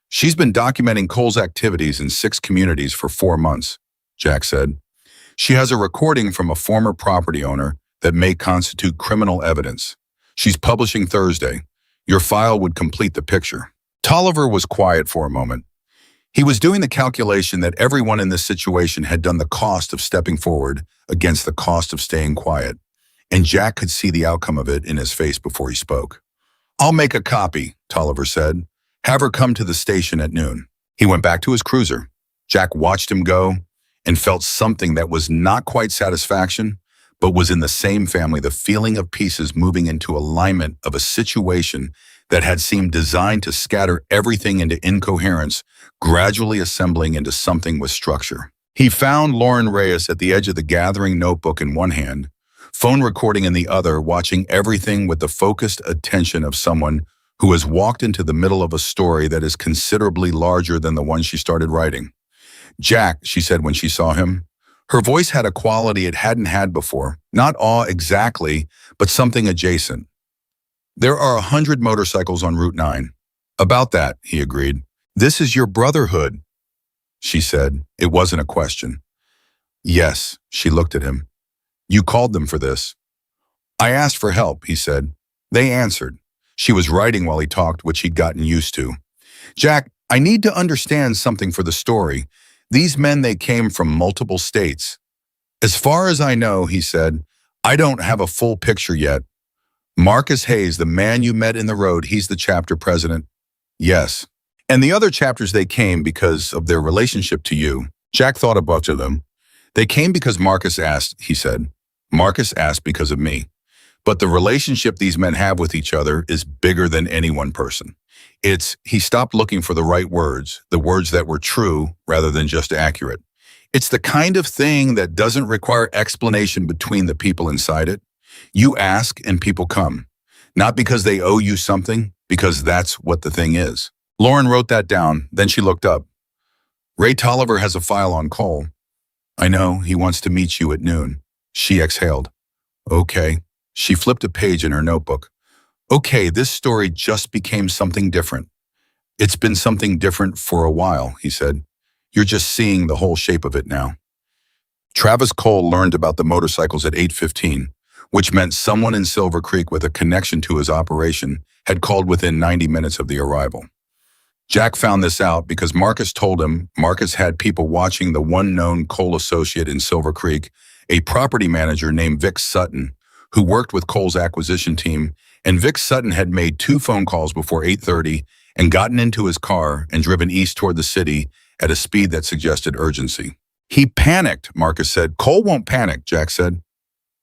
She's been documenting Cole's activities in 6 communities for 4 months," Jack said. "She has a recording from a former property owner that may constitute criminal evidence. She's publishing Thursday. Your file would complete the picture." Tolliver was quiet for a moment. He was doing the calculation that everyone in this situation had done the cost of stepping forward against the cost of staying quiet, and Jack could see the outcome of it in his face before he spoke. "I'll make a copy," Tolliver said. "Have her come to the station at noon." He went back to his cruiser. Jack watched him go and felt something that was not quite satisfaction, but was in the same family, the feeling of pieces moving into alignment of a situation that had seemed designed to scatter everything into incoherence, gradually assembling into something with structure. He found Lauren Reyes at the edge of the gathering, notebook in one hand, phone recording in the other, watching everything with the focused attention of someone who has walked into the middle of a story that is considerably larger than the one she started writing. "Jack," she said when she saw him. Her voice had a quality it hadn't had before, not awe exactly, but something adjacent. "There are 100 motorcycles on Route 9. "About that," he agreed. "This is your Brotherhood," she said. It wasn't a question. "Yes," she looked at him. "You called them for this." "I asked for help," he said. "They answered." She was writing while he talked, which he'd gotten used to. "Jack, I need to understand something for the story. These men, they came from multiple states." "As far as I know," he said, "I don't have a full picture yet. Marcus Hayes, the man you met in the road, he's the chapter president." "Yes." "And the other chapters, they came because of their relationship to you." Jack thought a bunch of them. "They came because Marcus asked," he said. "Marcus asked because of me. But the relationship these men have with each other is bigger than any one person. He stopped looking for the right words, the words that were true rather than just accurate. "It's the kind of thing that doesn't require explanation between the people inside it. You ask and people come. Not because they owe you something, because that's what the thing is." Lauren wrote that down, then she looked up. "Ray Tolliver has a file on Cole." "I know, he wants to meet you at noon." She exhaled. "Okay." She flipped a page in her notebook. "Okay, this story just became something different." "It's been something different for a while," he said. "You're just seeing the whole shape of it now." Travis Cole learned about the motorcycles at 8:15, which meant someone in Silver Creek with a connection to his operation had called within 90 minutes of the arrival. Jack found this out because Marcus told him Marcus had people watching the one known Cole associate in Silver Creek, a property manager named Vic Sutton, who worked with Cole's acquisition team, and Vic Sutton had made 2 phone calls before 8:30 and gotten into his car and driven east toward the city at a speed that suggested urgency. "He panicked," Marcus said. "Cole won't panic," Jack said.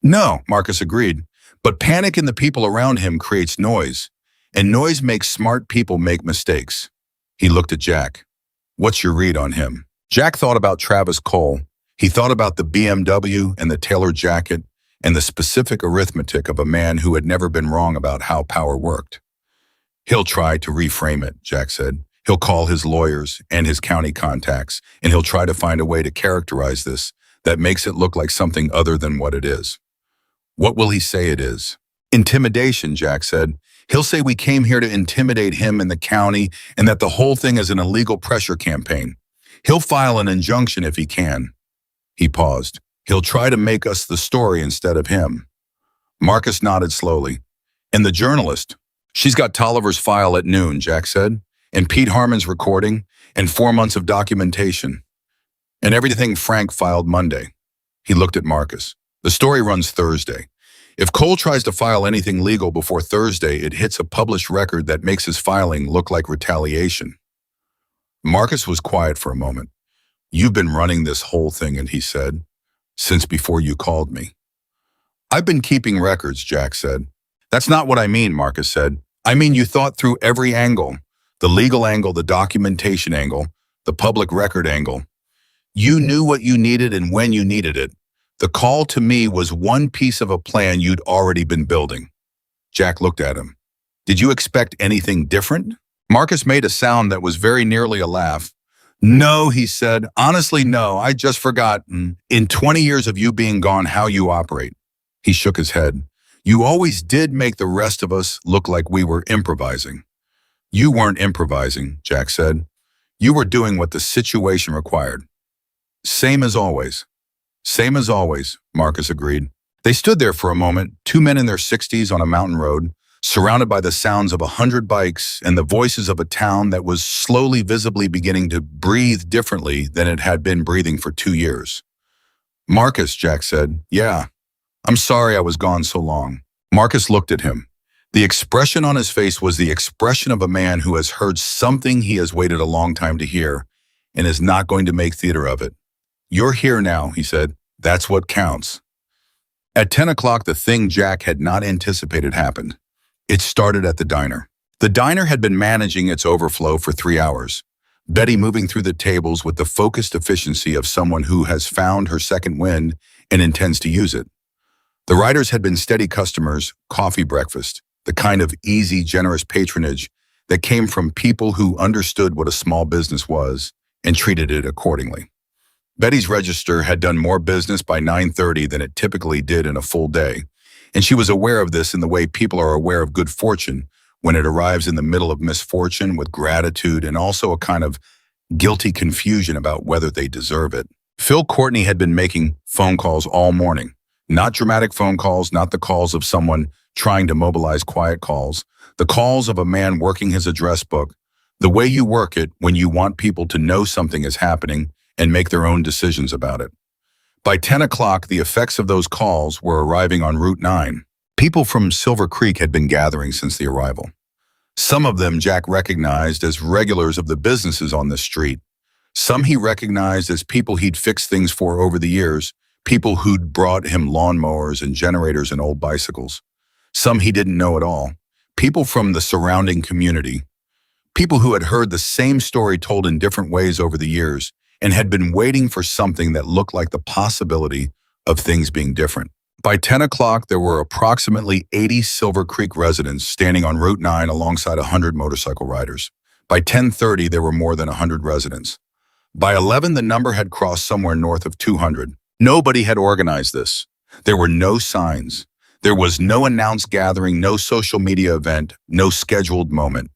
"No," Marcus agreed, "but panic in the people around him creates noise, and noise makes smart people make mistakes." He looked at Jack. "What's your read on him?" Jack thought about Travis Cole. He thought about the BMW and the tailored jacket and the specific arithmetic of a man who had never been wrong about how power worked. "He'll try to reframe it," Jack said. "He'll call his lawyers and his county contacts, and he'll try to find a way to characterize this that makes it look like something other than what it is." "What will he say it is?" "Intimidation," Jack said. "He'll say we came here to intimidate him and the county and that the whole thing is an illegal pressure campaign. He'll file an injunction if he can." He paused. "He'll try to make us the story instead of him." Marcus nodded slowly. "And the journalist?" "She's got Tolliver's file at noon," Jack said, "and Pete Harmon's recording, and 4 months of documentation, and everything Frank filed Monday." He looked at Marcus. "The story runs Thursday. If Cole tries to file anything legal before Thursday, it hits a published record that makes his filing look like retaliation." Marcus was quiet for a moment. "You've been running this whole thing," and he said, "since before you called me." "I've been keeping records," Jack said. "That's not what I mean," Marcus said. "I mean you thought through every angle. The legal angle, the documentation angle, the public record angle. You knew what you needed and when you needed it. The call to me was one piece of a plan you'd already been building." Jack looked at him. "Did you expect anything different?" Marcus made a sound that was very nearly a laugh. "No," he said. "Honestly, no. I just forgotten, in 20 years of you being gone, how you operate." He shook his head. "You always did make the rest of us look like we were improvising." "You weren't improvising," Jack said. "You were doing what the situation required." "Same as always." "Same as always," Marcus agreed. They stood there for a moment, 2 men in their 60s on a mountain road, surrounded by the sounds of 100 bikes and the voices of a town that was slowly visibly beginning to breathe differently than it had been breathing for 2 years. "Marcus," Jack said. "Yeah, I'm sorry I was gone so long." Marcus looked at him. The expression on his face was the expression of a man who has heard something he has waited a long time to hear and is not going to make theater of it. "You're here now," he said. "That's what counts." At 10 o'clock, the thing Jack had not anticipated happened. It started at the diner. The diner had been managing its overflow for 3 hours. Betty moving through the tables with the focused efficiency of someone who has found her second wind and intends to use it. The writers had been steady customers, coffee breakfast, the kind of easy, generous patronage that came from people who understood what a small business was and treated it accordingly. Betty's register had done more business by 9:30 than it typically did in a full day, and she was aware of this in the way people are aware of good fortune when it arrives in the middle of misfortune with gratitude and also a kind of guilty confusion about whether they deserve it. Phil Courtney had been making phone calls all morning. Not dramatic phone calls, not the calls of someone trying to mobilize quiet calls, the calls of a man working his address book, the way you work it when you want people to know something is happening and make their own decisions about it. By 10 o'clock, the effects of those calls were arriving on Route 9. People from Silver Creek had been gathering since the arrival. Some of them Jack recognized as regulars of the businesses on the street. Some he recognized as people he'd fixed things for over the years, people who'd brought him lawnmowers and generators and old bicycles. Some he didn't know at all, people from the surrounding community, people who had heard the same story told in different ways over the years and had been waiting for something that looked like the possibility of things being different. By 10 o'clock, there were approximately 80 Silver Creek residents standing on Route 9 alongside 100 motorcycle riders. By 10:30, there were more than 100 residents. By 11, the number had crossed somewhere north of 200. Nobody had organized this. There were no signs. There was no announced gathering, no social media event, no scheduled moment.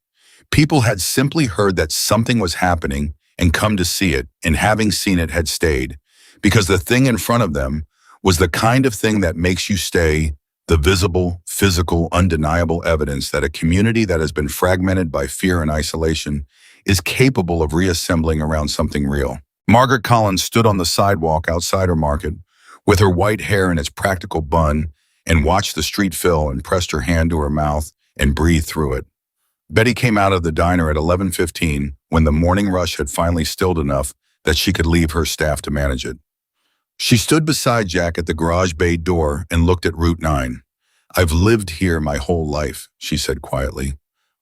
People had simply heard that something was happening and come to see it, and having seen it had stayed, because the thing in front of them was the kind of thing that makes you stay, the visible, physical, undeniable evidence that a community that has been fragmented by fear and isolation is capable of reassembling around something real. Margaret Collins stood on the sidewalk outside her market with her white hair in its practical bun and watched the street fill and pressed her hand to her mouth and breathed through it. Betty came out of the diner at 11:15 when the morning rush had finally stilled enough that she could leave her staff to manage it. She stood beside Jack at the garage bay door and looked at Route 9. "I've lived here my whole life," she said quietly.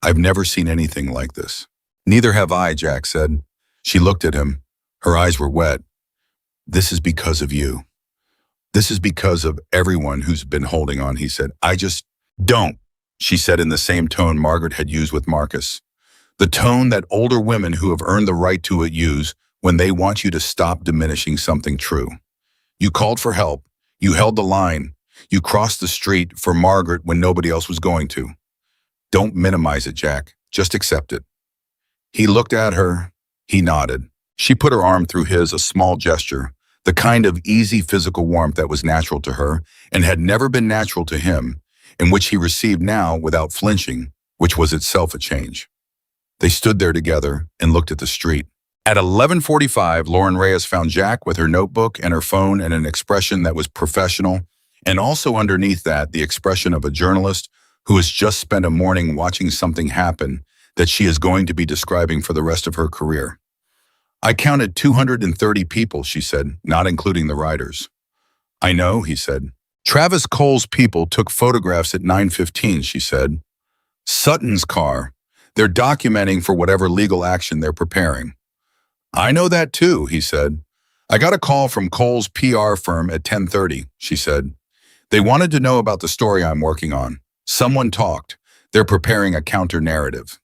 "I've never seen anything like this." "Neither have I," Jack said. She looked at him. Her eyes were wet. "This is because of you. This is because of everyone who's been holding on," he said. "I just don't," she said in the same tone Margaret had used with Marcus. The tone that older women who have earned the right to it use when they want you to stop diminishing something true. You called for help. You held the line. You crossed the street for Margaret when nobody else was going to. Don't minimize it, Jack. Just accept it. He looked at her. He nodded. She put her arm through his, a small gesture, the kind of easy physical warmth that was natural to her and had never been natural to him, and which he received now without flinching, which was itself a change. They stood there together and looked at the street. At 11:45, Lauren Reyes found Jack with her notebook and her phone and an expression that was professional, and also underneath that, the expression of a journalist who has just spent a morning watching something happen that she is going to be describing for the rest of her career. "I counted 230 people," she said, "not including the riders." "I know," he said. "Travis Cole's people took photographs at 9:15, she said. "Sutton's car. They're documenting for whatever legal action they're preparing." "I know that too," he said. "I got a call from Cole's PR firm at 10:30, she said. "They wanted to know about the story I'm working on. Someone talked. They're preparing a counter-narrative."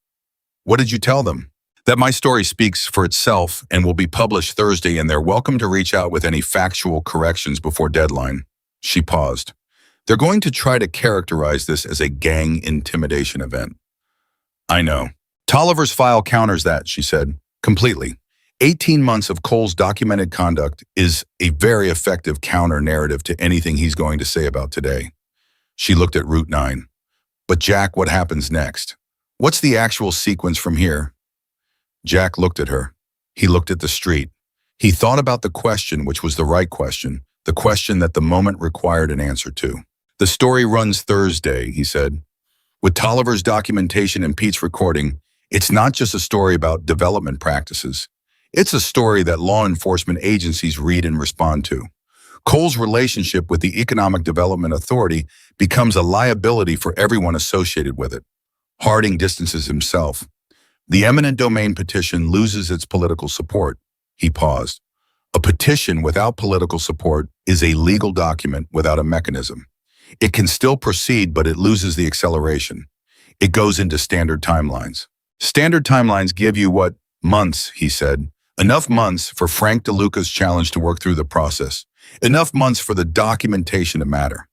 "What did you tell them?" "That my story speaks for itself and will be published Thursday, and they're welcome to reach out with any factual corrections before deadline." She paused. "They're going to try to characterize this as a gang intimidation event." "I know. Tolliver's file counters that," she said, "completely. 18 months of Cole's documented conduct is a very effective counter-narrative to anything he's going to say about today." She looked at Route 9. But Jack, what happens next? What's the actual sequence from here? Jack looked at her. He looked at the street. He thought about the question, which was the right question, the question that the moment required an answer to. The story runs Thursday, he said. With Tolliver's documentation and Pete's recording, it's not just a story about development practices. It's a story that law enforcement agencies read and respond to. Cole's relationship with the Economic Development Authority becomes a liability for everyone associated with it. Harding distances himself. The eminent domain petition loses its political support. He paused. A petition without political support is a legal document without a mechanism. It can still proceed, but it loses the acceleration. It goes into standard timelines. Standard timelines give you what? Months, he said. Enough months for Frank DeLuca's challenge to work through the process. Enough months for the documentation to matter.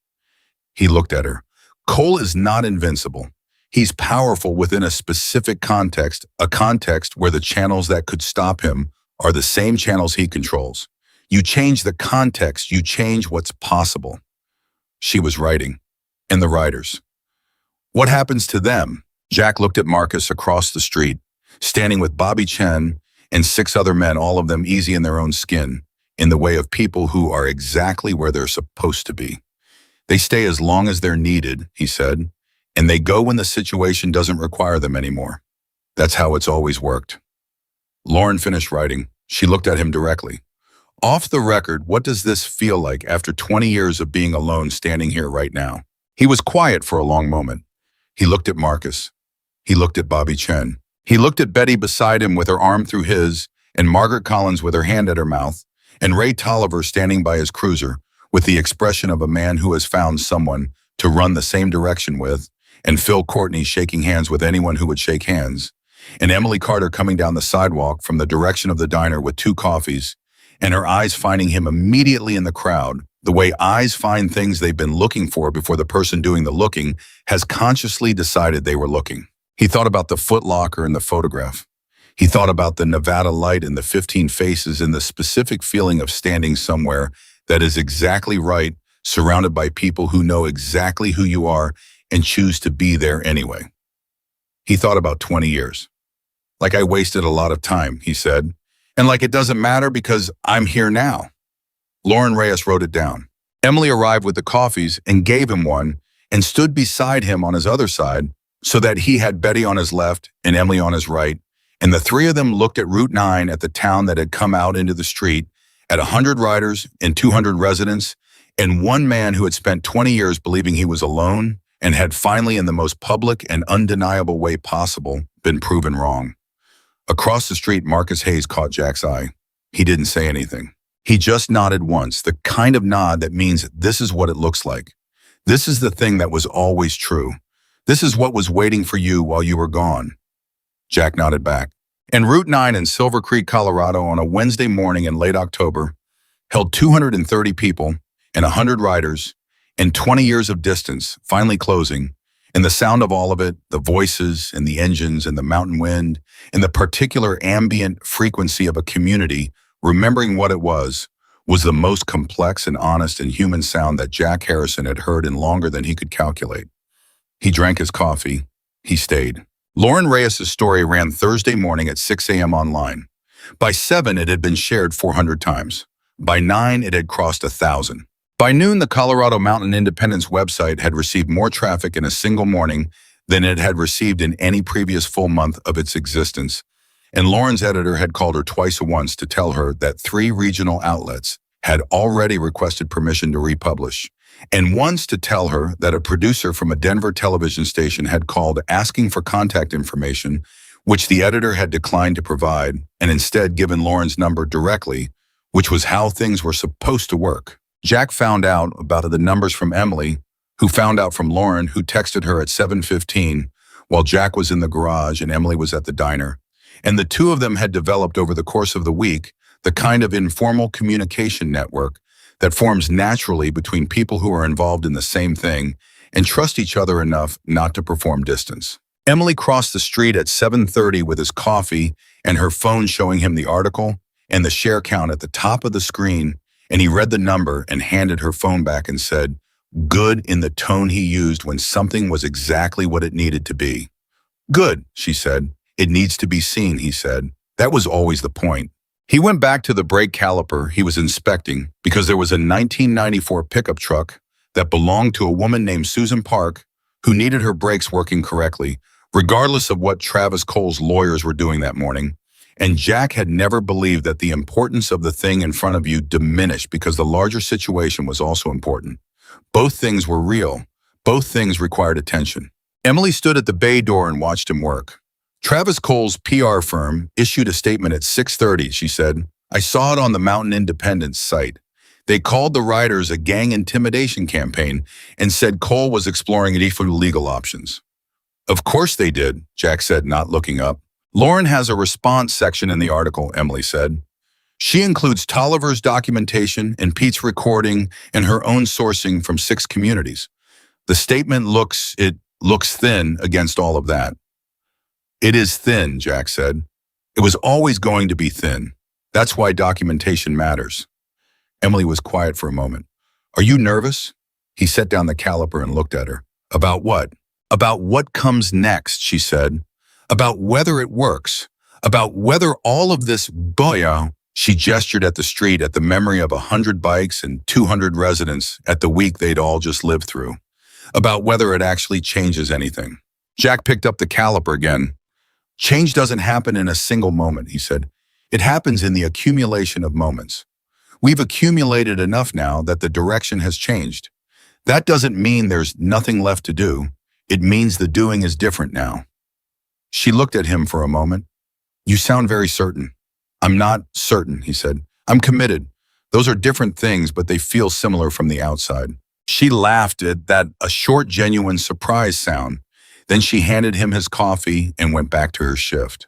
He looked at her. Cole is not invincible. He's powerful within a specific context, a context where the channels that could stop him are the same channels he controls. You change the context, you change what's possible. She was writing. And the writers. What happens to them? Jack looked at Marcus across the street, standing with Bobby Chen and 6 other men, all of them easy in their own skin, in the way of people who are exactly where they're supposed to be. They stay as long as they're needed, he said, and they go when the situation doesn't require them anymore. That's how it's always worked. Lauren finished writing. She looked at him directly. Off the record, what does this feel like after 20 years of being alone standing here right now? He was quiet for a long moment. He looked at Marcus. He looked at Bobby Chen. He looked at Betty beside him with her arm through his, and Margaret Collins with her hand at her mouth, and Ray Tolliver standing by his cruiser with the expression of a man who has found someone to run the same direction with, and Phil Courtney shaking hands with anyone who would shake hands, and Emily Carter coming down the sidewalk from the direction of the diner with 2 coffees, and her eyes finding him immediately in the crowd, the way eyes find things they've been looking for before the person doing the looking has consciously decided they were looking. He thought about the Foot Locker in the photograph. He thought about the Nevada light and the 15 faces and the specific feeling of standing somewhere that is exactly right, surrounded by people who know exactly who you are and choose to be there anyway. He thought about 20 years. Like I wasted a lot of time, he said. And like it doesn't matter because I'm here now. Lauren Reyes wrote it down. Emily arrived with the coffees and gave him one and stood beside him on his other side so that he had Betty on his left and Emily on his right, and the 3 of them looked at Route 9 at the town that had come out into the street, at 100 riders and 200 residents, and one man who had spent 20 years believing he was alone and had finally, in the most public and undeniable way possible, been proven wrong. Across the street, Marcus Hayes caught Jack's eye. He didn't say anything. He just nodded once, the kind of nod that means this is what it looks like. This is the thing that was always true. This is what was waiting for you while you were gone. Jack nodded back. And Route 9 in Silver Creek, Colorado on a Wednesday morning in late October held 230 people and 100 riders and 20 years of distance finally closing, and the sound of all of it, the voices and the engines and the mountain wind and the particular ambient frequency of a community remembering what it was the most complex and honest and human sound that Jack Harrison had heard in longer than he could calculate. He drank his coffee. He stayed. Lauren Reyes' story ran Thursday morning at 6 a.m. online. By 7, it had been shared 400 times. By 9, it had crossed 1,000. By noon, the Colorado Mountain Independence website had received more traffic in a single morning than it had received in any previous full month of its existence, and Lauren's editor had called her twice once to tell her that 3 regional outlets had already requested permission to republish, and once to tell her that a producer from a Denver television station had called asking for contact information, which the editor had declined to provide, and instead given Lauren's number directly, which was how things were supposed to work. Jack found out about the numbers from Emily, who found out from Lauren, who texted her at 7:15 while Jack was in the garage and Emily was at the diner. And the 2 of them had developed over the course of the week the kind of informal communication network that forms naturally between people who are involved in the same thing and trust each other enough not to perform distance. Emily crossed the street at 7:30 with his coffee and her phone showing him the article and the share count at the top of the screen, and he read the number and handed her phone back and said, Good in the tone he used when something was exactly what it needed to be. Good, she said. It needs to be seen, he said. That was always the point. He went back to the brake caliper he was inspecting because there was a 1994 pickup truck that belonged to a woman named Susan Park who needed her brakes working correctly, regardless of what Travis Cole's lawyers were doing that morning. And Jack had never believed that the importance of the thing in front of you diminished because the larger situation was also important. Both things were real. Both things required attention. Emily stood at the bay door and watched him work. Travis Cole's PR firm issued a statement at 6:30, she said. I saw it on the Mountain Independence site. They called the writers a gang intimidation campaign and said Cole was exploring legal options. Of course they did, Jack said, not looking up. Lauren has a response section in the article, Emily said. She includes Tolliver's documentation and Pete's recording and her own sourcing from 6 communities. The statement looks thin against all of that. It is thin, Jack said. It was always going to be thin. That's why documentation matters. Emily was quiet for a moment. Are you nervous? He set down the caliper and looked at her. About what? About what comes next, she said. About whether it works. About whether all of this She gestured at the street, at the memory of 100 bikes and 200 residents at the week they'd all just lived through. About whether it actually changes anything. Jack picked up the caliper again. Change doesn't happen in a single moment, he said. It happens in the accumulation of moments. We've accumulated enough now that the direction has changed. That doesn't mean there's nothing left to do. It means the doing is different now. She looked at him for a moment. You sound very certain. I'm not certain, he said. I'm committed. Those are different things, but they feel similar from the outside. She laughed at that, a short, genuine surprise sound. Then she handed him his coffee and went back to her shift.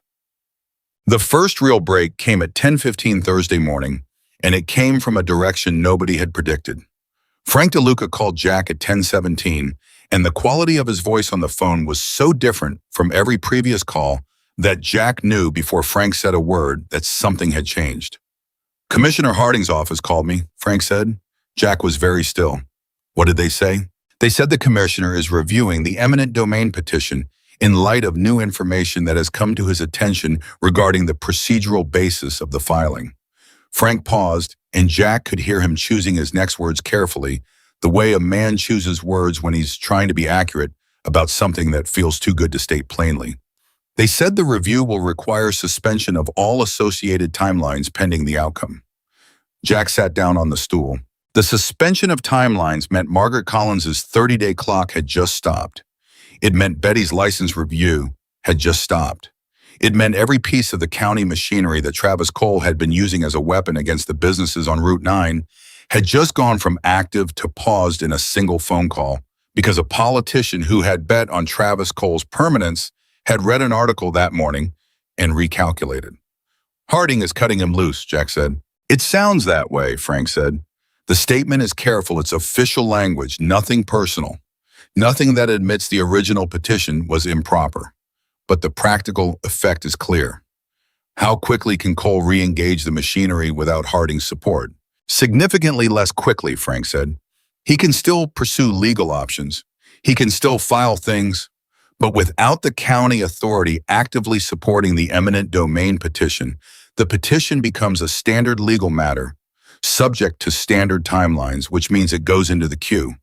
The first real break came at 10:15 Thursday morning, and it came from a direction nobody had predicted. Frank DeLuca called Jack at 10:17, and the quality of his voice on the phone was so different from every previous call that Jack knew before Frank said a word that something had changed. Commissioner Harding's office called me, Frank said. Jack was very still. What did they say? They said the commissioner is reviewing the eminent domain petition in light of new information that has come to his attention regarding the procedural basis of the filing. Frank paused, and Jack could hear him choosing his next words carefully, the way a man chooses words when he's trying to be accurate about something that feels too good to state plainly. They said the review will require suspension of all associated timelines pending the outcome. Jack sat down on the stool. The suspension of timelines meant Margaret Collins's 30-day clock had just stopped. It meant Betty's license review had just stopped. It meant every piece of the county machinery that Travis Cole had been using as a weapon against the businesses on Route 9 had just gone from active to paused in a single phone call because a politician who had bet on Travis Cole's permanence had read an article that morning and recalculated. Harding is cutting him loose, Jack said. It sounds that way, Frank said. The statement is careful. It's official language, nothing personal. Nothing that admits the original petition was improper. But the practical effect is clear. How quickly can Cole re-engage the machinery without Harding's support? Significantly less quickly, Frank said. He can still pursue legal options. He can still file things. But without the county authority actively supporting the eminent domain petition, the petition becomes a standard legal matter, subject to standard timelines, which means it goes into the queue.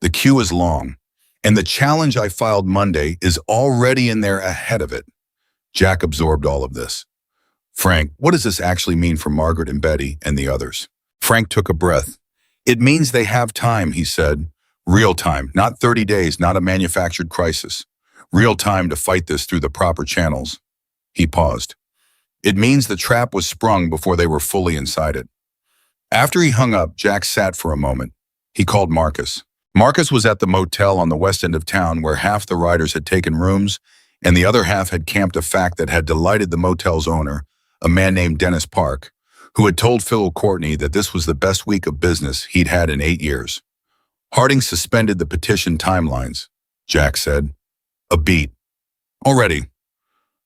The queue is long, and the challenge I filed Monday is already in there ahead of it. Jack absorbed all of this. Frank, what does this actually mean for Margaret and Betty and the others? Frank took a breath. It means they have time, he said. Real time, not 30 days, not a manufactured crisis. Real time to fight this through the proper channels. He paused. It means the trap was sprung before they were fully inside it. After he hung up, Jack sat for a moment. He called Marcus. Marcus was at the motel on the west end of town where half the riders had taken rooms and the other half had camped, a fact that had delighted the motel's owner, a man named Dennis Park, who had told Phil Courtney that this was the best week of business he'd had in 8 years. Harding suspended the petition timelines, Jack said. A beat. Already.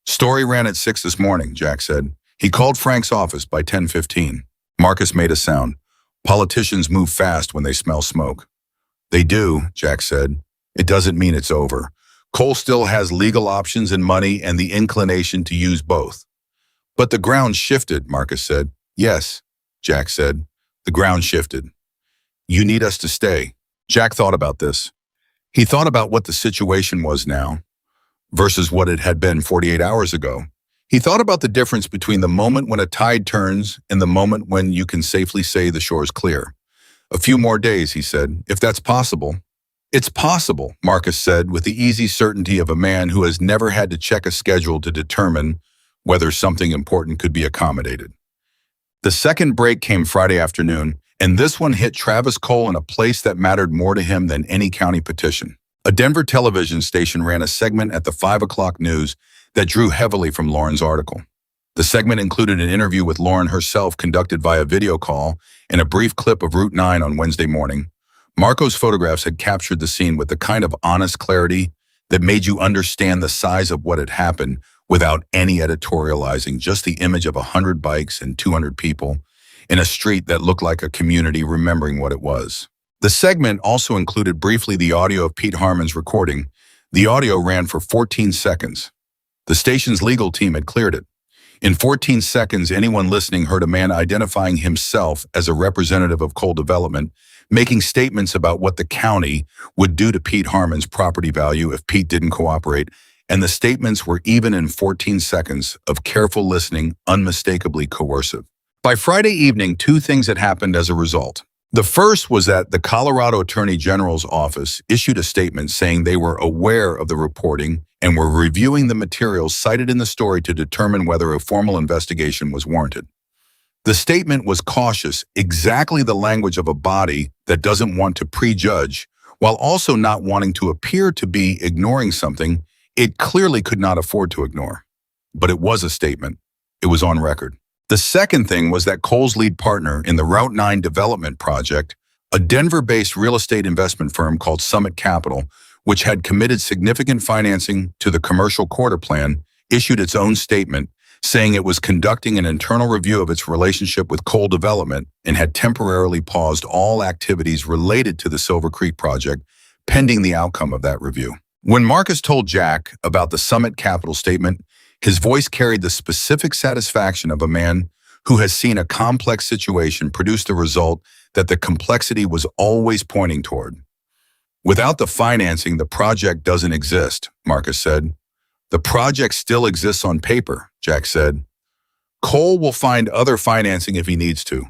Story ran at 6 this morning, Jack said. He called Frank's office by 10:15. Marcus made a sound. Politicians move fast when they smell smoke. They do, Jack said. It doesn't mean it's over. Cole still has legal options and money and the inclination to use both. But the ground shifted, Marcus said. Yes, Jack said. The ground shifted. You need us to stay. Jack thought about this. He thought about what the situation was now versus what it had been 48 hours ago. He thought about the difference between the moment when a tide turns and the moment when you can safely say the shore's clear. A few more days, he said, if that's possible. It's possible, Marcus said, with the easy certainty of a man who has never had to check a schedule to determine whether something important could be accommodated. The second break came Friday afternoon, and this one hit Travis Cole in a place that mattered more to him than any county petition. A Denver television station ran a segment at the 5 o'clock news that drew heavily from Lauren's article. The segment included an interview with Lauren herself conducted via video call and a brief clip of Route 9 on Wednesday morning. Marco's photographs had captured the scene with the kind of honest clarity that made you understand the size of what had happened without any editorializing, just the image of 100 bikes and 200 people in a street that looked like a community remembering what it was. The segment also included briefly the audio of Pete Harmon's recording. The audio ran for 14 seconds. The station's legal team had cleared it. In 14 seconds, anyone listening heard a man identifying himself as a representative of Cole Development, making statements about what the county would do to Pete Harmon's property value if Pete didn't cooperate, and the statements were, even in 14 seconds of careful listening, unmistakably coercive. By Friday evening, two things had happened as a result. The first was that the Colorado Attorney General's office issued a statement saying they were aware of the reporting and were reviewing the materials cited in the story to determine whether a formal investigation was warranted. The statement was cautious, exactly the language of a body that doesn't want to prejudge, while also not wanting to appear to be ignoring something it clearly could not afford to ignore. But it was a statement. It was on record. The second thing was that Cole's lead partner in the Route 9 development project, a Denver-based real estate investment firm called Summit Capital, which had committed significant financing to the commercial quarter plan, issued its own statement saying it was conducting an internal review of its relationship with Cole Development and had temporarily paused all activities related to the Silver Creek project pending the outcome of that review. When Marcus told Jack about the Summit Capital statement, his voice carried the specific satisfaction of a man who has seen a complex situation produce the result that the complexity was always pointing toward. Without the financing, the project doesn't exist, Marcus said. The project still exists on paper, Jack said. Cole will find other financing if he needs to.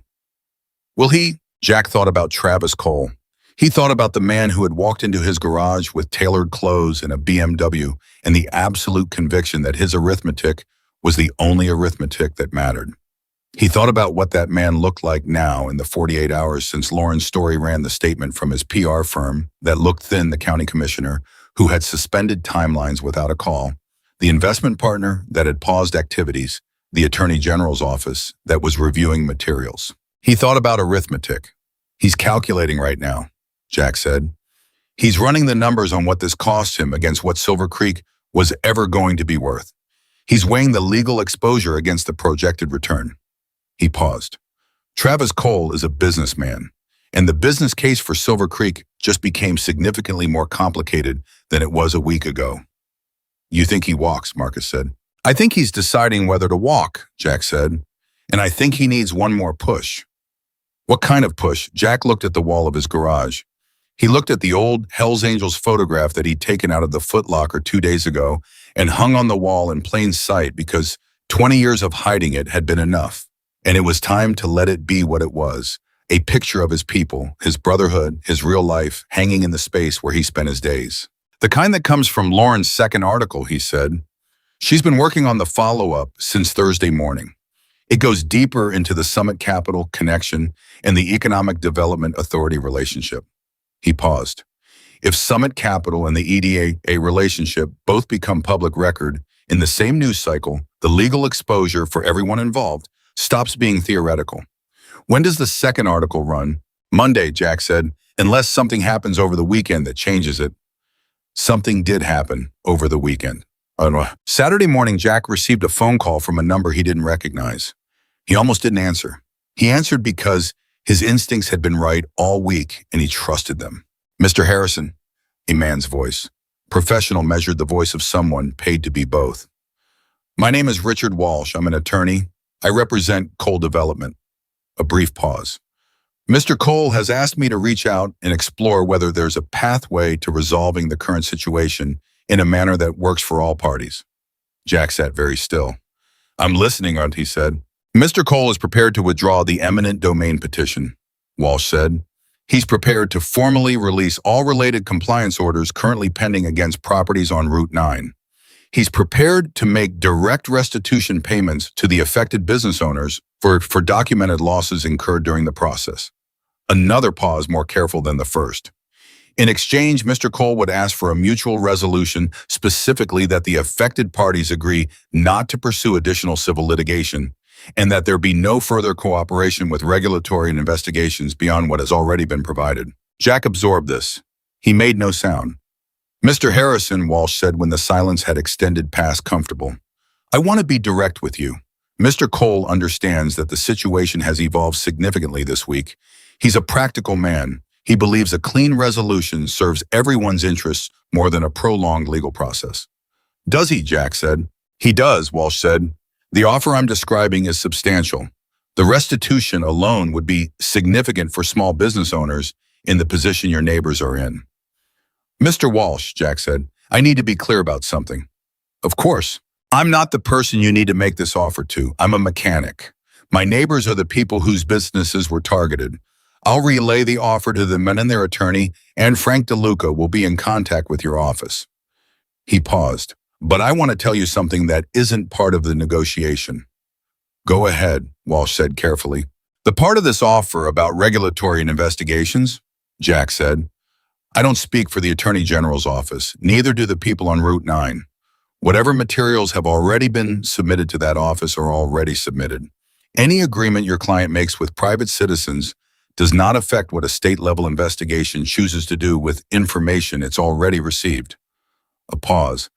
Will he? Jack thought about Travis Cole. He thought about the man who had walked into his garage with tailored clothes and a BMW and the absolute conviction that his arithmetic was the only arithmetic that mattered. He thought about what that man looked like now in the 48 hours since Lauren's story ran the statement from his PR firm that looked thin, the county commissioner who had suspended timelines without a call, the investment partner that had paused activities, the attorney general's office that was reviewing materials. He thought about arithmetic. He's calculating right now, Jack said. He's running the numbers on what this cost him against what Silver Creek was ever going to be worth. He's weighing the legal exposure against the projected return. He paused. Travis Cole is a businessman, and the business case for Silver Creek just became significantly more complicated than it was a week ago. You think he walks, Marcus said. I think he's deciding whether to walk, Jack said, and I think he needs one more push. What kind of push? Jack looked at the wall of his garage. He looked at the old Hells Angels photograph that he'd taken out of the Foot Locker 2 days ago and hung on the wall in plain sight because 20 years of hiding it had been enough. And it was time to let it be what it was, a picture of his people, his brotherhood, his real life, hanging in the space where he spent his days. The kind that comes from Lauren's second article, he said. She's been working on the follow-up since Thursday morning. It goes deeper into the Summit Capital connection and the Economic Development Authority relationship. He paused. If Summit Capital and the EDA relationship both become public record in the same news cycle, the legal exposure for everyone involved stops being theoretical. When does the second article run? Monday, Jack said, unless something happens over the weekend that changes it. Something did happen over the weekend. Saturday morning, Jack received a phone call from a number he didn't recognize. He almost didn't answer. He answered because his instincts had been right all week and he trusted them. Mr. Harrison, a man's voice. Professional measured the voice of someone paid to be both. My name is Richard Walsh. I'm an attorney. I represent Cole Development. A brief pause. Mr. Cole has asked me to reach out and explore whether there's a pathway to resolving the current situation in a manner that works for all parties. Jack sat very still. I'm listening, he said. Mr. Cole is prepared to withdraw the eminent domain petition, Walsh said. He's prepared to formally release all related compliance orders currently pending against properties on Route 9. He's prepared to make direct restitution payments to the affected business owners for documented losses incurred during the process. Another pause more careful than the first. In exchange, Mr. Cole would ask for a mutual resolution, specifically that the affected parties agree not to pursue additional civil litigation, and that there be no further cooperation with regulatory and investigations beyond what has already been provided. Jack absorbed this. He made no sound. Mr. Harrison, Walsh said when the silence had extended past comfortable, I want to be direct with you. Mr. Cole understands that the situation has evolved significantly this week. He's a practical man. He believes a clean resolution serves everyone's interests more than a prolonged legal process. Does he? Jack said. He does, Walsh said. The offer I'm describing is substantial. The restitution alone would be significant for small business owners in the position your neighbors are in. Mr. Walsh, Jack said, I need to be clear about something. Of course, I'm not the person you need to make this offer to. I'm a mechanic. My neighbors are the people whose businesses were targeted. I'll relay the offer to the men and their attorney, and Frank DeLuca will be in contact with your office. He paused. But I want to tell you something that isn't part of the negotiation. Go ahead, Walsh said carefully. The part of this offer about regulatory and investigations, Jack said. I don't speak for the Attorney General's office, neither do the people on Route 9. Whatever materials have already been submitted to that office are already submitted. Any agreement your client makes with private citizens does not affect what a state-level investigation chooses to do with information it's already received. A pause.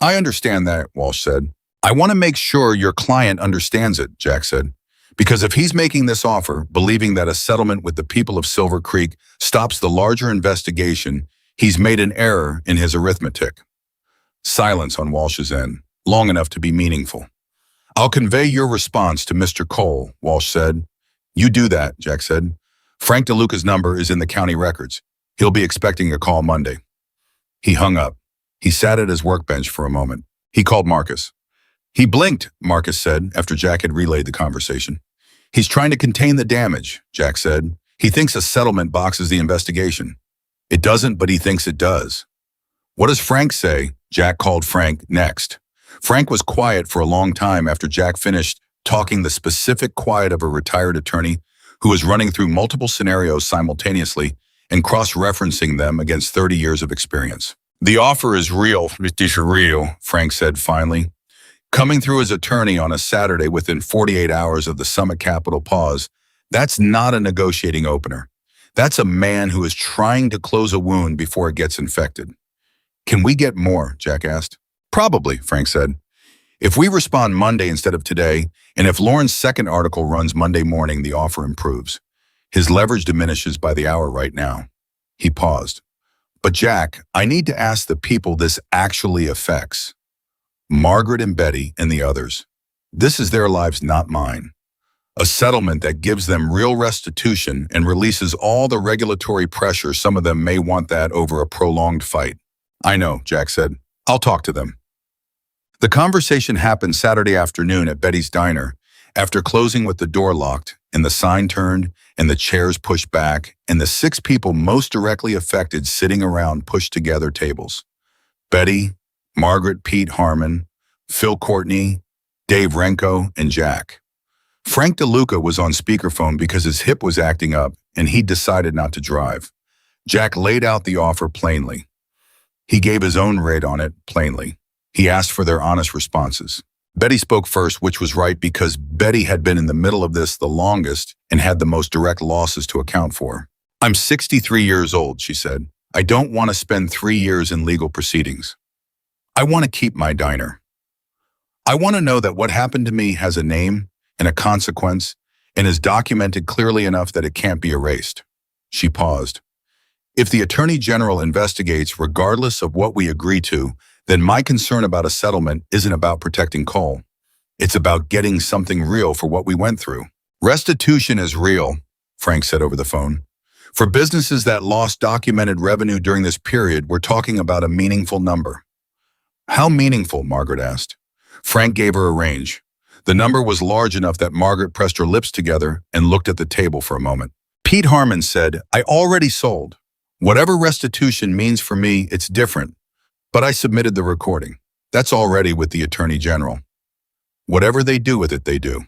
I understand that, Walsh said. I want to make sure your client understands it, Jack said. Because if he's making this offer, believing that a settlement with the people of Silver Creek stops the larger investigation, he's made an error in his arithmetic. Silence on Walsh's end, long enough to be meaningful. I'll convey your response to Mr. Cole, Walsh said. You do that, Jack said. Frank DeLuca's number is in the county records. He'll be expecting a call Monday. He hung up. He sat at his workbench for a moment. He called Marcus. He blinked, Marcus said, after Jack had relayed the conversation. He's trying to contain the damage, Jack said. He thinks a settlement boxes the investigation. It doesn't, but he thinks it does. What does Frank say? Jack called Frank next. Frank was quiet for a long time after Jack finished talking the specific quiet of a retired attorney who was running through multiple scenarios simultaneously and cross-referencing them against 30 years of experience. The offer is real, it is real, Frank said finally. Coming through as attorney on a Saturday within 48 hours of the Summit Capitol pause, that's not a negotiating opener. That's a man who is trying to close a wound before it gets infected. Can we get more? Jack asked. Probably, Frank said. If we respond Monday instead of today, and if Lauren's second article runs Monday morning, the offer improves. His leverage diminishes by the hour right now. He paused. But Jack, I need to ask the people this actually affects. Margaret and Betty and the others. This is their lives, not mine. A settlement that gives them real restitution and releases all the regulatory pressure. Some of them may want that over a prolonged fight. I know, Jack said. I'll talk to them. The conversation happened Saturday afternoon at Betty's diner, after closing with the door locked and the sign turned and the chairs pushed back and the 6 people most directly affected sitting around pushed together tables. Betty, Margaret Pete Harmon, Phil Courtney, Dave Renko, and Jack. Frank DeLuca was on speakerphone because his hip was acting up and he decided not to drive. Jack laid out the offer plainly. He gave his own rate on it plainly. He asked for their honest responses. Betty spoke first, which was right because Betty had been in the middle of this the longest and had the most direct losses to account for. I'm 63 years old, she said. I don't want to spend 3 years in legal proceedings. I want to keep my diner. I want to know that what happened to me has a name and a consequence and is documented clearly enough that it can't be erased. She paused. If the Attorney General investigates regardless of what we agree to, then my concern about a settlement isn't about protecting Cole. It's about getting something real for what we went through. Restitution is real, Frank said over the phone. For businesses that lost documented revenue during this period, we're talking about a meaningful number. How meaningful? Margaret asked. Frank gave her a range. The number was large enough that Margaret pressed her lips together and looked at the table for a moment. Pete Harmon said, I already sold. Whatever restitution means for me, it's different. But I submitted the recording. That's already with the Attorney General. Whatever they do with it, they do.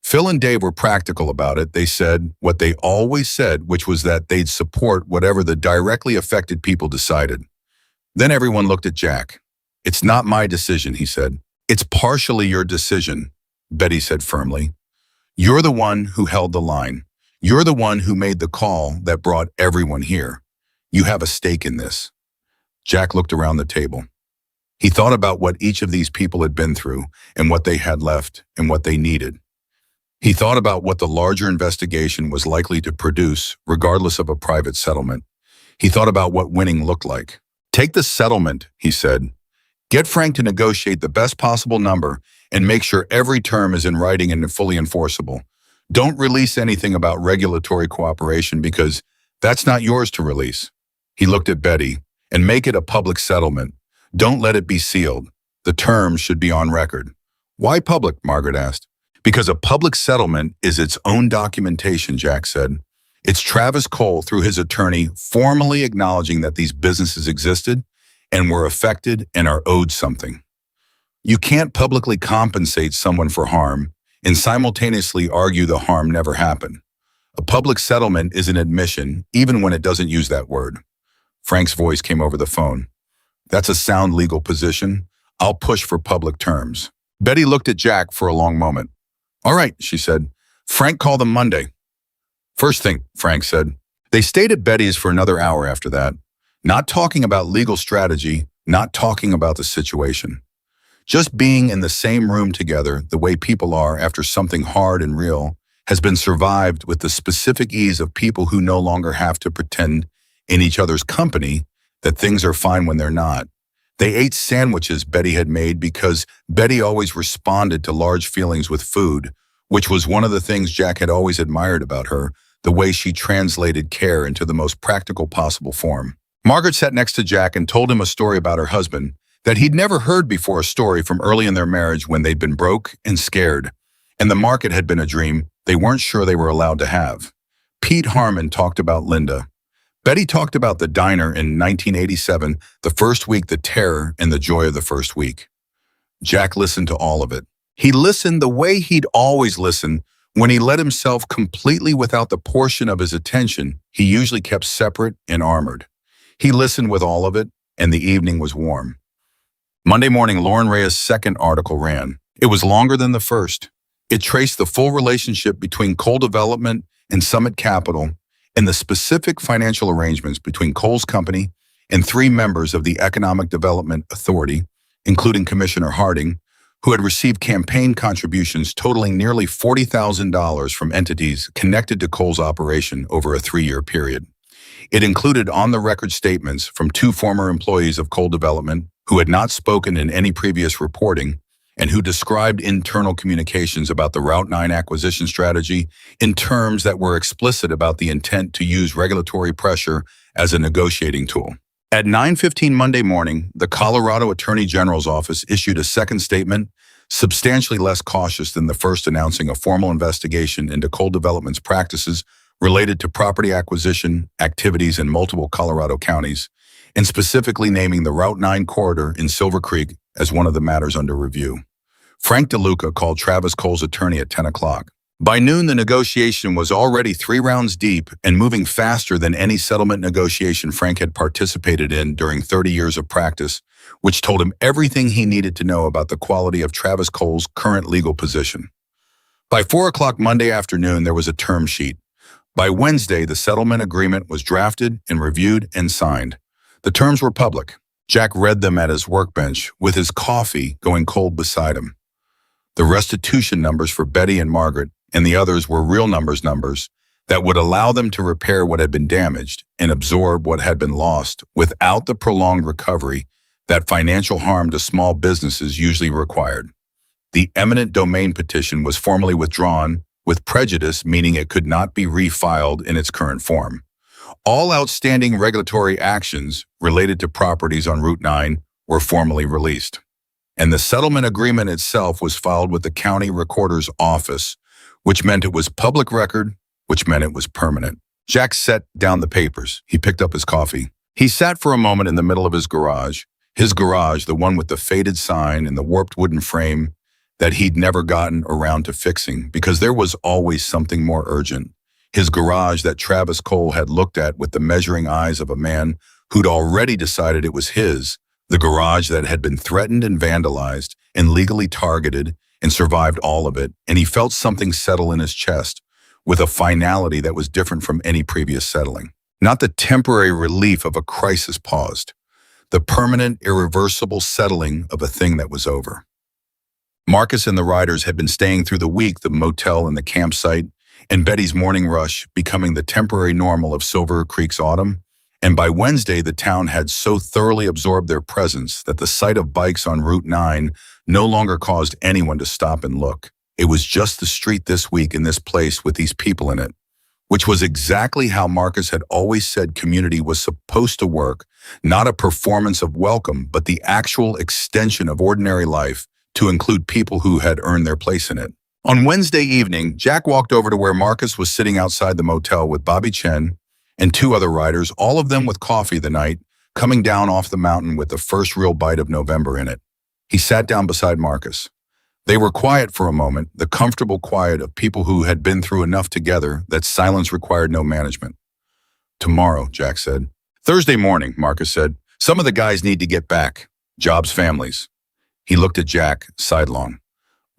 Phil and Dave were practical about it. They said what they always said, which was that they'd support whatever the directly affected people decided. Then everyone looked at Jack. It's not my decision, he said. It's partially your decision, Betty said firmly. You're the one who held the line. You're the one who made the call that brought everyone here. You have a stake in this. Jack looked around the table. He thought about what each of these people had been through and what they had left and what they needed. He thought about what the larger investigation was likely to produce, regardless of a private settlement. He thought about what winning looked like. Take the settlement, he said. Get Frank to negotiate the best possible number and make sure every term is in writing and fully enforceable. Don't release anything about regulatory cooperation because that's not yours to release. He looked at Betty. And make it a public settlement. Don't let it be sealed. The terms should be on record. Why public? Margaret asked. Because a public settlement is its own documentation, Jack said. It's Travis Cole, through his attorney, formally acknowledging that these businesses existed and were affected and are owed something. You can't publicly compensate someone for harm and simultaneously argue the harm never happened. A public settlement is an admission, even when it doesn't use that word. Frank's voice came over the phone. That's a sound legal position. I'll push for public terms. Betty looked at Jack for a long moment. All right, she said. Frank, call them Monday. First thing, Frank said. They stayed at Betty's for another hour after that, not talking about legal strategy, not talking about the situation. Just being in the same room together, the way people are after something hard and real, has been survived with the specific ease of people who no longer have to pretend in each other's company that things are fine when they're not. They ate sandwiches Betty had made because Betty always responded to large feelings with food, which was one of the things Jack had always admired about her, the way she translated care into the most practical possible form. Margaret sat next to Jack and told him a story about her husband that he'd never heard before, a story from early in their marriage when they'd been broke and scared, and the market had been a dream they weren't sure they were allowed to have. Pete Harmon talked about Linda. Betty talked about the diner in 1987, the first week, the terror and the joy of the first week. Jack listened to all of it. He listened the way he'd always listened when he let himself completely without the portion of his attention he usually kept separate and armored. He listened with all of it, and the evening was warm. Monday morning, Lauren Rhea's second article ran. It was longer than the first. It traced the full relationship between Cole Development and Summit Capital and the specific financial arrangements between Cole's company and three members of the Economic Development Authority, including Commissioner Harding, who had received campaign contributions totaling nearly $40,000 from entities connected to Cole's operation over a 3-year period. It included on-the-record statements from 2 former employees of Cole Development who had not spoken in any previous reporting and who described internal communications about the Route 9 acquisition strategy in terms that were explicit about the intent to use regulatory pressure as a negotiating tool. At 9:15 Monday morning, the Colorado Attorney General's office issued a second statement, substantially less cautious than the first, announcing a formal investigation into Cole Development's practices related to property acquisition activities in multiple Colorado counties, and specifically naming the Route 9 corridor in Silver Creek as one of the matters under review. Frank DeLuca called Travis Cole's attorney at 10 o'clock. By noon, the negotiation was already 3 rounds deep and moving faster than any settlement negotiation Frank had participated in during 30 years of practice, which told him everything he needed to know about the quality of Travis Cole's current legal position. By 4 o'clock Monday afternoon, there was a term sheet. By Wednesday, the settlement agreement was drafted and reviewed and signed. The terms were public. Jack read them at his workbench, with his coffee going cold beside him. The restitution numbers for Betty and Margaret and the others were real numbers, that would allow them to repair what had been damaged and absorb what had been lost without the prolonged recovery that financial harm to small businesses usually required. The eminent domain petition was formally withdrawn with prejudice, meaning it could not be refiled in its current form. All outstanding regulatory actions related to properties on Route 9 were formally released, and the settlement agreement itself was filed with the county recorder's office, which meant it was public record, which meant it was permanent. Jack set down the papers. He picked up his coffee. He sat for a moment in the middle of his garage, the one with the faded sign and the warped wooden frame that he'd never gotten around to fixing because there was always something more urgent. His garage that Travis Cole had looked at with the measuring eyes of a man who'd already decided it was his, the garage that had been threatened and vandalized and legally targeted and survived all of it, and he felt something settle in his chest with a finality that was different from any previous settling. Not the temporary relief of a crisis paused, the permanent, irreversible settling of a thing that was over. Marcus and the riders had been staying through the week, the motel and the campsite, and Betty's morning rush becoming the temporary normal of Silver Creek's autumn, and by Wednesday the town had so thoroughly absorbed their presence that the sight of bikes on Route 9 no longer caused anyone to stop and look. It was just the street this week in this place with these people in it, which was exactly how Marcus had always said community was supposed to work, not a performance of welcome, but the actual extension of ordinary life to include people who had earned their place in it. On Wednesday evening, Jack walked over to where Marcus was sitting outside the motel with Bobby Chen and two other riders, all of them with coffee the night, coming down off the mountain with the first real bite of November in it. He sat down beside Marcus. They were quiet for a moment, the comfortable quiet of people who had been through enough together that silence required no management. Tomorrow, Jack said. Thursday morning, Marcus said. Some of the guys need to get back. Jobs, families. He looked at Jack, sidelong.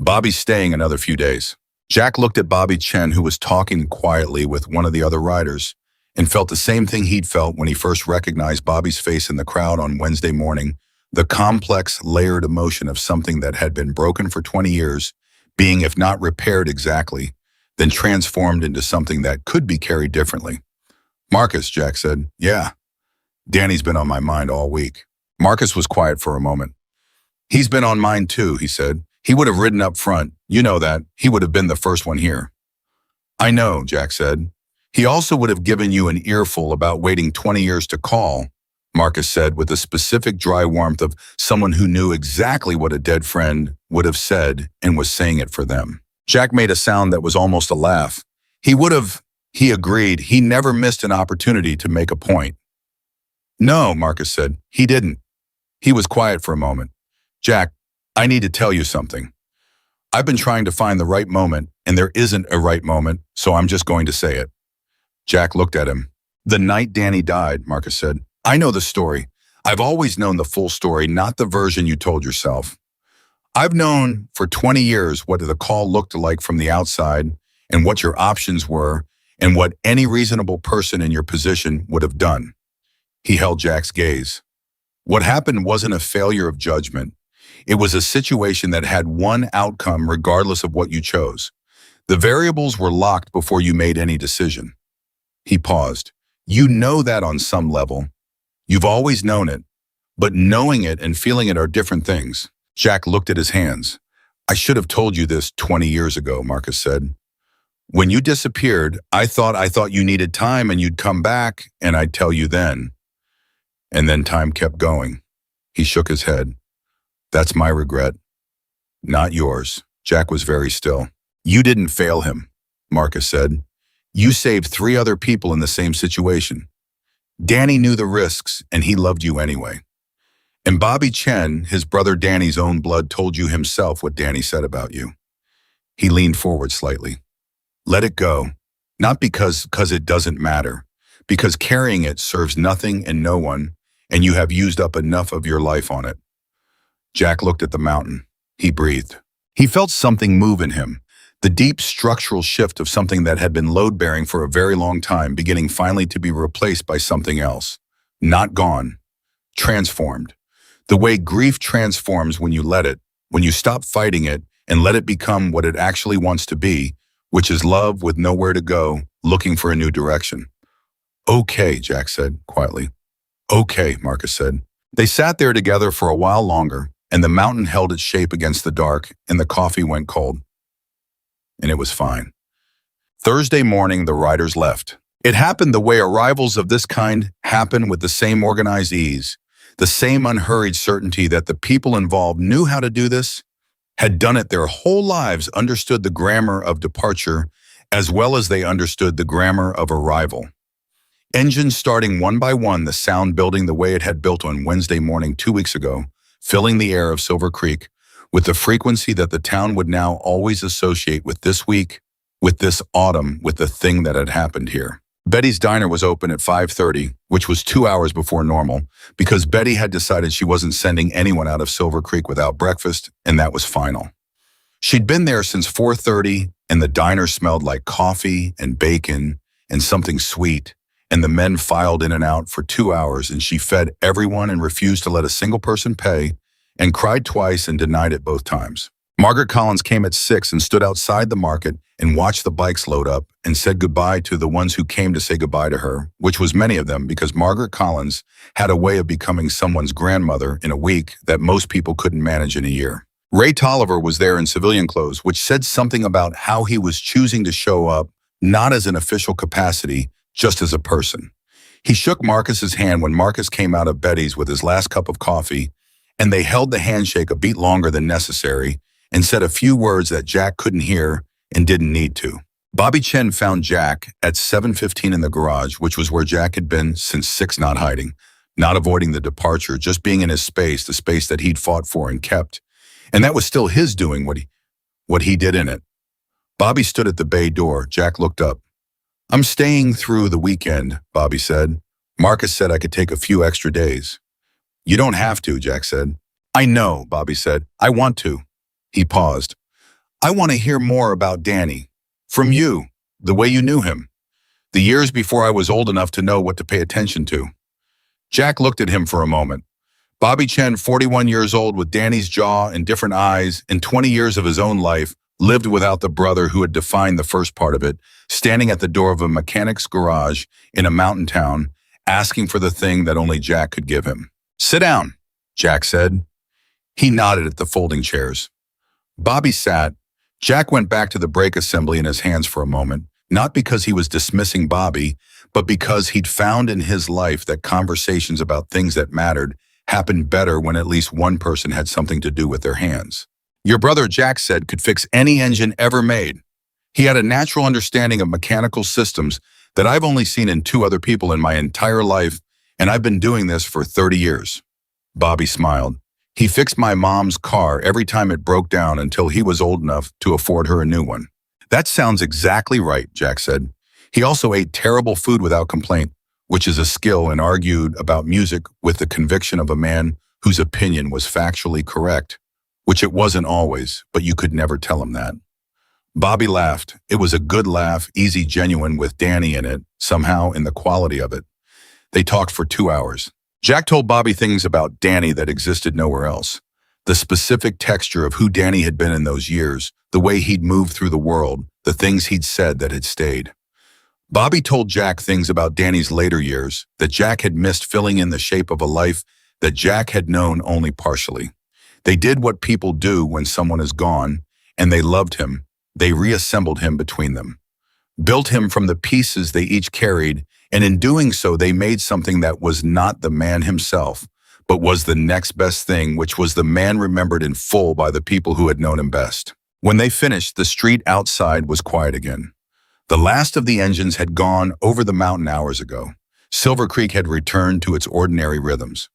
Bobby's staying another few days. Jack looked at Bobby Chen, who was talking quietly with one of the other riders, and felt the same thing he'd felt when he first recognized Bobby's face in the crowd on Wednesday morning, the complex, layered emotion of something that had been broken for 20 years, being, if not repaired exactly, then transformed into something that could be carried differently. Marcus, Jack said. Yeah. Danny's been on my mind all week. Marcus was quiet for a moment. He's been on mine too, he said. He would have ridden up front. You know that. He would have been the first one here. I know, Jack said. He also would have given you an earful about waiting 20 years to call, Marcus said with the specific dry warmth of someone who knew exactly what a dead friend would have said and was saying it for them. Jack made a sound that was almost a laugh. He agreed. He never missed an opportunity to make a point. No, Marcus said. He didn't. He was quiet for a moment. Jack, I need to tell you something. I've been trying to find the right moment, and there isn't a right moment, so I'm just going to say it. Jack looked at him. The night Danny died, Marcus said. I know the story. I've always known the full story, not the version you told yourself. I've known for 20 years what the call looked like from the outside and what your options were and what any reasonable person in your position would have done. He held Jack's gaze. What happened wasn't a failure of judgment. It was a situation that had one outcome regardless of what you chose. The variables were locked before you made any decision. He paused. You know that on some level. You've always known it, but knowing it and feeling it are different things. Jack looked at his hands. I should have told you this 20 years ago, Marcus said. When you disappeared, I thought you needed time and you'd come back, and I'd tell you then. And then time kept going. He shook his head. That's my regret, not yours. Jack was very still. You didn't fail him, Marcus said. You saved 3 other people in the same situation. Danny knew the risks, and he loved you anyway. And Bobby Chen, his brother Danny's own blood, told you himself what Danny said about you. He leaned forward slightly. Let it go, not because it doesn't matter, because carrying it serves nothing and no one, and you have used up enough of your life on it. Jack looked at the mountain. He breathed. He felt something move in him, the deep structural shift of something that had been load-bearing for a very long time, beginning finally to be replaced by something else. Not gone, transformed. The way grief transforms when you let it, when you stop fighting it and let it become what it actually wants to be, which is love with nowhere to go, looking for a new direction. Okay, Jack said quietly. Okay, Marcus said. They sat there together for a while longer, and the mountain held its shape against the dark, and the coffee went cold. And it was fine. Thursday morning, the riders left. It happened the way arrivals of this kind happen, with the same organized ease, the same unhurried certainty that the people involved knew how to do this, had done it their whole lives, understood the grammar of departure as well as they understood the grammar of arrival. Engines starting one by one, the sound building the way it had built on Wednesday morning 2 weeks ago, filling the air of Silver Creek with the frequency that the town would now always associate with this week, with this autumn, with the thing that had happened here. Betty's diner was open at 5:30, which was 2 hours before normal, because Betty had decided she wasn't sending anyone out of Silver Creek without breakfast, and that was final. She'd been there since 4:30, and the diner smelled like coffee and bacon and something sweet, and the men filed in and out for 2 hours, and she fed everyone and refused to let a single person pay, and cried twice and denied it both times. Margaret Collins came at 6 and stood outside the market and watched the bikes load up and said goodbye to the ones who came to say goodbye to her, which was many of them, because Margaret Collins had a way of becoming someone's grandmother in a week that most people couldn't manage in a year. Ray Tolliver was there in civilian clothes, which said something about how he was choosing to show up, not as an official capacity, just as a person. He shook Marcus's hand when Marcus came out of Betty's with his last cup of coffee, and they held the handshake a beat longer than necessary and said a few words that Jack couldn't hear and didn't need to. Bobby Chen found Jack at 7:15 in the garage, which was where Jack had been since 6, not hiding, not avoiding the departure, just being in his space, the space that he'd fought for and kept. And that was still his doing what he did in it. Bobby stood at the bay door. Jack looked up. "I'm staying through the weekend," Bobby said. "Marcus said I could take a few extra days." "You don't have to," Jack said. "I know," Bobby said. "I want to." He paused. "I want to hear more about Danny. From you, the way you knew him. The years before I was old enough to know what to pay attention to." Jack looked at him for a moment. Bobby Chen, 41 years old, with Danny's jaw and different eyes, and 20 years of his own life, lived without the brother who had defined the first part of it, standing at the door of a mechanic's garage in a mountain town, asking for the thing that only Jack could give him. "Sit down," Jack said. He nodded at the folding chairs. Bobby sat. Jack went back to the brake assembly in his hands for a moment, not because he was dismissing Bobby, but because he'd found in his life that conversations about things that mattered happened better when at least one person had something to do with their hands. "Your brother," Jack said, "could fix any engine ever made. He had a natural understanding of mechanical systems that I've only seen in 2 other people in my entire life, and I've been doing this for 30 years. Bobby smiled. "He fixed my mom's car every time it broke down until he was old enough to afford her a new one." "That sounds exactly right," Jack said. "He also ate terrible food without complaint, which is a skill, and argued about music with the conviction of a man whose opinion was factually correct, which it wasn't always, but you could never tell him that." Bobby laughed. It was a good laugh, easy, genuine, with Danny in it, somehow in the quality of it. They talked for 2 hours. Jack told Bobby things about Danny that existed nowhere else. The specific texture of who Danny had been in those years, the way he'd moved through the world, the things he'd said that had stayed. Bobby told Jack things about Danny's later years that Jack had missed, filling in the shape of a life that Jack had known only partially. They did what people do when someone is gone, and they loved him. They reassembled him between them, built him from the pieces they each carried, and in doing so they made something that was not the man himself, but was the next best thing, which was the man remembered in full by the people who had known him best. When they finished, the street outside was quiet again. The last of the engines had gone over the mountain hours ago. Silver Creek had returned to its ordinary rhythms.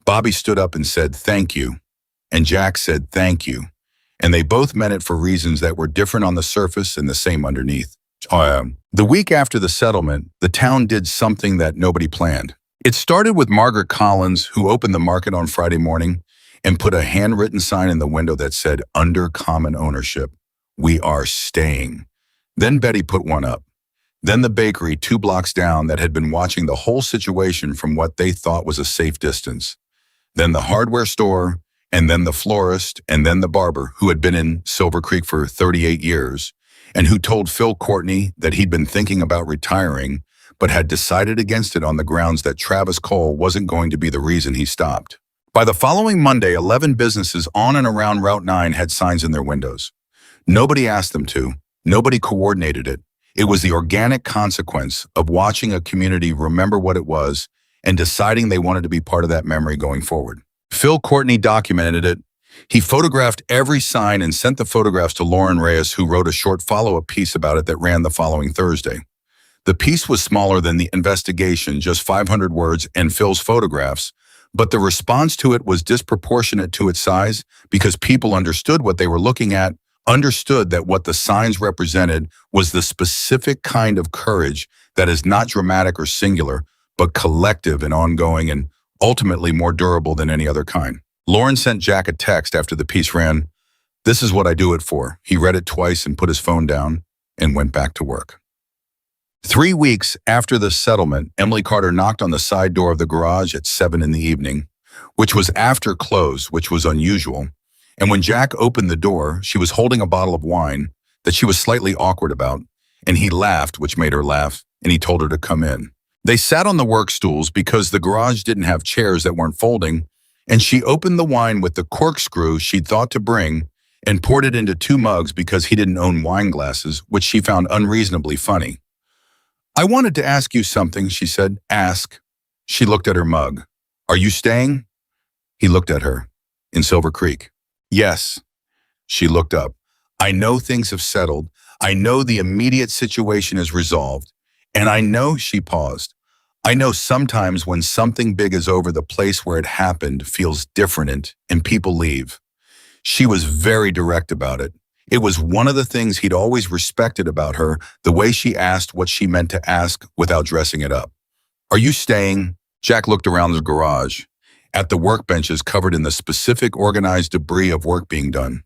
Bobby stood up and said, "Thank you," and Jack said, "Thank you," and they both meant it for reasons that were different on the surface and the same underneath. The week after the settlement, the town did something that nobody planned. It started with Margaret Collins, who opened the market on Friday morning and put a handwritten sign in the window that said, "Under common ownership, we are staying." Then Betty put one up. Then the bakery 2 blocks down that had been watching the whole situation from what they thought was a safe distance. Then the hardware store, and then the florist, and then the barber, who had been in Silver Creek for 38 years, and who told Phil Courtney that he'd been thinking about retiring, but had decided against it on the grounds that Travis Cole wasn't going to be the reason he stopped. By the following Monday, 11 businesses on and around Route 9 had signs in their windows. Nobody asked them to. Nobody coordinated it. It was the organic consequence of watching a community remember what it was and deciding they wanted to be part of that memory going forward. Phil Courtney documented it. He photographed every sign and sent the photographs to Lauren Reyes, who wrote a short follow-up piece about it that ran the following Thursday. The piece was smaller than the investigation, just 500 words and Phil's photographs, but the response to it was disproportionate to its size because people understood what they were looking at, understood that what the signs represented was the specific kind of courage that is not dramatic or singular, but collective and ongoing and ultimately more durable than any other kind. Lauren sent Jack a text after the piece ran, "This is what I do it for." He read it twice and put his phone down and went back to work. 3 weeks after the settlement, Emily Carter knocked on the side door of the garage at 7 in the evening, which was after close, which was unusual. And when Jack opened the door, she was holding a bottle of wine that she was slightly awkward about, and he laughed, which made her laugh, and he told her to come in. They sat on the work stools because the garage didn't have chairs that weren't folding, and she opened the wine with the corkscrew she'd thought to bring and poured it into 2 mugs because he didn't own wine glasses, which she found unreasonably funny. "I wanted to ask you something," she said. "Ask." She looked at her mug. "Are you staying?" He looked at her. "In Silver Creek?" "Yes." She looked up. "I know things have settled. I know the immediate situation is resolved. And I know," she paused, "I know sometimes when something big is over, the place where it happened feels different and people leave." She was very direct about it. It was one of the things he'd always respected about her, the way she asked what she meant to ask without dressing it up. "Are you staying?" Jack looked around the garage, at the workbenches covered in the specific organized debris of work being done,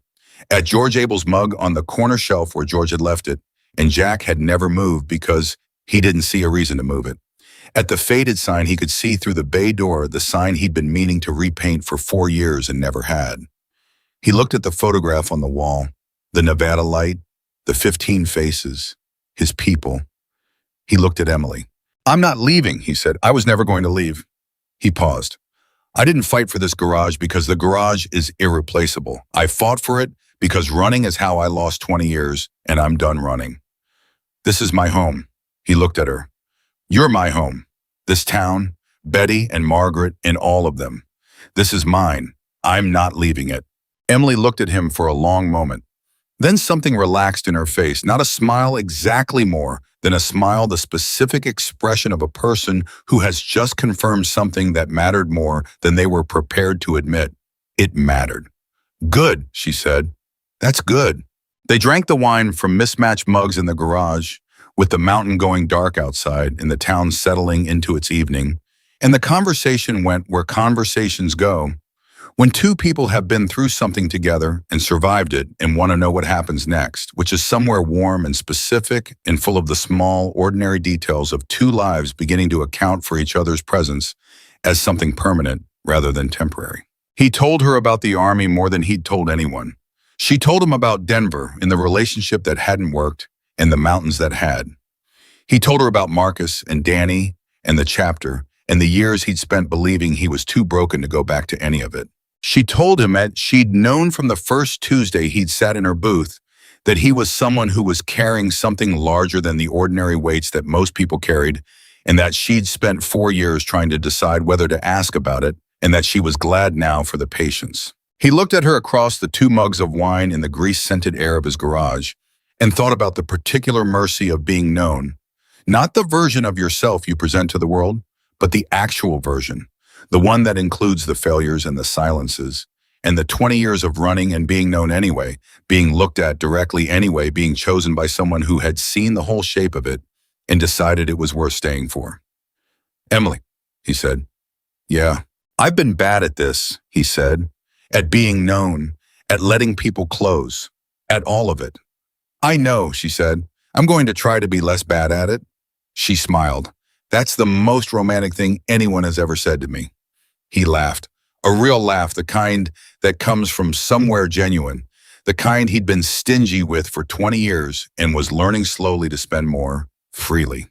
at George Abel's mug on the corner shelf where George had left it, and Jack had never moved because he didn't see a reason to move it. At the faded sign he could see through the bay door, the sign he'd been meaning to repaint for 4 years and never had. He looked at the photograph on the wall, the Nevada light, the 15 faces, his people. He looked at Emily. "I'm not leaving," he said. "I was never going to leave." He paused. "I didn't fight for this garage because the garage is irreplaceable. I fought for it because running is how I lost 20 years, and I'm done running. This is my home." He looked at her. "You're my home. This town, Betty and Margaret and all of them. This is mine. I'm not leaving it." Emily looked at him for a long moment. Then something relaxed in her face, not a smile exactly more than a smile, the specific expression of a person who has just confirmed something that mattered more than they were prepared to admit. It mattered. "Good," she said. "That's good." They drank the wine from mismatched mugs in the garage, with the mountain going dark outside and the town settling into its evening, and the conversation went where conversations go. When 2 people have been through something together and survived it and want to know what happens next, which is somewhere warm and specific and full of the small, ordinary details of 2 lives beginning to account for each other's presence as something permanent rather than temporary. He told her about the Army more than he'd told anyone. She told him about Denver and the relationship that hadn't worked and the mountains that had. He told her about Marcus and Danny and the chapter and the years he'd spent believing he was too broken to go back to any of it. She told him that she'd known from the first Tuesday he'd sat in her booth that he was someone who was carrying something larger than the ordinary weights that most people carried, and that she'd spent 4 years trying to decide whether to ask about it, and that she was glad now for the patience. He looked at her across the 2 mugs of wine in the grease-scented air of his garage and thought about the particular mercy of being known, not the version of yourself you present to the world, but the actual version. The one that includes the failures and the silences, and the 20 years of running and being known anyway, being looked at directly anyway, being chosen by someone who had seen the whole shape of it and decided it was worth staying for. "Emily," he said. "Yeah, I've been bad at this," he said, "at being known, at letting people close, at all of it." "I know," she said. "I'm going to try to be less bad at it." She smiled. "That's the most romantic thing anyone has ever said to me." He laughed, a real laugh, the kind that comes from somewhere genuine, the kind he'd been stingy with for 20 years and was learning slowly to spend more freely.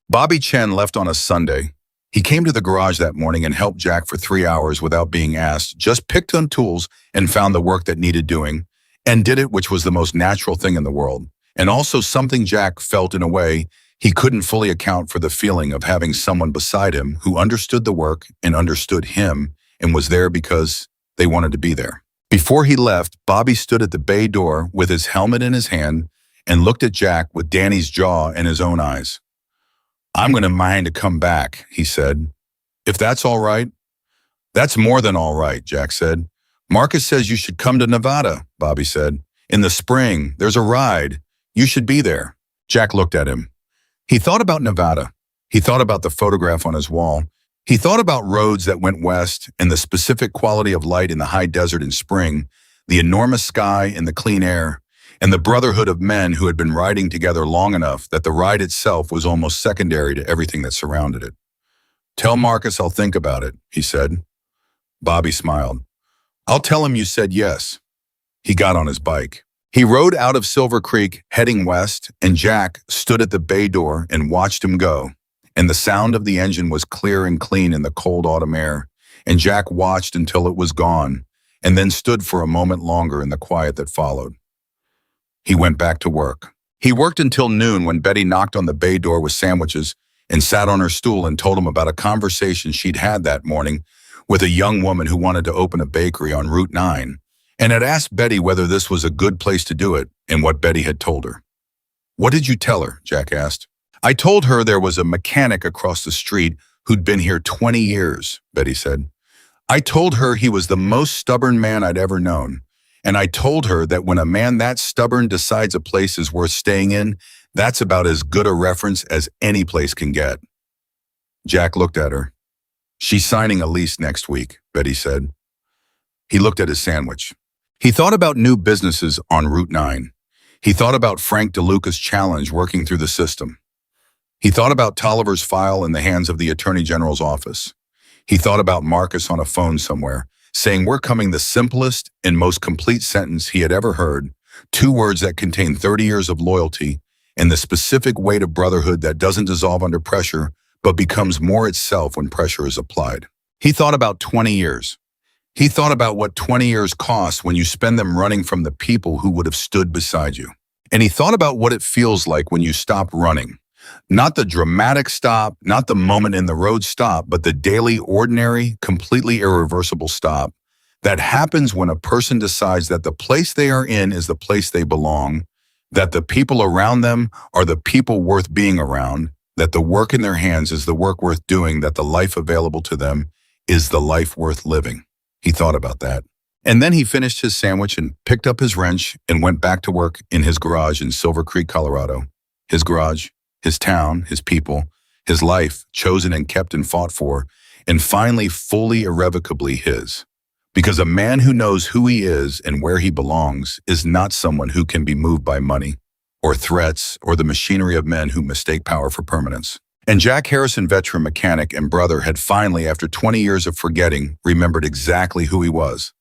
Bobby Chen left on a Sunday. He came to the garage that morning and helped Jack for 3 hours without being asked, just picked on tools and found the work that needed doing, and did it, which was the most natural thing in the world. And also something Jack felt in a way he couldn't fully account for, the feeling of having someone beside him who understood the work and understood him and was there because they wanted to be there. Before he left, Bobby stood at the bay door with his helmet in his hand and looked at Jack with Danny's jaw in his own eyes. "I'm going to mind to come back," he said. "If that's all right." "That's more than all right," Jack said. "Marcus says you should come to Nevada," Bobby said. "In the spring, there's a ride. You should be there." Jack looked at him. He thought about Nevada. He thought about the photograph on his wall. He thought about roads that went west and the specific quality of light in the high desert in spring, the enormous sky and the clean air, and the brotherhood of men who had been riding together long enough that the ride itself was almost secondary to everything that surrounded it. "Tell Marcus I'll think about it," he said. Bobby smiled. "I'll tell him you said yes." He got on his bike. He rode out of Silver Creek, heading west, and Jack stood at the bay door and watched him go. And the sound of the engine was clear and clean in the cold autumn air, and Jack watched until it was gone, and then stood for a moment longer in the quiet that followed. He went back to work. He worked until noon when Betty knocked on the bay door with sandwiches and sat on her stool and told him about a conversation she'd had that morning with a young woman who wanted to open a bakery on Route 9 and had asked Betty whether this was a good place to do it and what Betty had told her. "What did you tell her?" Jack asked. "I told her there was a mechanic across the street who'd been here 20 years, Betty said. "I told her he was the most stubborn man I'd ever known. And I told her that when a man that stubborn decides a place is worth staying in, that's about as good a reference as any place can get." Jack looked at her. "She's signing a lease next week," Betty said. He looked at his sandwich. He thought about new businesses on Route 9. He thought about Frank DeLuca's challenge working through the system. He thought about Tolliver's file in the hands of the Attorney General's office. He thought about Marcus on a phone somewhere, saying "we're coming," the simplest and most complete sentence he had ever heard, 2 words that contain 30 years of loyalty and the specific weight of brotherhood that doesn't dissolve under pressure but becomes more itself when pressure is applied. He thought about 20 years. He thought about what 20 years costs when you spend them running from the people who would have stood beside you. And he thought about what it feels like when you stop running. Not the dramatic stop, not the moment in the road stop, but the daily, ordinary, completely irreversible stop that happens when a person decides that the place they are in is the place they belong, that the people around them are the people worth being around, that the work in their hands is the work worth doing, that the life available to them is the life worth living. He thought about that. And then he finished his sandwich and picked up his wrench and went back to work in his garage in Silver Creek, Colorado. His garage, his town, his people, his life, chosen and kept and fought for, and finally fully irrevocably his. Because a man who knows who he is and where he belongs is not someone who can be moved by money or threats or the machinery of men who mistake power for permanence. And Jack Harrison, veteran mechanic and brother, had finally, after 20 years of forgetting, remembered exactly who he was.